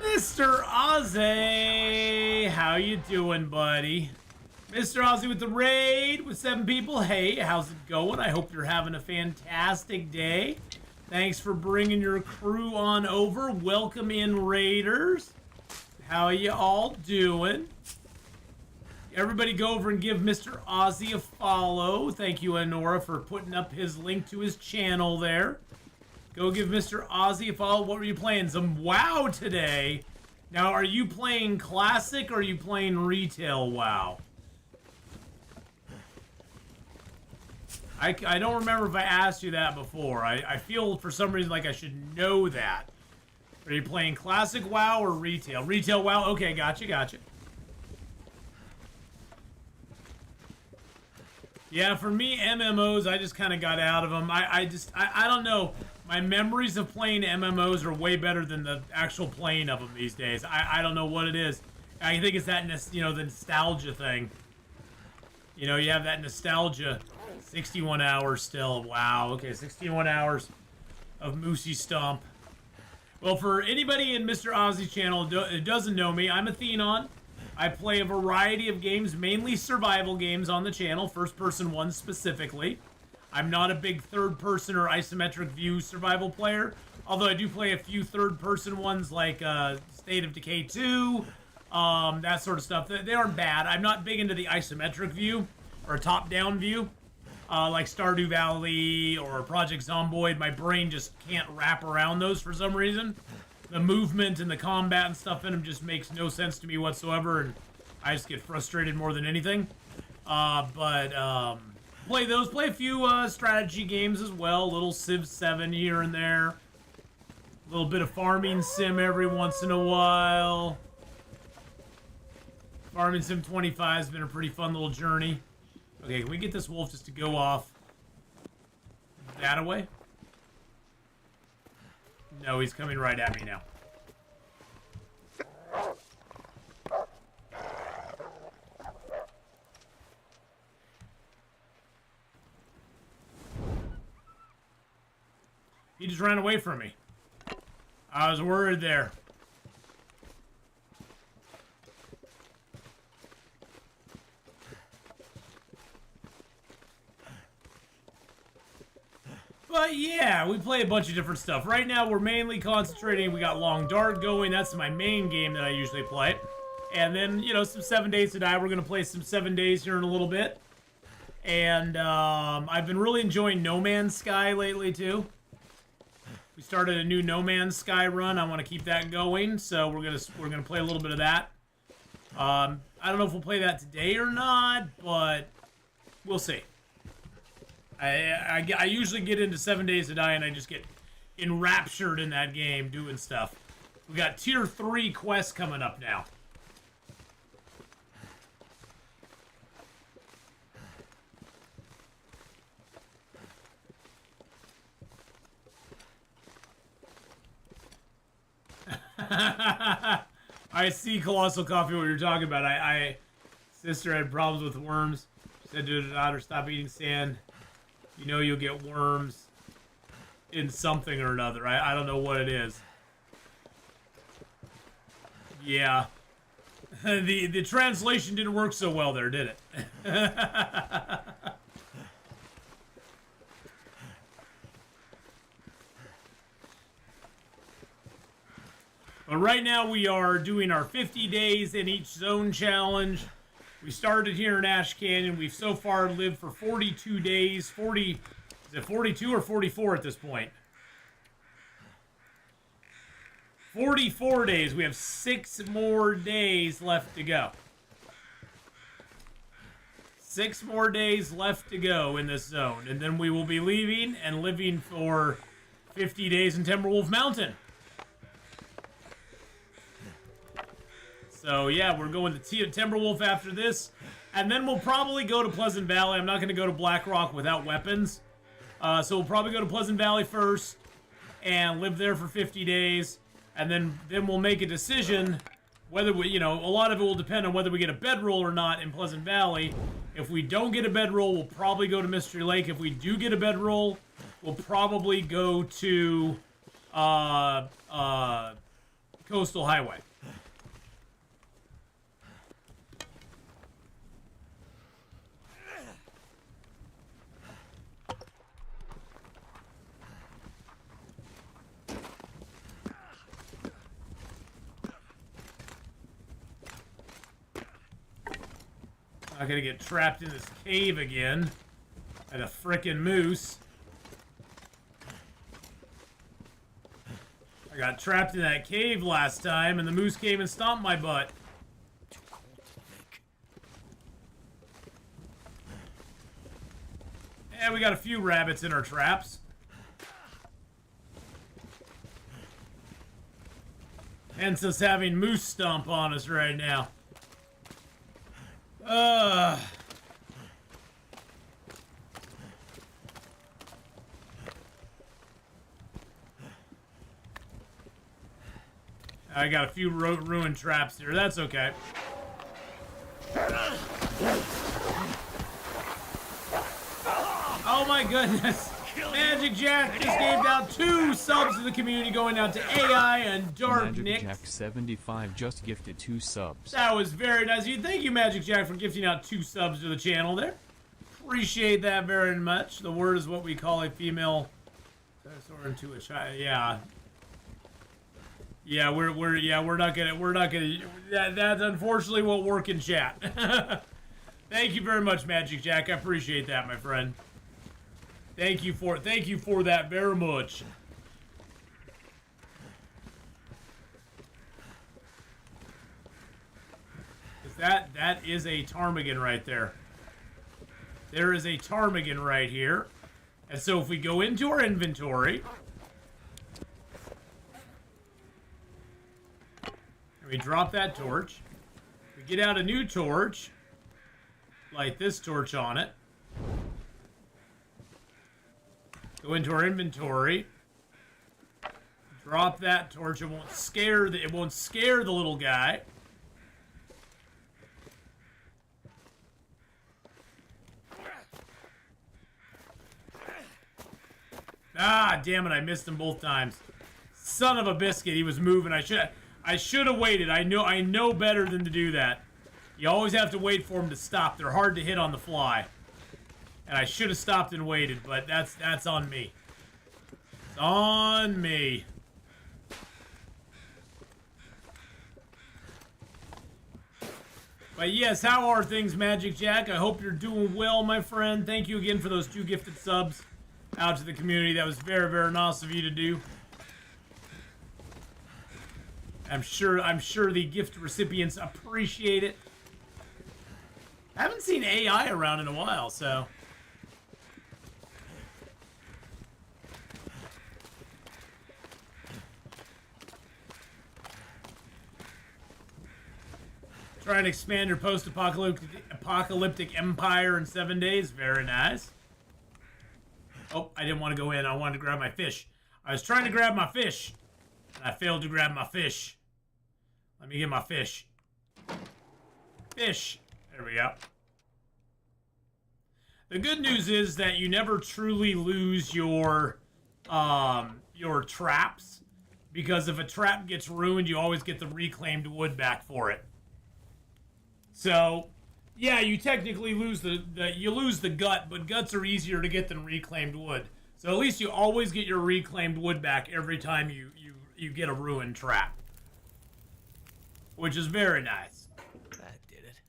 Mr. Ozzy! How you doing, buddy? Mr. Ozzy with the raid with 7 people. Hey, how's it going? I hope you're having a fantastic day. Thanks for bringing your crew on over. Welcome in, Raiders. How you all doing? Everybody go over and give Mr. Ozzy a follow. Thank you, Honora, for putting up his link to his channel there. Go give Mr. Ozzy a follow. What were you playing? Some WoW today. Now, are you playing Classic or are you playing Retail WoW? I don't remember if I asked you that before. I feel for some reason like I should know that. Are you playing Classic WoW or Retail? Retail WoW? Okay, gotcha. Yeah, for me, MMOs, I just kind of got out of them. I don't know. My memories of playing MMOs are way better than the actual playing of them these days. I don't know what it is. I think it's that, the nostalgia thing. You know, you have that nostalgia. 61 hours still. Wow. Okay, 61 hours of Moosey Stomp. Well, for anybody in Mr. Ozzy's channel who doesn't know me, I'm Atheenon. I play a variety of games, mainly survival games on the channel, first-person ones specifically. I'm not a big third-person or isometric view survival player, although I do play a few third-person ones like State of Decay 2, that sort of stuff. They aren't bad. I'm not big into the isometric view or top-down view. Like Stardew Valley or Project Zomboid, my brain just can't wrap around those for some reason. The movement and the combat and stuff in them just makes no sense to me whatsoever, and I just get frustrated more than anything. Play those. Play a few strategy games as well. A little Civ 7 here and there. A little bit of farming sim every once in a while. Farming Sim 25 has been a pretty fun little journey. Okay, can we get this wolf just to go off that away? No, he's coming right at me now. He just ran away from me. I was worried there. But yeah, we play a bunch of different stuff. Right now, we're mainly concentrating. We got Long Dark going. That's my main game that I usually play. And then, you know, some 7 Days to Die. We're going to play some 7 Days here in a little bit. And I've been really enjoying No Man's Sky lately, too. We started a new No Man's Sky run. I want to keep that going. So we're gonna play a little bit of that. I don't know if we'll play that today or not, but we'll see. I usually get into 7 Days to Die and I just get enraptured in that game doing stuff. We got tier 3 quests coming up now. I see, Colossal Coffee, what you're talking about. Sister had problems with worms. She said to her daughter, stop eating sand. You know you'll get worms in something or another. I don't know what it is. Yeah. The translation didn't work so well there, did it? But right now we are doing our 50 days in each zone challenge. We started here in Ash Canyon. We've so far lived for 42 days. Is it 42 or 44 at this point? 44 days. We have 6 more days left to go. 6 more days left to go in this zone. And then we will be leaving and living for 50 days in Timberwolf Mountain. So yeah, we're going to Timberwolf after this, and then we'll probably go to Pleasant Valley. I'm not going to go to Black Rock without weapons, so we'll probably go to Pleasant Valley first and live there for 50 days, and then we'll make a decision whether we, you know, a lot of it will depend on whether we get a bedroll or not in Pleasant Valley. If we don't get a bedroll, we'll probably go to Mystery Lake. If we do get a bedroll, we'll probably go to Coastal Highway. I'm gonna get trapped in this cave again. And a frickin' moose. I got trapped in that cave last time, and the moose came and stomped my butt. And we got a few rabbits in our traps. Hence us having moose stomp on us right now. I got a few ruined traps here. That's okay. Oh my goodness. Magic Jack just gave out 2 subs to the community, going out to AI and Dark Magic Nick. Jack 75 just gifted 2 subs. That was very nice. Thank you, Magic Jack, for gifting out 2 subs to the channel there. Appreciate that very much. The word is what we call a female dinosaur into a child. Yeah. Yeah, we're not gonna. That's unfortunately what work in chat. Thank you very much, Magic Jack. I appreciate that, my friend. Thank you for that very much. That is a ptarmigan right there. There is a ptarmigan right here. And so if we go into our inventory, and we drop that torch, we get out a new torch, light this torch on it, go into our inventory, drop that torch. It won't scare the little guy. Ah, damn it, I missed him both times. Son of a biscuit, he was moving. I should have waited. I know better than to do that. You always have to wait for them to stop. They're hard to hit on the fly. And I should have stopped and waited, but that's on me. It's on me. But yes, how are things, Magic Jack? I hope you're doing well, my friend. Thank you again for those 2 gifted subs out to the community. That was very, very nice of you to do. I'm sure the gift recipients appreciate it. I haven't seen AI around in a while, so. Try and expand your post-apocalyptic empire in 7 days. Very nice. Oh, I didn't want to go in. I wanted to grab my fish. I was trying to grab my fish, and I failed to grab my fish. Let me get my fish. Fish. There we go. The good news is that you never truly lose your traps, because if a trap gets ruined, you always get the reclaimed wood back for it. So, yeah, you technically lose the gut, but guts are easier to get than reclaimed wood. So at least you always get your reclaimed wood back every time you get a ruined trap, which is very nice. That did it.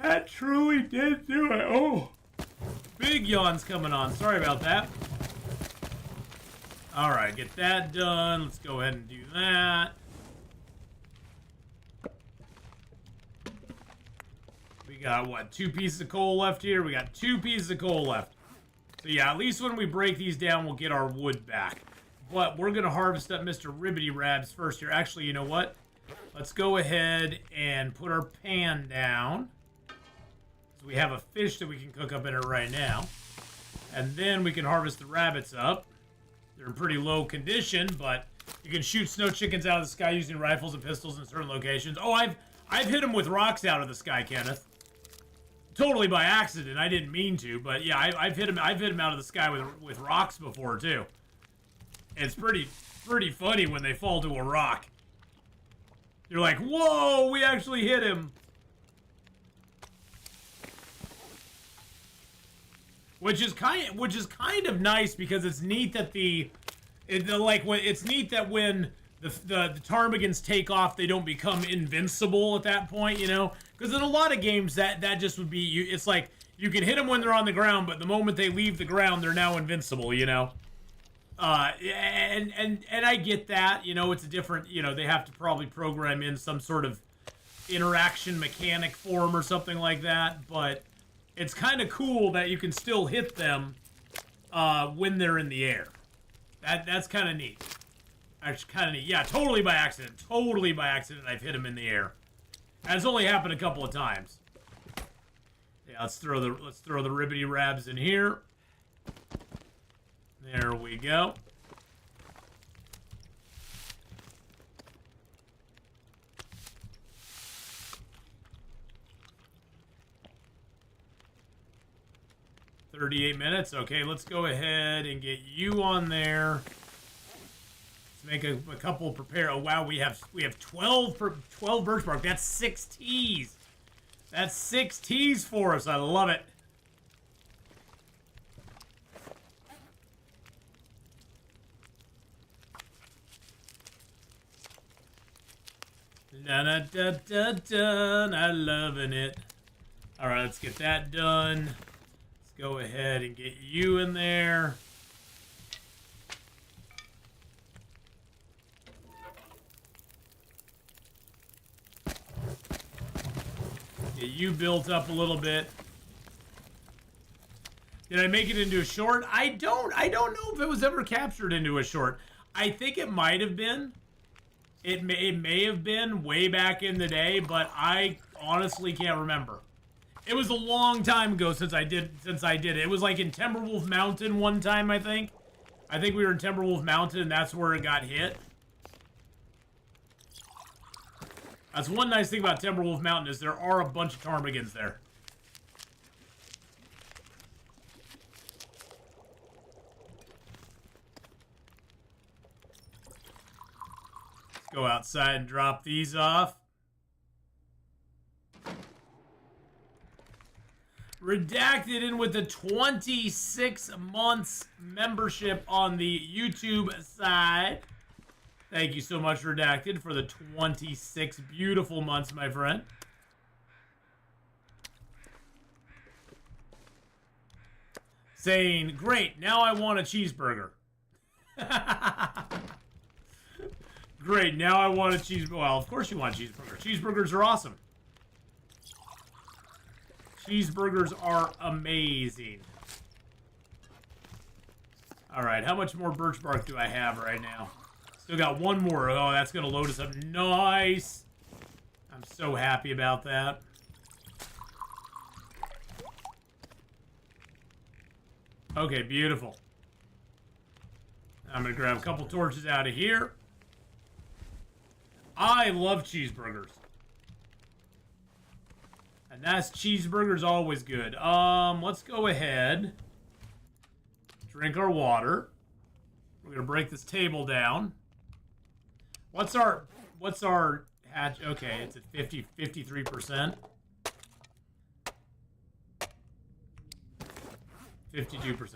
That truly did do it. Oh, big yawn's coming on. Sorry about that. All right, get that done. Let's go ahead and do that. We got, what, 2 pieces of coal left here? We got 2 pieces of coal left. So yeah, at least when we break these down, we'll get our wood back. But we're going to harvest up Mr. Ribbity Rabs first here. Actually, you know what? Let's go ahead and put our pan down. So we have a fish that we can cook up in it right now. And then we can harvest the rabbits up. They're in pretty low condition, but you can shoot snow chickens out of the sky using rifles and pistols in certain locations. Oh, I've hit them with rocks out of the sky, Kenneth. Totally by accident. I didn't mean to, but yeah, I've hit him out of the sky with rocks before too. It's pretty funny when they fall to a rock. You're like, whoa, we actually hit him. Which is kind of nice, because it's neat that it's neat that when the ptarmigans take off, they don't become invincible at that point, you know? Because in a lot of games, that just would be, it's like, you can hit them when they're on the ground, but the moment they leave the ground, they're now invincible, you know? And I get that, you know, it's a different, you know, they have to probably program in some sort of interaction mechanic for them or something like that, but it's kind of cool that you can still hit them when they're in the air. That's kind of neat. Actually, kind of neat. Yeah, totally by accident. Totally by accident, I've hit him in the air. And it's only happened a couple of times. Yeah, let's throw the Ribbity Rabs in here. There we go. $38 minutes. Okay, let's go ahead and get you on there. Let's make a couple prepare. Oh wow, we have 12 birch bark. That's 6 teas. That's 6 teas for us. I love it. Da da da da da. I'm loving it. All right, let's get that done. Let's go ahead and get you in there. Get you built up a little bit. Did I make it into a short? I don't know if it was ever captured into a short. I think it might have been. It may have been way back in the day, but I honestly can't remember. It was a long time ago since I did it. It was like in Timberwolf Mountain one time, I think. I think we were in Timberwolf Mountain, and that's where it got hit. That's one nice thing about Timberwolf Mountain, is there are a bunch of ptarmigans there. Go outside and drop these off. Redacted in with the 26 months membership on the YouTube side. Thank you so much, Redacted, for the 26 beautiful months, my friend. Saying, great, now I want a cheeseburger. Great, now I want a cheeseburger. Well, of course you want a cheeseburger. Cheeseburgers are awesome. Cheeseburgers are amazing. Alright, how much more birch bark do I have right now? Still got one more. Oh, that's going to load us up. Nice! I'm so happy about that. Okay, beautiful. I'm going to grab a couple torches out of here. I love cheeseburgers. And that's cheeseburgers always good. Let's go ahead. Drink our water. We're going to break this table down. What's our hatch? Okay, it's at 53%. 52%.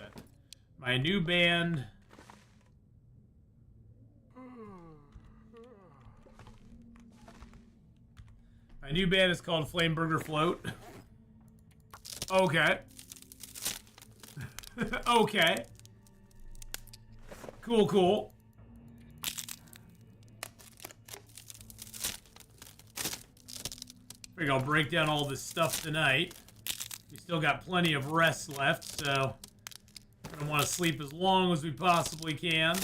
My new band. My new band is called Flame Burger Float. Okay. Okay. Cool, cool. We're gonna break down all this stuff tonight. We still got plenty of rest left, so we're gonna want to sleep as long as we possibly can.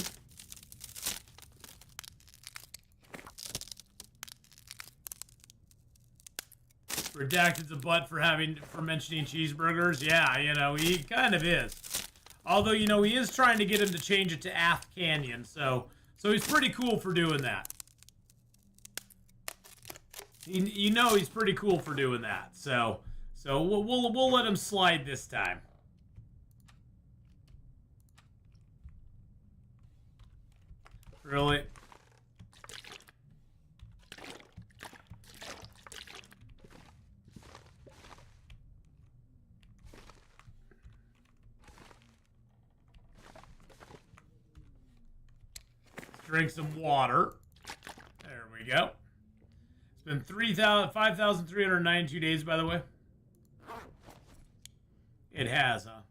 Redacted's a butt for mentioning cheeseburgers. Yeah, you know, he kind of is. Although, you know, he is trying to get him to change it to Atheenon, so he's pretty cool for doing that. You know he's pretty cool for doing that. So we'll let him slide this time. Really? Drink some water. There we go. It's been 5,392 days, by the way. It has, huh?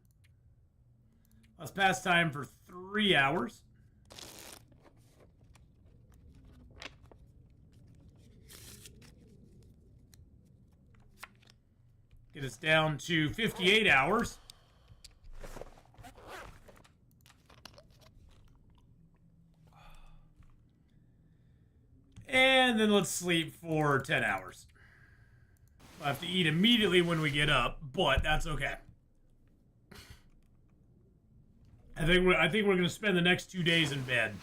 Let's pass time for 3 hours. Get us down to 58 hours. And then let's sleep for 10 hours. We'll have to eat immediately when we get up, but that's okay. I think we're gonna spend the next 2 days in bed.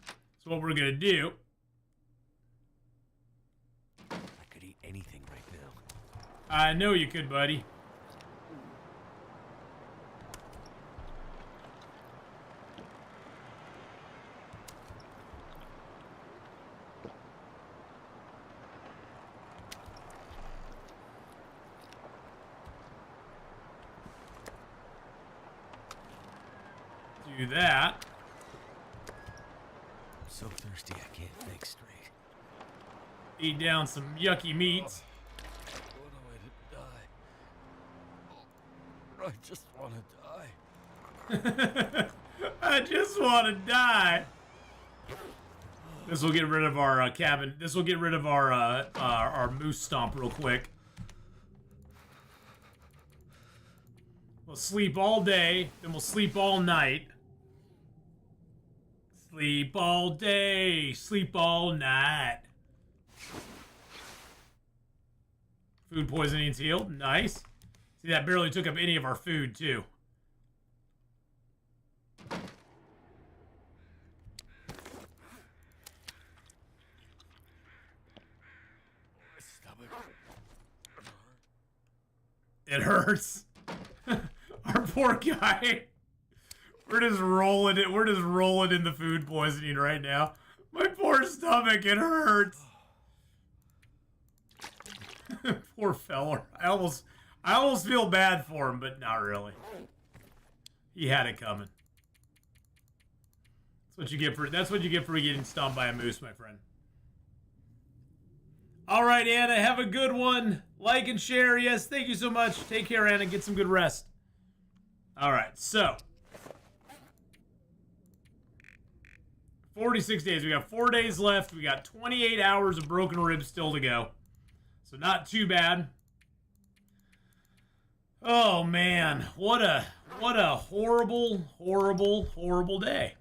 That's what we're gonna do. I could eat anything right now. I know you could, buddy. Do that. I'm so thirsty I can't think straight. Eat down some yucky meats. What a way to die. I just want to die. I just want to die. This will get rid of our cabin. This will get rid of our moose stomp real quick. We'll sleep all day, then we'll sleep all night. Sleep all day, sleep all night. Food poisoning's healed. Nice. See, that barely took up any of our food, too. My stomach. It hurts. Our poor guy. We're just rolling it. We're just rolling in the food poisoning right now. My poor stomach, it hurts. Poor fella. I almost feel bad for him, but not really. He had it coming. That's what you get for getting stomped by a moose, my friend. All right, Anna, have a good one. Like and share. Yes, thank you so much. Take care, Anna. Get some good rest. All right, so 46 days. We got 4 days left. We got 28 hours of broken ribs still to go. So not too bad. Oh man, what a horrible, horrible, horrible day.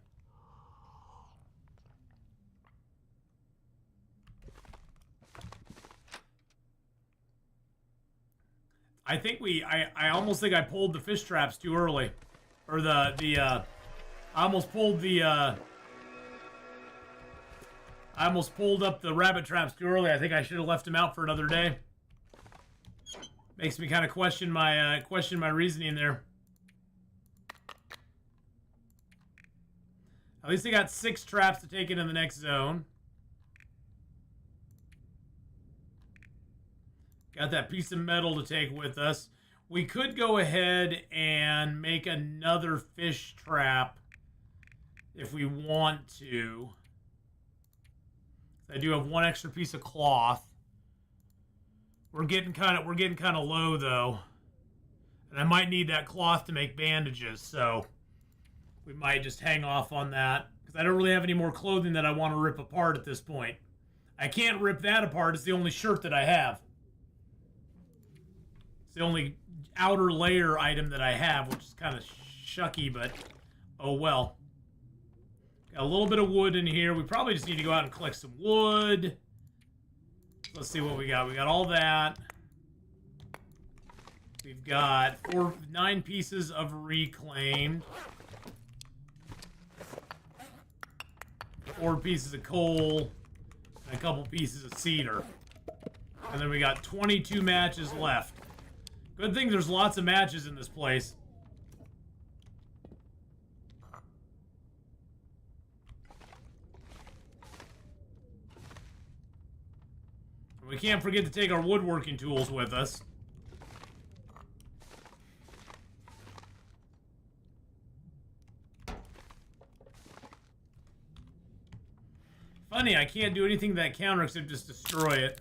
I almost think I pulled the fish traps too early. Or I almost pulled I almost pulled up the rabbit traps too early. I think I should have left them out for another day. Makes me kind of question my reasoning there. At least I got 6 traps to take into the next zone. Got that piece of metal to take with us. We could go ahead and make another fish trap if we want to. I do have 1 extra piece of cloth. We're getting kind of low though, and I might need that cloth to make bandages, so we might just hang off on that because I don't really have any more clothing that I want to rip apart at this point. I can't rip that apart. It's the only shirt that I have. It's the only outer layer item that I have, which is kind of shucky, but oh well. Got a little bit of wood in here. We probably just need to go out and collect some wood. Let's see what we got. We got all that. We've got 9 pieces of reclaimed. 4 pieces of coal. And a couple pieces of cedar. And then we got 22 matches left. Good thing there's lots of matches in this place. We can't forget to take our woodworking tools with us. Funny, I can't do anything to that counter except just destroy it.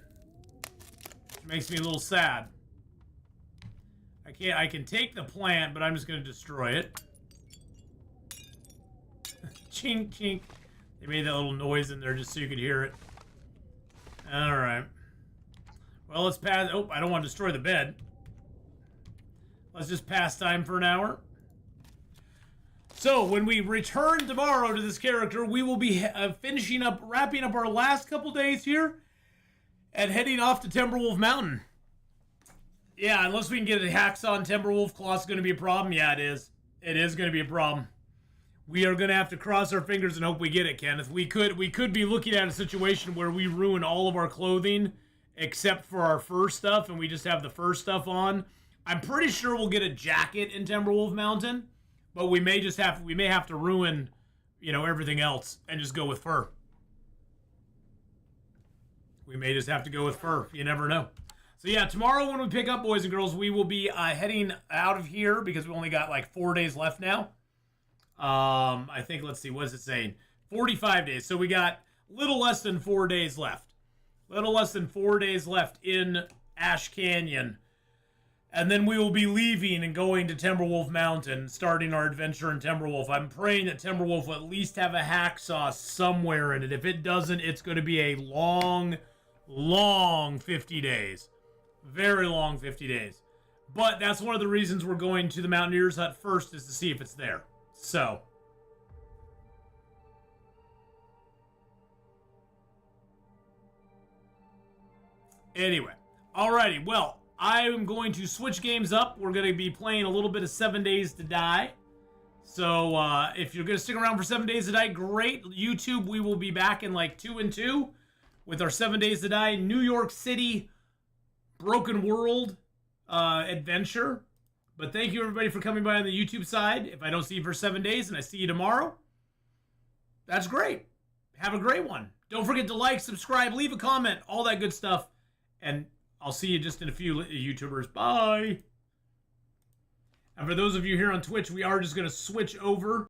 Which makes me a little sad. I can take the plant, but I'm just going to destroy it. Chink, chink. They made that little noise in there just so you could hear it. Alright. Well, let's pass. Oh, I don't want to destroy the bed. Let's just pass time for an hour. So, when we return tomorrow to this character, we will be wrapping up our last couple days here and heading off to Timberwolf Mountain. Yeah, unless we can get a hacksaw and Timberwolf claw, it's going to be a problem. Yeah, it is. It is going to be a problem. We are going to have to cross our fingers and hope we get it, Kenneth. We could be looking at a situation where we ruin all of our clothing except for our fur stuff, and we just have the fur stuff on. I'm pretty sure we'll get a jacket in Timberwolf Mountain, but we may have to ruin, everything else and just go with fur. We may just have to go with fur. You never know. So yeah, tomorrow when we pick up, boys and girls, we will be heading out of here because we only got like 4 days left now. I think, let's see, what is it saying? 45 days. So we got little less than 4 days left. Little less than 4 days left in Ash Canyon. And then we will be leaving and going to Timberwolf Mountain, starting our adventure in Timberwolf. I'm praying that Timberwolf will at least have a hacksaw somewhere in it. If it doesn't, it's going to be a long, long 50 days. Very long 50 days. But that's one of the reasons we're going to the Mountaineer's Hut first, is to see if it's there. So, anyway, alrighty, well, I am going to switch games up. We're going to be playing a little bit of 7 Days to Die. So, if you're going to stick around for 7 Days to Die, great. YouTube, we will be back in like 2 and 2 with our 7 Days to Die New York City Broken World adventure. But thank you, everybody, for coming by on the YouTube side. If I don't see you for 7 days and I see you tomorrow, that's great. Have a great one. Don't forget to like, subscribe, leave a comment, all that good stuff. And I'll see you just in a few, YouTubers. Bye. And for those of you here on Twitch, we are just going to switch over